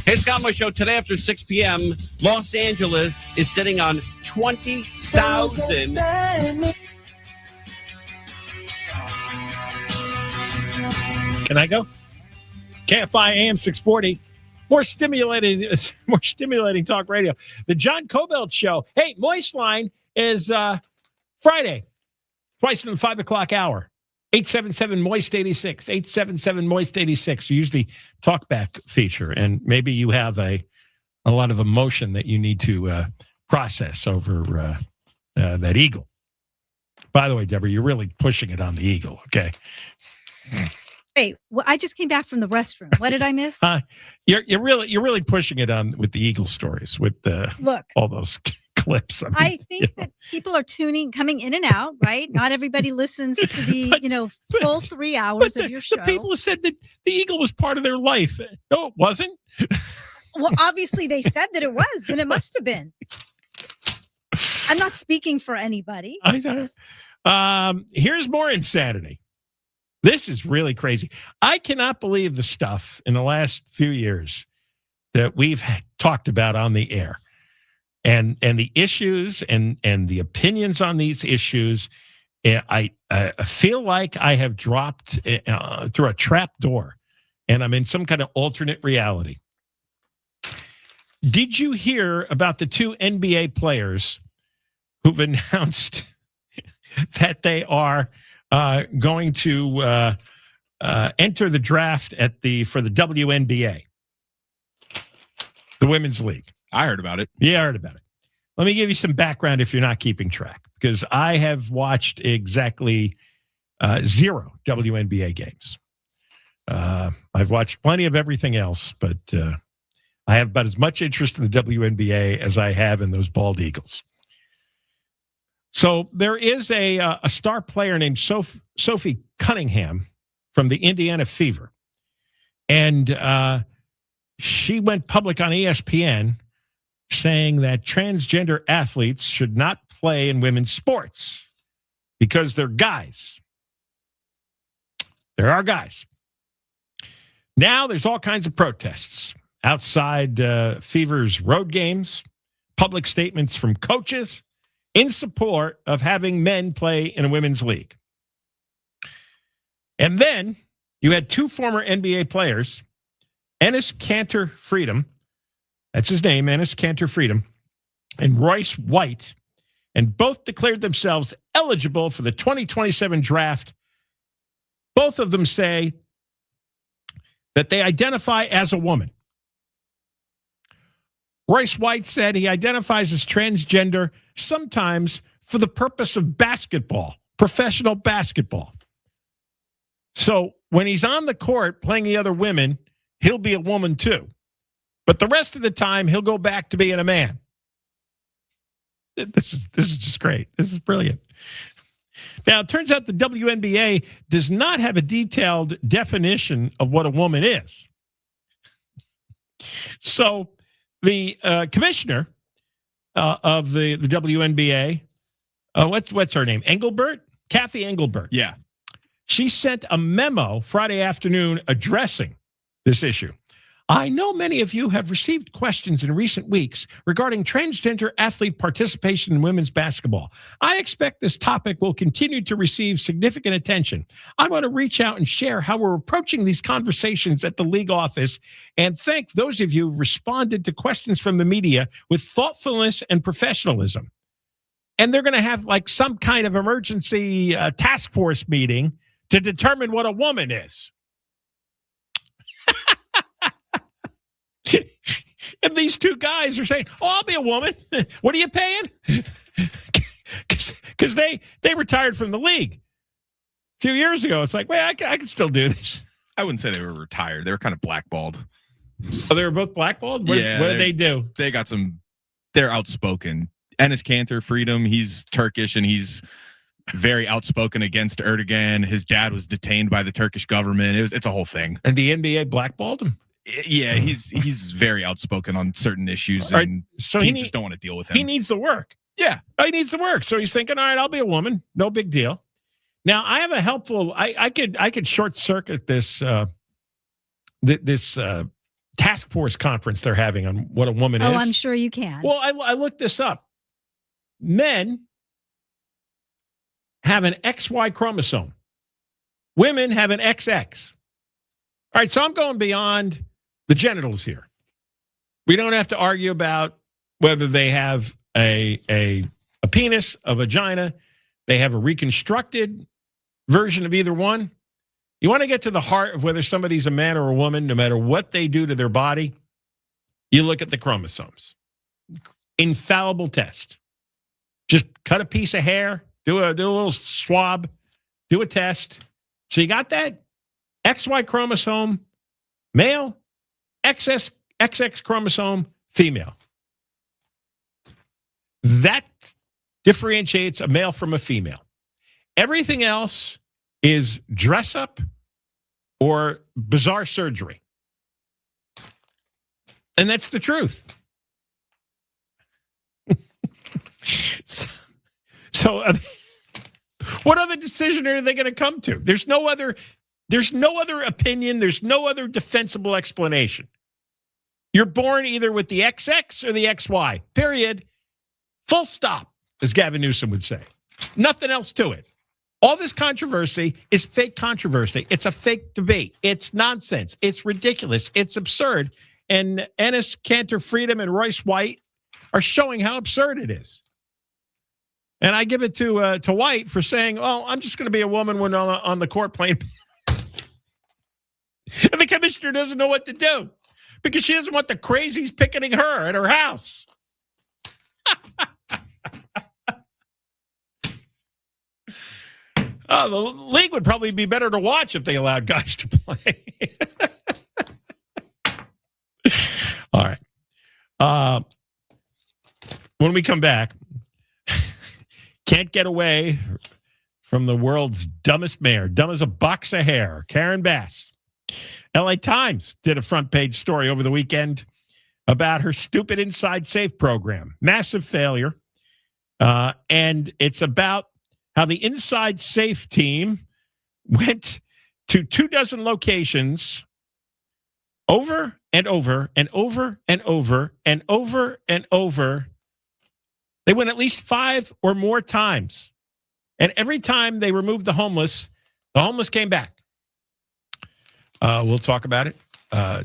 Hey, Scott Moore Show. Today after 6 p.m., Los Angeles is sitting on 20,000. Can I go? KFI AM 640. More stimulating talk radio. The John Kobylt Show. Hey, Moist Line is Friday, twice in the 5 o'clock hour. 877-MOIST-86. 877-MOIST-86. Usually talkback feature, and maybe you have a lot of emotion that you need to process over that eagle. By the way, Deborah, you're really pushing it on the eagle, okay? Wait, well, I just came back from the restroom. What did I miss? You're really pushing it on with the eagle stories, with all those clips. I think that people are coming in and out, right? Not everybody listens to the full 3 hours of your show. The people who said that the eagle was part of their life. No, it wasn't. Well, obviously they said that it was. Then it must have been. I'm not speaking for anybody. Here's more insanity. This is really crazy. I cannot believe the stuff in the last few years that we've talked about on the air. and the issues and the opinions on these issues. I feel like I have dropped through a trap door, and I'm in some kind of alternate reality. Did you hear about the 2 NBA players who've announced that they are going to enter the draft for the WNBA, the Women's League? I heard about it. Yeah, I heard about it. Let me give you some background if you're not keeping track, because I have watched exactly 0 WNBA games. I've watched plenty of everything else, but I have about as much interest in the WNBA as I have in those bald eagles. So there is a star player named Sophie Cunningham from the Indiana Fever, and she went public on ESPN saying that transgender athletes should not play in women's sports because they're guys. There are guys. Now there's all kinds of protests outside Fever's road games, public statements from coaches in support of having men play in a women's league. And then you had 2 former NBA players, Enes Kanter Freedom, that's his name, Enes Kanter Freedom, and Royce White, and both declared themselves eligible for the 2027 draft. Both of them say that they identify as a woman. Royce White said he identifies as transgender sometimes for the purpose of basketball, professional basketball. So when he's on the court playing the other women, he'll be a woman too. But the rest of the time, he'll go back to being a man. This is just great. This is brilliant. Now, it turns out the WNBA does not have a detailed definition of what a woman is. So the commissioner of the WNBA, what's her name? Engelbert? Kathy Engelbert. Yeah. She sent a memo Friday afternoon addressing this issue. I know many of you have received questions in recent weeks regarding transgender athlete participation in women's basketball. I expect this topic will continue to receive significant attention. I want to reach out and share how we're approaching these conversations at the league office and thank those of you who've responded to questions from the media with thoughtfulness and professionalism. And they're going to have like some kind of emergency task force meeting to determine what a woman is. And these 2 guys are saying, "Oh, I'll be a woman. What are you paying?" Because they retired from the league a few years ago. It's like, well, I can still do this. I wouldn't say they were retired. They were kind of blackballed. Oh, they were both blackballed? What did they do? They got they're outspoken. Enes Kanter Freedom, he's Turkish and he's very outspoken against Erdogan. His dad was detained by the Turkish government. It's a whole thing. And the NBA blackballed him? Yeah, he's very outspoken on certain issues, and so teams just don't want to deal with him. He needs the work. Yeah, he needs the work. So he's thinking, all right, I'll be a woman, no big deal. Now I have a helpful. I could short circuit this task force conference they're having on what a woman is. Oh, I'm sure you can. Well, I looked this up. Men have an XY chromosome. Women have an XX. All right, so I'm going beyond the genitals here. We don't have to argue about whether they have a penis, a vagina. They have a reconstructed version of either one. You want to get to the heart of whether somebody's a man or a woman, no matter what they do to their body, you look at the chromosomes. Infallible test. Just cut a piece of hair, do a little swab, do a test. So you got that? XY chromosome, male, XX chromosome, female. That differentiates a male from a female. Everything else is dress up or bizarre surgery. And that's the truth. So what other decision are they going to come to? There's no other opinion. There's no other defensible explanation. You're born either with the XX or the XY, period. Full stop, as Gavin Newsom would say. Nothing else to it. All this controversy is fake controversy. It's a fake debate. It's nonsense. It's ridiculous. It's absurd. And Enes Kanter Freedom and Royce White are showing how absurd it is. And I give it to White for saying, "Oh, I'm just going to be a woman when on the court playing." And the commissioner doesn't know what to do because she doesn't want the crazies picketing her at her house. Oh, the league would probably be better to watch if they allowed guys to play. All right. When we come back, can't get away from the world's dumbest mayor, dumb as a box of hair, Karen Bass. LA Times did a front page story over the weekend about her stupid Inside Safe program. Massive failure. And it's about how the Inside Safe team went to 24 locations over and over and over and over and over and over. They went at least 5 or more times. And every time they removed the homeless came back. We'll talk about it.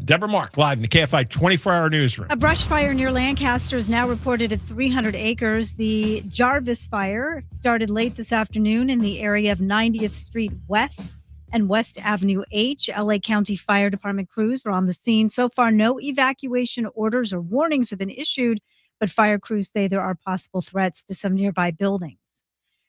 Deborah Mark, live in the KFI 24-hour newsroom. A brush fire near Lancaster is now reported at 300 acres. The Jarvis fire started late this afternoon in the area of 90th Street West and West Avenue H. LA County Fire Department crews are on the scene. So far, no evacuation orders or warnings have been issued, but fire crews say there are possible threats to some nearby buildings.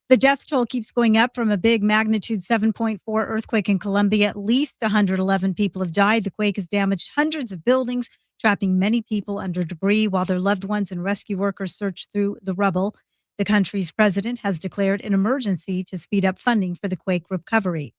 The death toll keeps going up from a big magnitude 7.4 earthquake in Colombia. At least 111 people have died. The quake has damaged hundreds of buildings, trapping many people under debris while their loved ones and rescue workers search through the rubble. The country's president has declared an emergency to speed up funding for the quake recovery.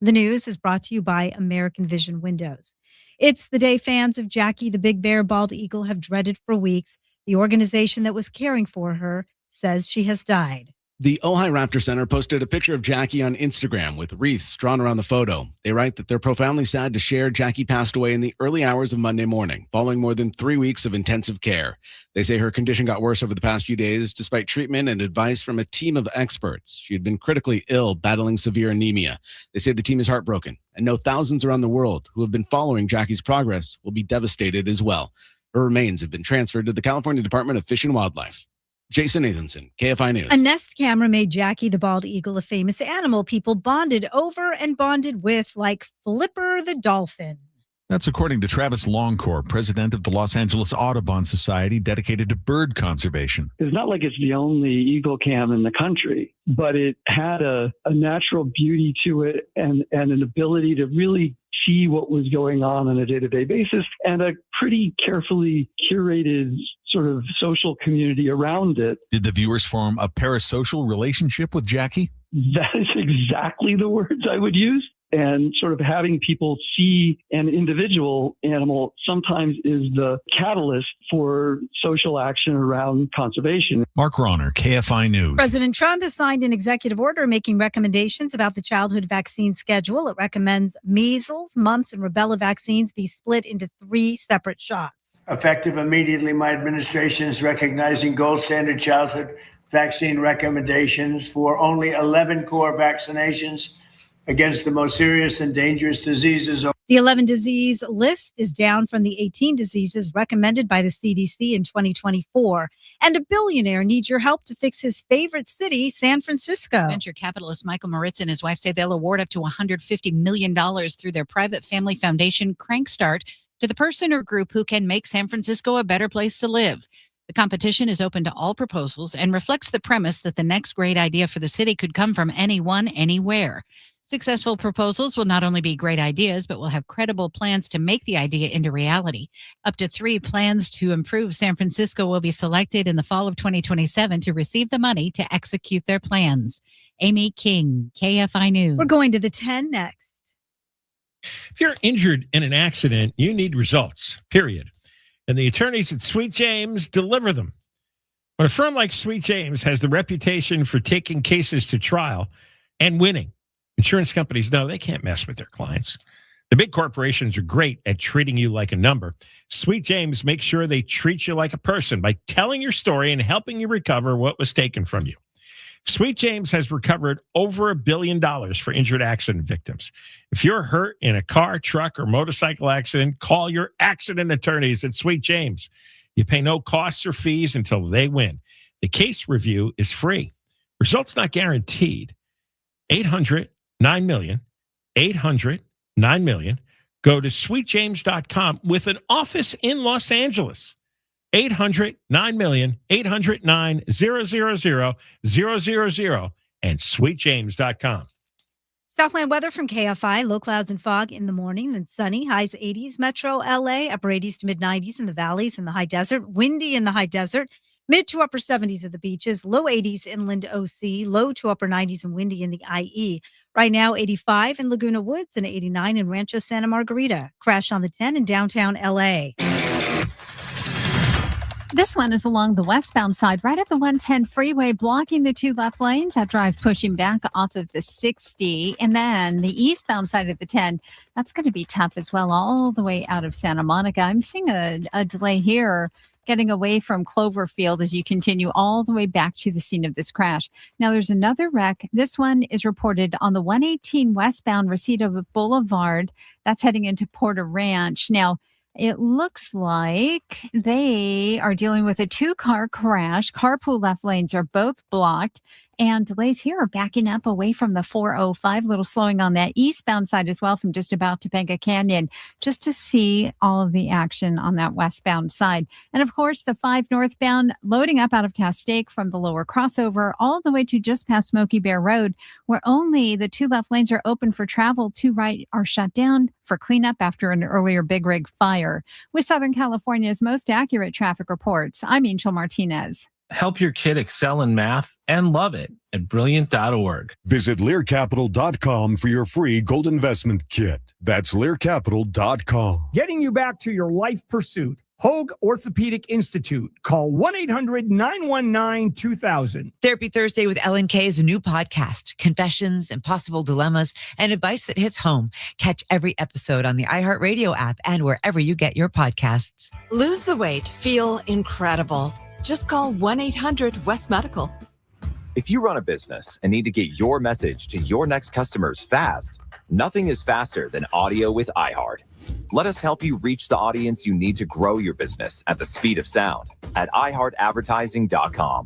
The news is brought to you by American Vision Windows. It's the day fans of Jackie the Big Bear Bald Eagle have dreaded for weeks. The organization that was caring for her says she has died. The Ojai Raptor Center posted a picture of Jackie on Instagram with wreaths drawn around the photo. They write that they're profoundly sad to share Jackie passed away in the early hours of Monday morning, following more than 3 weeks of intensive care. They say her condition got worse over the past few days, despite treatment and advice from a team of experts. She had been critically ill, battling severe anemia. They say the team is heartbroken and know thousands around the world who have been following Jackie's progress will be devastated as well. Her remains have been transferred to the California Department of Fish and Wildlife. Jason Nathanson, KFI News. A Nest camera made Jackie the Bald Eagle a famous animal people bonded over and bonded with, like Flipper the dolphin. That's according to Travis Longcore, president of the Los Angeles Audubon Society, dedicated to bird conservation. It's not like it's the only eagle cam in the country, but it had a natural beauty to it and an ability to really see what was going on a day-to-day basis and a pretty carefully curated sort of social community around it. Did the viewers form a parasocial relationship with Jackie? That is exactly the words I would use. And sort of having people see an individual animal sometimes is the catalyst for social action around conservation. Mark Ronner, KFI News. President Trump has signed an executive order making recommendations about the childhood vaccine schedule. It recommends measles, mumps, and rubella vaccines be split into 3 separate shots. Effective immediately, my administration is recognizing gold standard childhood vaccine recommendations for only 11 core vaccinations against the most serious and dangerous diseases. The 11 disease list is down from the 18 diseases recommended by the CDC in 2024. And a billionaire needs your help to fix his favorite city, San Francisco. Venture capitalist Michael Moritz and his wife say they'll award up to $150 million through their private family foundation, Crankstart, to the person or group who can make San Francisco a better place to live. The competition is open to all proposals and reflects the premise that the next great idea for the city could come from anyone, anywhere. Successful proposals will not only be great ideas, but will have credible plans to make the idea into reality. Up to 3 plans to improve San Francisco will be selected in the fall of 2027 to receive the money to execute their plans. Amy King, KFI News. We're going to the 10 next. If you're injured in an accident, you need results, period. And the attorneys at Sweet James deliver them. But a firm like Sweet James has the reputation for taking cases to trial and winning. Insurance companies know they can't mess with their clients. The big corporations are great at treating you like a number. Sweet James makes sure they treat you like a person by telling your story and helping you recover what was taken from you. Sweet James has recovered over $1 billion for injured accident victims. If you're hurt in a car, truck, or motorcycle accident, call your accident attorneys at Sweet James. You pay no costs or fees until they win. The case review is free. Results not guaranteed. 800-9-million, 800-9-million. Go to sweetjames.com with an office in Los Angeles. 800-9-million, 800-9-000-000, and sweetjames.com. Southland weather from KFI. Low clouds and fog in the morning, then sunny. Highs 80s. Metro LA, upper 80s to mid 90s in the valleys and the high desert. Windy in the high desert. Mid to upper 70s at the beaches. Low 80s inland OC. Low to upper 90s and windy in the IE. Right now, 85 in Laguna Woods and 89 in Rancho Santa Margarita. Crash on the 10 in downtown LA. This one is along the westbound side, right at the 110 freeway, blocking the two left lanes. That drive pushing back off of the 60. And then the eastbound side of the 10, that's going to be tough as well, all the way out of Santa Monica. I'm seeing a delay here getting away from Cloverfield as you continue all the way back to the scene of this crash. Now, there's another wreck. This one is reported on the 118 westbound Reseda Boulevard. That's heading into Porter Ranch. Now, it looks like they are dealing with a two-car crash. Carpool left lanes are both blocked, and delays here are backing up away from the 405, little slowing on that eastbound side as well from just about Topanga Canyon, just to see all of the action on that westbound side. And of course, the 5 northbound loading up out of Castaic from the lower crossover all the way to just past Smoky Bear Road, where only the 2 left lanes are open for travel. 2 right are shut down for cleanup after an earlier big rig fire. With Southern California's most accurate traffic reports, I'm Angel Martinez. Help your kid excel in math and love it at brilliant.org. Visit LearCapital.com for your free gold investment kit. That's LearCapital.com. Getting you back to your life pursuit. Hoag Orthopedic Institute. Call 1-800-919-2000. Therapy Thursday with Ellen K is a new podcast. Confessions, impossible dilemmas, and advice that hits home. Catch every episode on the iHeartRadio app and wherever you get your podcasts. Lose the weight. Feel incredible. Just call 1-800-WEST-MEDICAL. If you run a business and need to get your message to your next customers fast, nothing is faster than audio with iHeart. Let us help you reach the audience you need to grow your business at the speed of sound at iHeartAdvertising.com.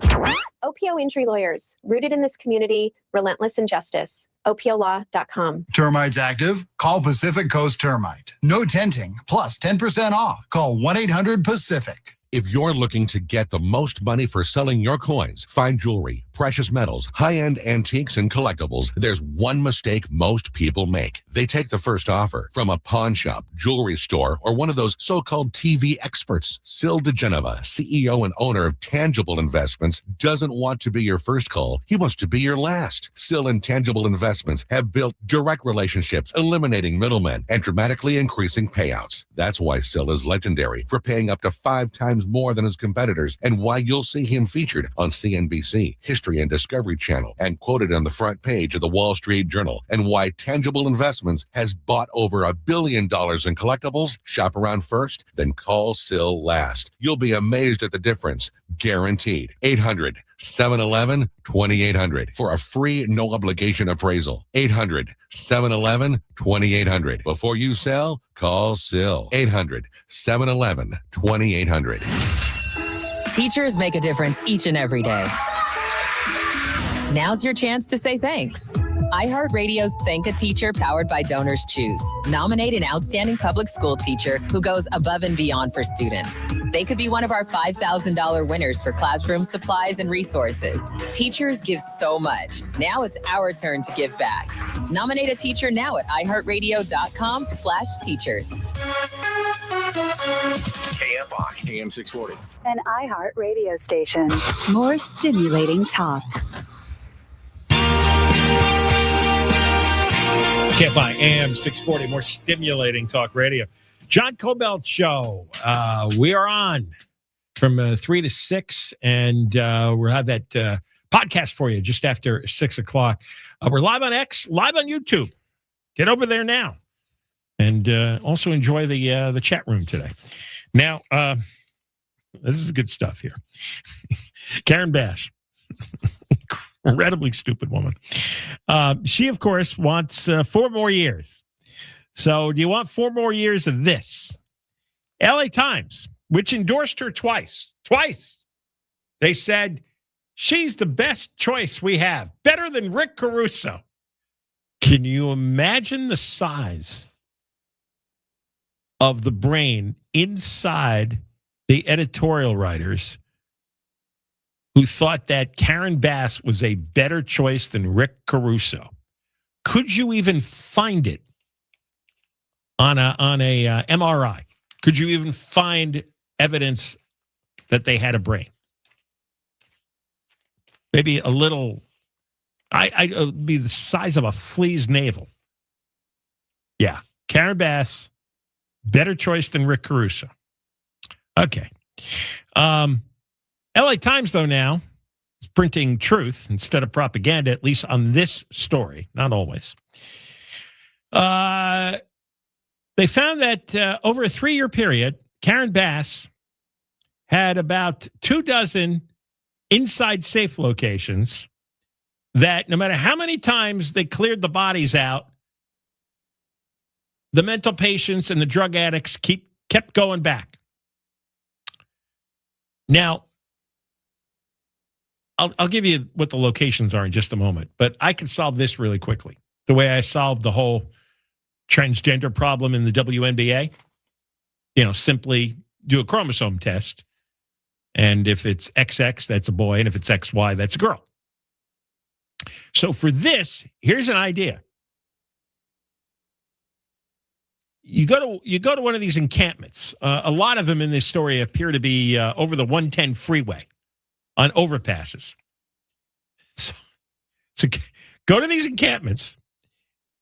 OPO Injury Lawyers, rooted in this community, relentless in justice. OPOLaw.com. Termites active? Call Pacific Coast Termite. No tenting, plus 10% off. Call 1-800-PACIFIC. If you're looking to get the most money for selling your coins, fine jewelry, precious metals, high-end antiques, and collectibles, there's one mistake most people make. They take the first offer from a pawn shop, jewelry store, or one of those so-called TV experts. Sil DeGeneva, CEO and owner of Tangible Investments, doesn't want to be your first call. He wants to be your last. Sil and Tangible Investments have built direct relationships, eliminating middlemen and dramatically increasing payouts. That's why Sil is legendary for paying up to 5 times more than his competitors, and why you'll see him featured on CNBC, History and Discovery Channel, and quoted on the front page of the Wall Street Journal, and why Tangible Investments has bought over $1 billion in collectibles. Shop around first, then call Sil last. You'll be amazed at the difference. Guaranteed. 800-711-2800 for a free, no obligation appraisal. 800-711-2800. Before you sell, call Sil. 800-711-2800. Teachers make a difference each and every day. Now's your chance to say thanks. iHeartRadio's Thank a Teacher, powered by Donors Choose. Nominate an outstanding public school teacher who goes above and beyond for students. They could be one of our $5,000 winners for classroom supplies and resources. Teachers give so much. Now it's our turn to give back. Nominate a teacher now at iHeartRadio.com/teachers. KFI, AM 640. An iHeart radio station. More stimulating talk. KFI AM 640, more stimulating talk radio. John Kobylt Show. We are on from 3 to 6, and we'll have that podcast for you just after 6 o'clock. We're live on X, live on YouTube. Get over there now And also enjoy the chat room today. Now, this is good stuff here. Karen Bass, incredibly stupid woman. She, of course, wants 4 more years. So do you want 4 more years of this? LA Times, which endorsed her twice. They said, she's the best choice we have. Better than Rick Caruso. Can you imagine the size of the brain inside the editorial writers who thought that Karen Bass was a better choice than Rick Caruso? Could you even find it on a MRI? Could you even find evidence that they had a brain? Maybe a little, I'd be the size of a flea's navel. Yeah, Karen Bass, better choice than Rick Caruso. Okay. LA Times, though, now is printing truth instead of propaganda, at least on this story, not always. They found that over a 3-year period, Karen Bass had about 24 inside safe locations that no matter how many times they cleared the bodies out, the mental patients and the drug addicts kept going back. Now, I'll give you what the locations are in just a moment, but I can solve this really quickly. The way I solved the whole transgender problem in the WNBA, simply do a chromosome test. And if it's XX, that's a boy. And if it's XY, that's a girl. So for this, here's an idea. You go to one of these encampments. A lot of them in this story appear to be over the 110 freeway on overpasses. So go to these encampments,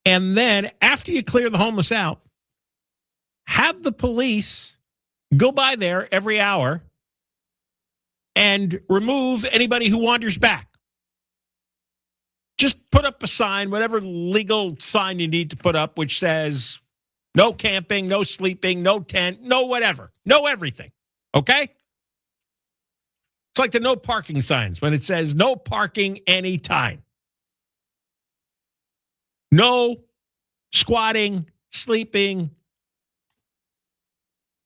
and then after you clear the homeless out, have the police go by there every hour and remove anybody who wanders back. Just put up a sign, whatever legal sign you need to put up, which says no camping, no sleeping, no tent, no whatever, no everything. Okay? It's like the no parking signs when it says no parking anytime. No squatting, sleeping,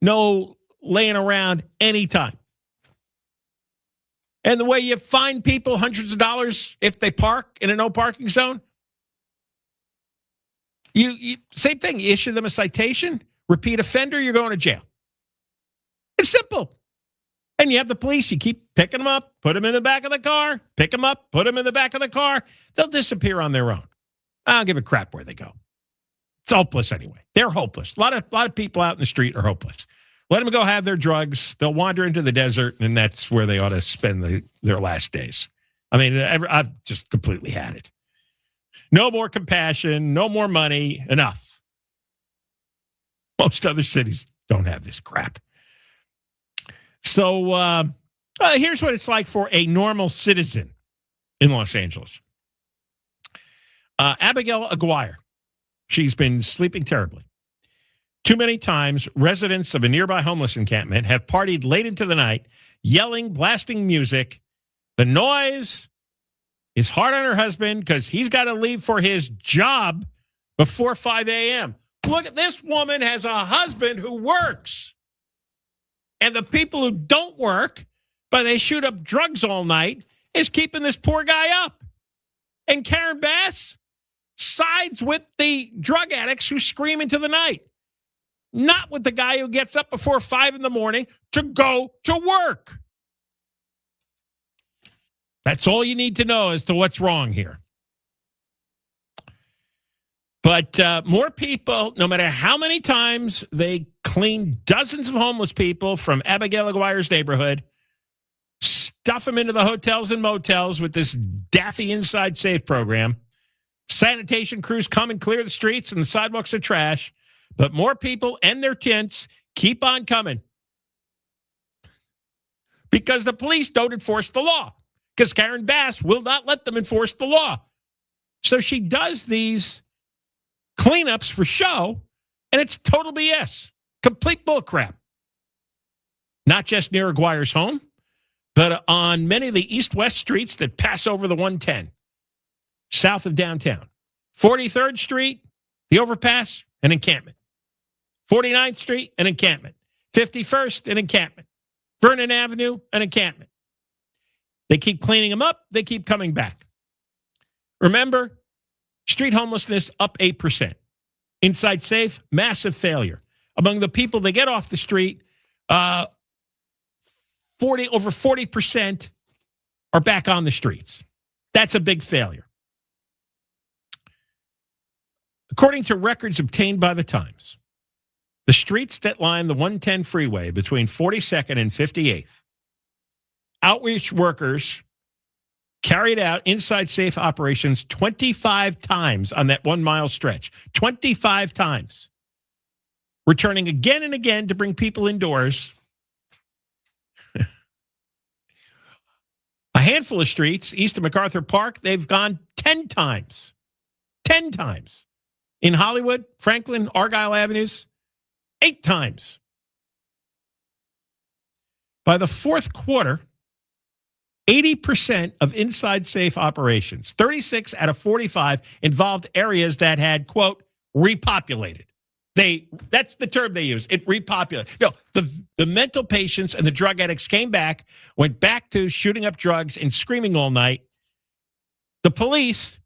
no laying around anytime. And the way you fine people hundreds of dollars if they park in a no parking zone, you same thing. You issue them a citation, repeat offender, you're going to jail. It's simple. And you have the police, you keep picking them up, put them in the back of the car, pick them up, put them in the back of the car. They'll disappear on their own. I don't give a crap where they go. It's hopeless anyway. They're hopeless. A lot of people out in the street are hopeless. Let them go have their drugs. They'll wander into the desert, and that's where they ought to spend their last days. I mean, I've just completely had it. No more compassion, no more money, enough. Most other cities don't have this crap. So here's what it's like for a normal citizen in Los Angeles. Abigail Aguirre, she's been sleeping terribly. Too many times, residents of a nearby homeless encampment have partied late into the night, yelling, blasting music. The noise is hard on her husband because he's got to leave for his job before 5 a.m. Look, this woman has a husband who works. And the people who don't work, but they shoot up drugs all night, is keeping this poor guy up. And Karen Bass sides with the drug addicts who scream into the night. Not with the guy who gets up before 5 in the morning to go to work. That's all you need to know as to what's wrong here. But more people, no matter how many times they clean dozens of homeless people from Abigail Aguirre's neighborhood, stuff them into the hotels and motels with this daffy inside safe program. Sanitation crews come and clear the streets and the sidewalks are trash. But more people and their tents keep on coming because the police don't enforce the law, because Karen Bass will not let them enforce the law. So she does these cleanups for show And it's total BS. Complete bullcrap. Not just near Aguirre's home, but on many of the east-west streets that pass over the 110, south of downtown. 43rd Street, the overpass, an encampment. 49th Street, an encampment. 51st, an encampment. Vernon Avenue, an encampment. They keep cleaning them up. They keep coming back. Remember, street homelessness up 8%. Inside Safe, massive failure. Among the people that get off the street, over 40% are back on the streets. That's a big failure. According to records obtained by the Times, the streets that line the 110 freeway between 42nd and 58th, outreach workers carried out inside safe operations 25 times on that 1 mile stretch. 25 times. Returning again and again to bring people indoors. A handful of streets east of MacArthur Park, they've gone 10 times. 10 times. In Hollywood, Franklin, Argyle Avenues, 8 times. By the fourth quarter, 80% of inside safe operations, 36 out of 45, involved areas that had, quote, repopulated. That's the term they use. It repopulated. No, the mental patients and the drug addicts came back, went back to shooting up drugs and screaming all night. The police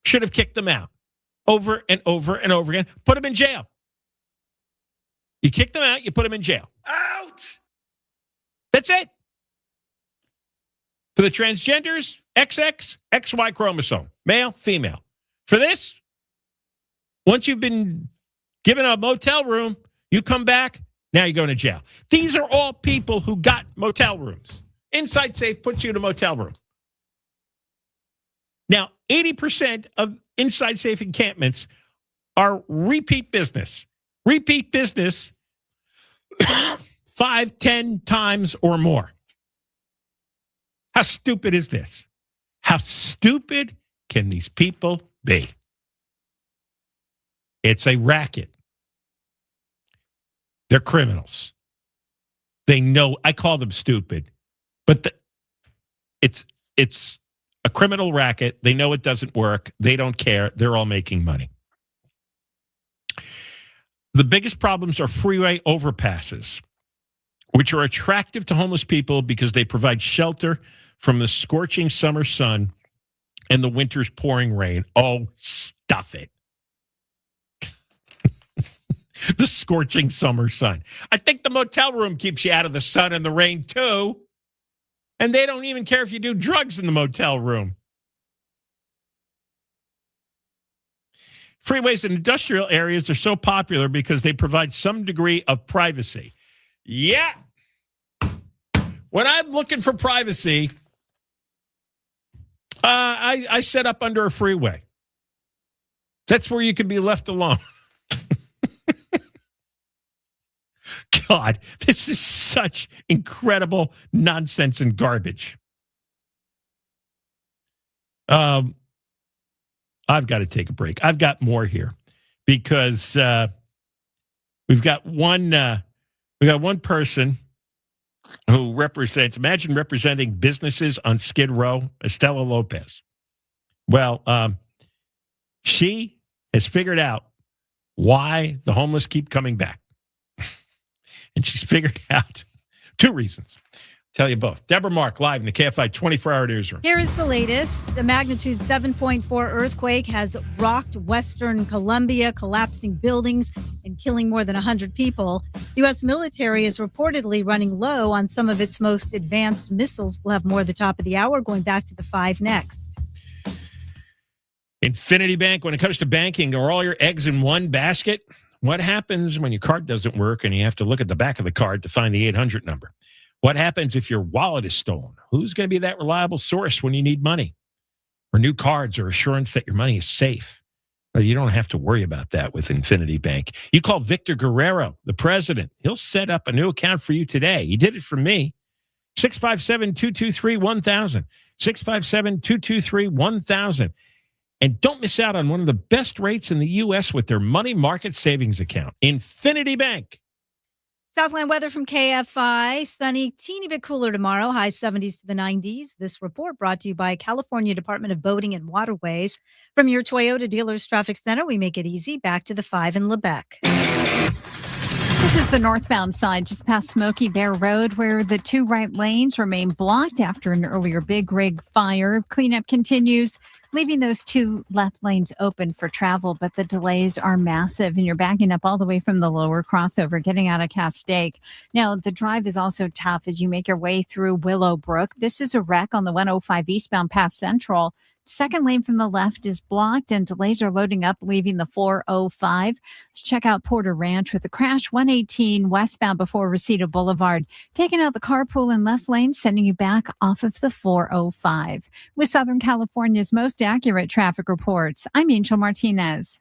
should have kicked them out over and over and over again. Put them in jail. You kick them out, you put them in jail. Ouch! That's it. For the transgenders, XX, XY chromosome, male, female. For this, once you've been given a motel room, you come back, now you're going to jail. These are all people who got motel rooms. Inside Safe puts you in a motel room. Now, 80% of inside safe encampments are repeat business. Repeat business 5, 10 times or more. How stupid is this? How stupid can these people be? It's a racket. They're criminals. They know, I call them stupid, but it's a criminal racket. They know it doesn't work. They don't care. They're all making money. The biggest problems are freeway overpasses, which are attractive to homeless people because they provide shelter from the scorching summer sun and the winter's pouring rain. Oh, stuff it. The scorching summer sun. I think the motel room keeps you out of the sun and the rain too. And they don't even care if you do drugs in the motel room. Freeways and industrial areas are so popular because they provide some degree of privacy. Yeah. When I'm looking for privacy, I set up under a freeway. That's where you can be left alone. God, this is such incredible nonsense and garbage. I've got to take a break. I've got more here because we've got one person who represents, imagine representing businesses on Skid Row, Estela Lopez. Well, she has figured out why the homeless keep coming back. And she's figured out 2 reasons. Tell you both. Deborah Mark, live in the KFI 24-hour newsroom. Here is the latest. A magnitude 7.4 earthquake has rocked Western Colombia, collapsing buildings and killing more than 100 people. The U.S. military is reportedly running low on some of its most advanced missiles. We'll have more at the top of the hour, going back to the 5 next. Infinity Bank, when it comes to banking, are all your eggs in one basket? What happens when your card doesn't work and you have to look at the back of the card to find the 800 number? What happens if your wallet is stolen? Who's going to be that reliable source when you need money? Or new cards or assurance that your money is safe? Well, you don't have to worry about that with Infinity Bank. You call Victor Guerrero, the president. He'll set up a new account for you today. He did it for me. 657-223-1000. 657-223-1000. And don't miss out on one of the best rates in the U.S. with their money market savings account, Infinity Bank. Southland weather from KFI. Sunny, teeny bit cooler tomorrow, high 70s to the 90s. This report brought to you by California Department of Boating and Waterways. From your Toyota Dealers Traffic Center, we make it easy. Back to the 5 in Lebec. This is the northbound side, just past Smoky Bear Road, where the two right lanes remain blocked after an earlier big rig fire. Cleanup continues, leaving those two left lanes open for travel, but the delays are massive, and you're backing up all the way from the lower crossover, getting out of Castaic. Now, the drive is also tough as you make your way through Willowbrook. This is a wreck on the 105 eastbound past Central. Second lane from the left is blocked and delays are loading up, leaving the 405. Let's check out Porter Ranch with the crash 118 westbound before Reseda Boulevard, taking out the carpool in left lane, sending you back off of the 405. With Southern California's most accurate traffic reports, I'm Angel Martinez.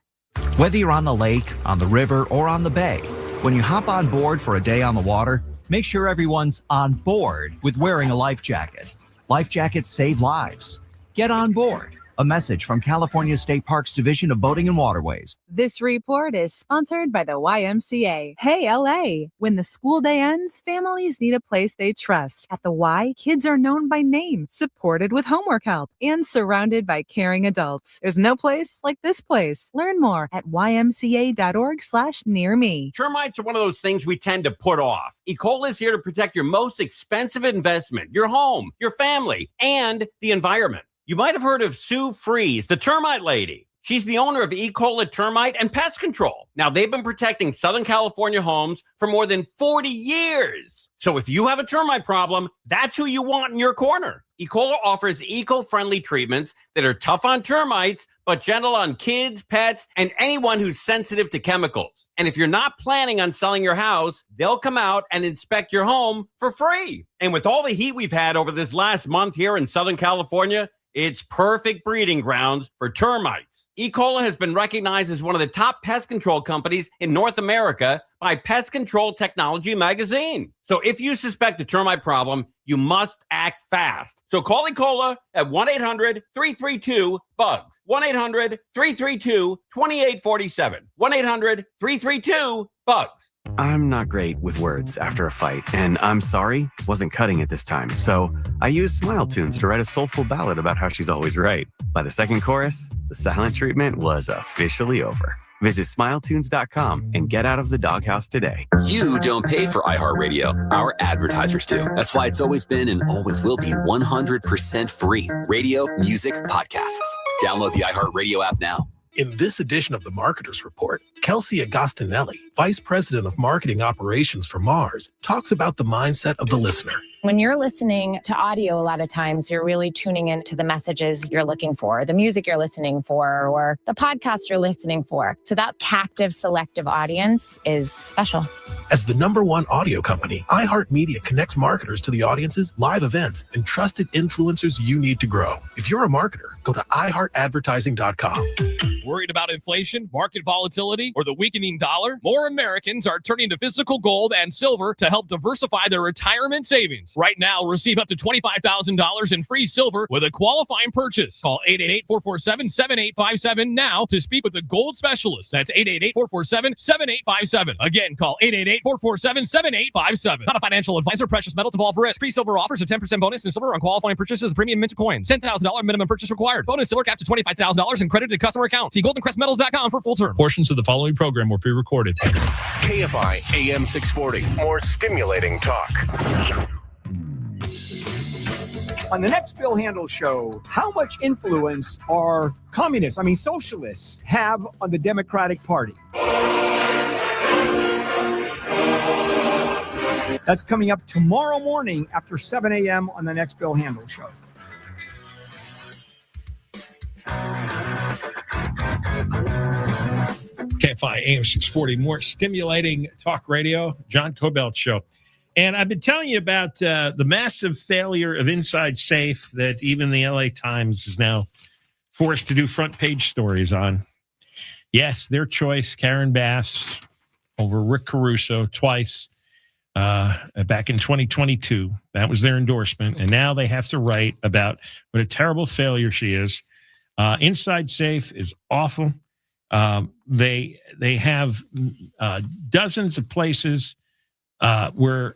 Whether you're on the lake, on the river, or on the bay, when you hop on board for a day on the water, make sure everyone's on board with wearing a life jacket. Life jackets save lives. Get on board. A message from California State Parks Division of Boating and Waterways. This report is sponsored by the YMCA. Hey, LA. When the school day ends, families need a place they trust. At the Y, kids are known by name, supported with homework help, and surrounded by caring adults. There's no place like this place. Learn more at ymca.org/nearme. Termites are one of those things we tend to put off. E. coli is here to protect your most expensive investment, your home, your family, and the environment. You might have heard of Sue Freeze, the termite lady. She's the owner of E. coli Termite and Pest Control. Now, they've been protecting Southern California homes for more than 40 years. So if you have a termite problem, that's who you want in your corner. E. coli offers eco-friendly treatments that are tough on termites, but gentle on kids, pets, and anyone who's sensitive to chemicals. And if you're not planning on selling your house, they'll come out and inspect your home for free. And with all the heat we've had over this last month here in Southern California, it's perfect breeding grounds for termites. E. coli has been recognized as one of the top pest control companies in North America by Pest Control Technology magazine. So if you suspect a termite problem, you must act fast. So call E. coli at 1-800-332-BUGS. 1-800-332-2847. 1-800-332-BUGS. I'm not great with words after a fight, and I'm sorry wasn't cutting it this time. So I used Smile Tunes to write a soulful ballad about how she's always right. By the second chorus, the silent treatment was officially over. Visit smiletunes.com and get out of the doghouse today. You don't pay for iHeartRadio. Our advertisers do. That's why it's always been and always will be 100% free. Radio, music, podcasts. Download the iHeartRadio app now. In this edition of the Marketers Report, Kelsey Agostinelli, Vice President of Marketing Operations for Mars, talks about the mindset of the listener. When you're listening to audio, a lot of times you're really tuning into the messages you're looking for, the music you're listening for, or the podcast you're listening for. So that captive, selective audience is special. As the #1 audio company, iHeartMedia connects marketers to the audiences, live events, and trusted influencers you need to grow. If you're a marketer, go to iHeartAdvertising.com. Worried about inflation, market volatility, or the weakening dollar? More Americans are turning to physical gold and silver to help diversify their retirement savings. Right now, receive up to $25,000 in free silver with a qualifying purchase. Call 888-447-7857 now to speak with a gold specialist. That's 888-447-7857. Again, call 888-447-7857. Not a financial advisor. Precious metals involve risk. Free silver offers a 10% bonus in silver on qualifying purchases of premium mint coins. $10,000 minimum purchase required. Bonus silver capped to $25,000 and credited to customer account. See goldencrestmetals.com for full terms. Portions of the following program were pre-recorded. KFI AM 640. More stimulating talk. On the next Bill Handel show, how much influence are socialists have on the Democratic Party? That's coming up tomorrow morning after 7 a.m. on the next Bill Handel show. KFI AM 640, more stimulating talk radio, John Kobylt Show. And I've been telling you about the massive failure of Inside Safe that even the LA Times is now forced to do front page stories on. Yes, their choice, Karen Bass over Rick Caruso twice back in 2022. That was their endorsement. And now they have to write about what a terrible failure she is. Inside Safe is awful. They have dozens of places where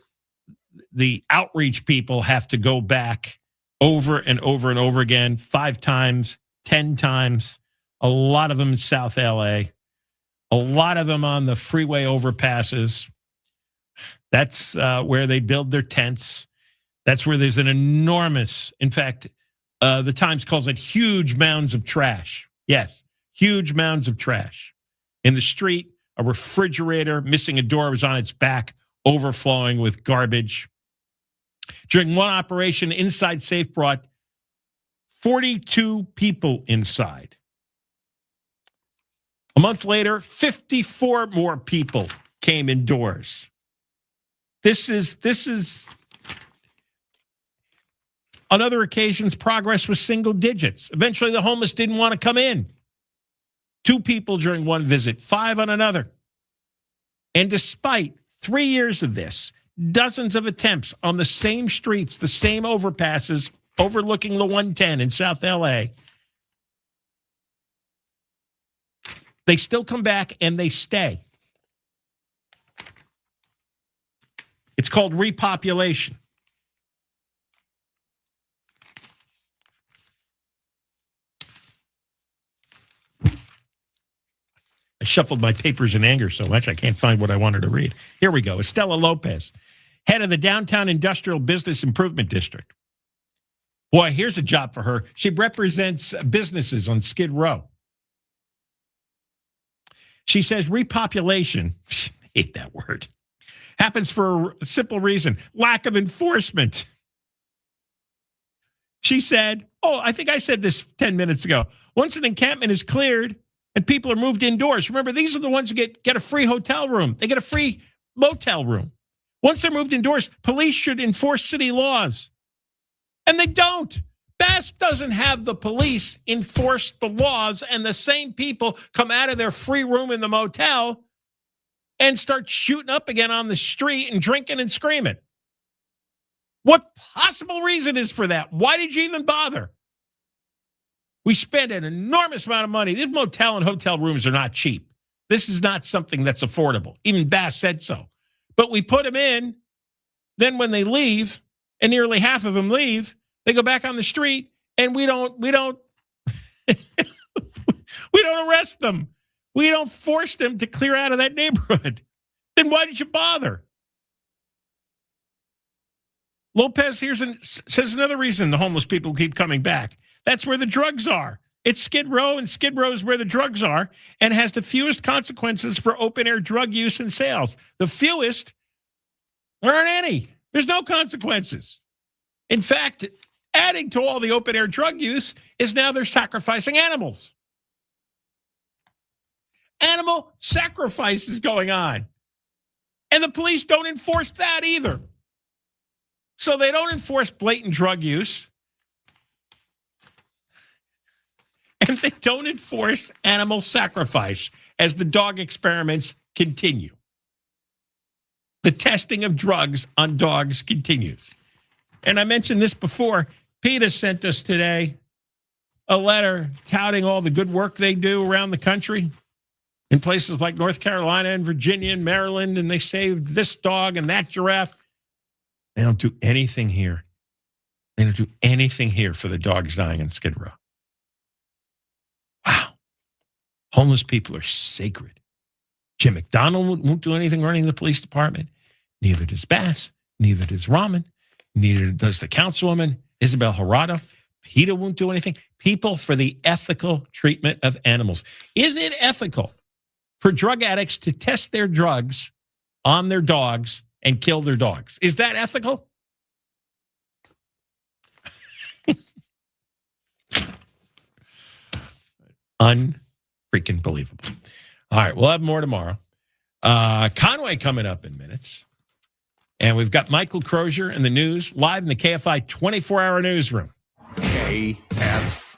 the outreach people have to go back over and over and over again, 5 times, 10 times. A lot of them in South LA. A lot of them on the freeway overpasses. That's where they build their tents. That's where there's an enormous, in fact, the Times calls it huge mounds of trash. Yes, huge mounds of trash. In the street, a refrigerator missing a door was on its back, overflowing with garbage. During one operation, Inside Safe brought 42 people inside. A month later, 54 more people came indoors. This is on other occasions, progress was single digits. Eventually, the homeless didn't want to come in. 2 people during one visit, 5 on another. And despite 3 years of this, dozens of attempts on the same streets, the same overpasses, overlooking the 110 in South LA, they still come back and they stay. It's called repopulation. I shuffled my papers in anger so much I can't find what I wanted to read. Here we go. Estela Lopez, head of the Downtown Industrial Business Improvement District. Boy, here's a job for her. She represents businesses on Skid Row. She says repopulation, I hate that word, happens for a simple reason, lack of enforcement. She said, I think I said this 10 minutes ago. Once an encampment is cleared and people are moved indoors, remember, these are the ones who get a free hotel room. They get a free motel room. Once they're moved indoors, police should enforce city laws. And they don't. Bass doesn't have the police enforce the laws, and the same people come out of their free room in the motel and start shooting up again on the street and drinking and screaming. What possible reason is for that? Why did you even bother? We spend an enormous amount of money. These motel and hotel rooms are not cheap. This is not something that's affordable. Even Bass said so. But we put them in. Then when they leave, and nearly half of them leave, they go back on the street, and we don't we don't arrest them. We don't force them to clear out of that neighborhood. Then why did you bother? Lopez says another reason the homeless people keep coming back. That's where the drugs are. It's Skid Row, and Skid Row is where the drugs are, and has the fewest consequences for open-air drug use and sales. The fewest, there aren't any. There's no consequences. In fact, adding to all the open-air drug use is now they're sacrificing animals. Animal sacrifice is going on. And the police don't enforce that either. So they don't enforce blatant drug use. And they don't enforce animal sacrifice as the dog experiments continue. The testing of drugs on dogs continues. And I mentioned this before. PETA sent us today a letter touting all the good work they do around the country in places like North Carolina and Virginia and Maryland, and they saved this dog and that giraffe. They don't do anything here. They don't do anything here for the dogs dying in Skid Row. Wow. Homeless people are sacred. Jim McDonald won't do anything running the police department. Neither does Bass. Neither does Raman. Neither does the councilwoman, Ysabel Jurado. PETA won't do anything. People for the ethical treatment of animals. Is it ethical for drug addicts to test their drugs on their dogs and kill their dogs? Is that ethical? Unfreaking believable. All right, we'll have more tomorrow. Conway coming up in minutes. And we've got Michael Crozier in the news live in the KFI 24-hour newsroom. KFI.